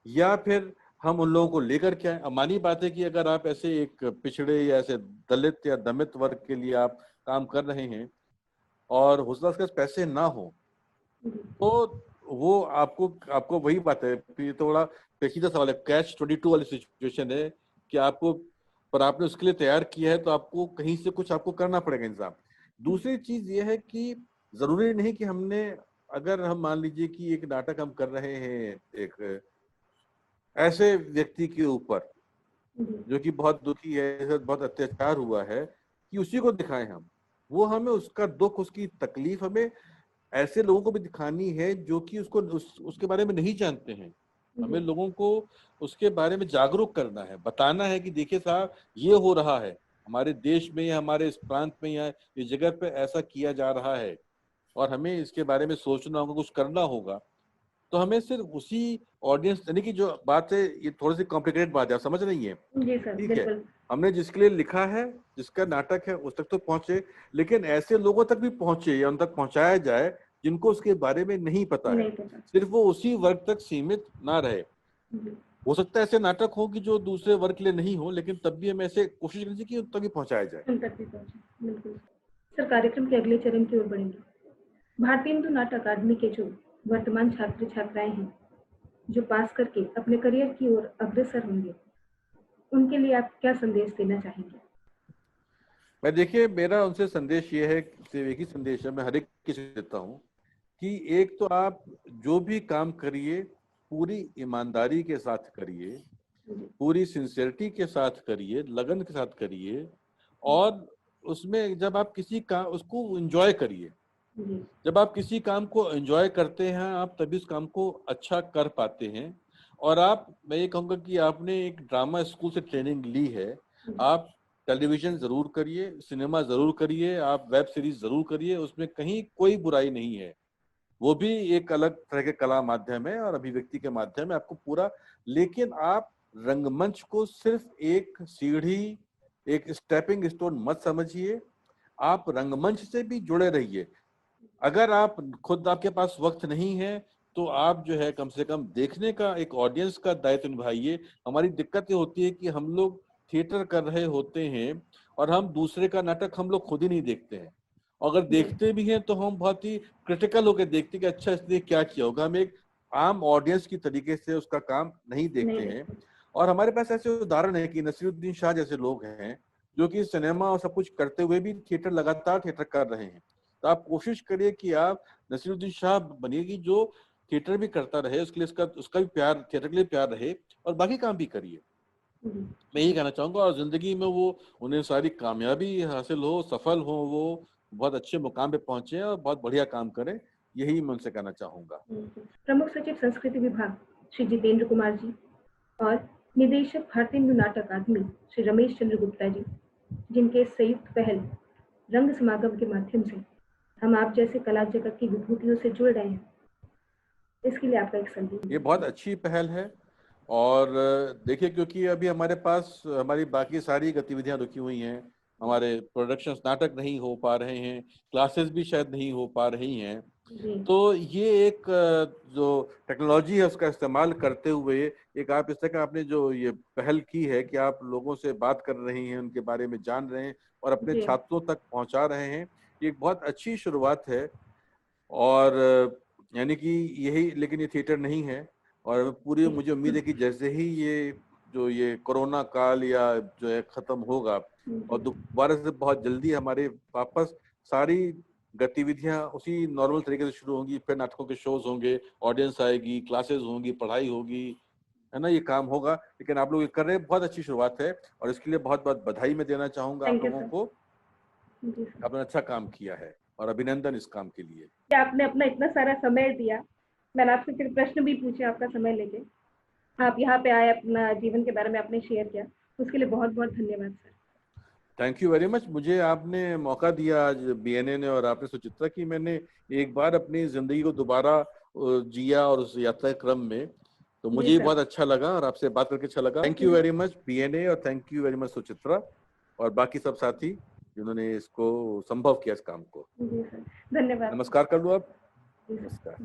या फिर हम उन लोगों को लेकर के आए। मानी बात है कि अगर आप ऐसे एक पिछड़े या ऐसे दलित या दमित वर्ग के लिए आप काम कर रहे हैं और उसके पास पैसे ना हो, तो वो आपको वही बात है, ये थोड़ा पेचीदा सवाल है, कैच 22 वाली सिचुएशन है कि आपको, पर आपने उसके लिए तैयार किया है तो आपको कहीं से कुछ आपको करना पड़ेगा इंतजाम। दूसरी चीज ये है कि जरूरी नहीं कि हमने, अगर हम मान लीजिए कि एक नाटक हम कर रहे हैं एक ऐसे व्यक्ति के ऊपर जो कि बहुत दुखी है, बहुत अत्याचार हुआ है, कि उसी को दिखाएं हम, वो हमें उसका दुख, उसकी तकलीफ हमें ऐसे लोगों को भी दिखानी है जो कि उसके बारे में नहीं जानते हैं। हमें लोगों को उसके बारे में जागरूक करना है, बताना है कि देखिए साहब, ये हो रहा है हमारे देश में या हमारे इस प्रांत में या इस जगह पे, ऐसा किया जा रहा है और हमें इसके बारे में सोचना होगा, कुछ करना होगा। तो हमें सिर्फ उसी ऑडियंस, यानी कि जो बात है, ये थोड़ी सी कॉम्प्लिकेटेड बात है, आप समझ रही है, ठीक है। हमने जिसके लिए लिखा है, जिसका नाटक है, उस तक तो पहुंचे, लेकिन ऐसे लोगों तक भी पहुंचे या उन तक पहुंचाया जाए जिनको उसके बारे में नहीं पता है, सिर्फ वो उसी वर्ग तक सीमित ना रहे। हो सकता है ऐसे नाटक हो कि जो दूसरे वर्ग के लिए नहीं हो, लेकिन तब भी हम ऐसे कोशिश करें कि उन तक भी पहुंचाया जाए। बिल्कुल सर, कार्यक्रम के अगले चरण की ओर बढ़ेंगे। भारतीय हिंदू नाट्य अकादमी के जो वर्तमान छात्र छात्राएं हैं जो पास करके अपने करियर की ओर अग्रसर होंगे, उनके लिए आप क्या संदेश देना चाहेंगे? मैं देखिए, मेरा उनसे संदेश ये है, सिर्फ एक ही संदेश है, मैं हर एक किसी को देता हूँ कि एक तो आप जो भी काम करिए पूरी ईमानदारी के साथ करिए, पूरी सिंसियरिटी के साथ करिए, लगन के साथ करिए, और उसमें जब आप किसी काम उसको एंजॉय करिए। जब आप किसी काम को एंजॉय करते हैं, आप तभी उस काम को अच्छा कर पाते हैं। और मैं ये कहूँगा कि आपने एक ड्रामा स्कूल से ट्रेनिंग ली है, आप टेलीविजन जरूर करिए, सिनेमा जरूर करिए, आप वेब सीरीज जरूर करिए, उसमें कहीं कोई बुराई नहीं है। वो भी एक अलग तरह के कला माध्यम है और अभिव्यक्ति के माध्यम है, आपको पूरा। लेकिन आप रंगमंच को सिर्फ एक सीढ़ी, एक स्टेपिंग स्टोन मत समझिए, आप रंगमंच से भी जुड़े रहिए। अगर आप खुद आपके पास वक्त नहीं है तो आप जो है कम से कम देखने का, एक ऑडियंस का दायित्व निभाइए। हमारी दिक्कत ये होती है कि हम लोग थिएटर कर रहे होते हैं और हम दूसरे का नाटक हम लोग खुद ही नहीं देखते हैं। अगर देखते भी हैं तो हम बहुत ही क्रिटिकल होकर देखते हैं कि अच्छा इसने क्या किया होगा। हम एक आम ऑडियंस की तरीके से उसका काम नहीं देखते हैं। और हमारे पास ऐसे उदाहरण है कि नसीरुद्दीन शाह जैसे लोग हैं जो कि सिनेमा और सब कुछ करते हुए भी लगातार थिएटर कर रहे हैं। तो आप कोशिश करिए कि आप नसीरुद्दीन शाह बनिए कि जो थिएटर भी करता रहे, उसके लिए उसका भी प्यार, थिएटर के लिए प्यार रहे, और बाकी काम भी करिए। मैं यही कहना चाहूंगा, और जिंदगी में वो उन्हें सारी कामयाबी हासिल हो, सफल हो, वो बहुत अच्छे मुकाम पे पहुंचे और बहुत बढ़िया काम करें, यही मैं उनसे कहना चाहूंगा। प्रमुख सचिव संस्कृति विभाग श्री जितेंद्र कुमार जी और निदेशक भारतीय नाट्य अकादमी श्री रमेश चंद्र गुप्ता जी, जिनके संयुक्त पहल रंग समागम के माध्यम से हम आप जैसे कला जगत की विभूतियों से जुड़ रहे हैं, इसके लिए आपका एक संदेश। ये बहुत अच्छी पहल है। और देखिए, क्योंकि अभी हमारे पास हमारी बाकी सारी गतिविधियां रुकी हुई हैं, हमारे प्रोडक्शंस, नाटक नहीं हो पा रहे हैं, क्लासेस भी शायद नहीं हो पा रही हैं, तो ये एक जो टेक्नोलॉजी है उसका इस्तेमाल करते हुए एक आप इस तरह का आपने जो ये पहल की है कि आप लोगों से बात कर रही हैं, उनके बारे में जान रहे हैं और अपने छात्रों तक पहुंचा रहे हैं, ये एक बहुत अच्छी शुरुआत है। और यानी कि यही, लेकिन ये थिएटर नहीं है। और पूरी मुझे उम्मीद है कि जैसे ही ये कोरोना काल या जो है खत्म होगा और दोबारा से बहुत जल्दी हमारे वापस सारी गतिविधियां उसी नॉर्मल तरीके से शुरू होंगी, फिर नाटकों के शोज होंगे, ऑडियंस आएगी, क्लासेस होंगी, पढ़ाई होगी, है ना, ये काम होगा। लेकिन आप लोग ये कर रहे हैं, बहुत अच्छी शुरुआत है और इसके लिए बहुत बहुत बधाई मैं देना चाहूंगा आप लोगों को। आपने अच्छा काम किया है और अभिनंदन इस काम के लिए। आपने अपना इतना सारा समय दिया, मैंने आपसे फिर प्रश्न भी पूछे आपका समय लेके, आप यहाँ पे आए, अपना जीवन के बारे में आपने शेयर किया, उसके लिए बहुत बहुत धन्यवाद sir. Thank you very much. मुझे आपने मौका दिया आज बीएनए ने और आपने सुचित्रा की, मैंने एक बार अपनी जिंदगी को दोबारा जिया और उस यात्रा क्रम में, तो मुझे भी बहुत अच्छा लगा और आपसे बात करके अच्छा लगा। Thank you very much BNA और thank you very much Suchitra और बाकी सब साथी जिन्होंने इसको संभव किया, इस काम को। धन्यवाद। नमस्कार कर लूं आप। नमस्कार।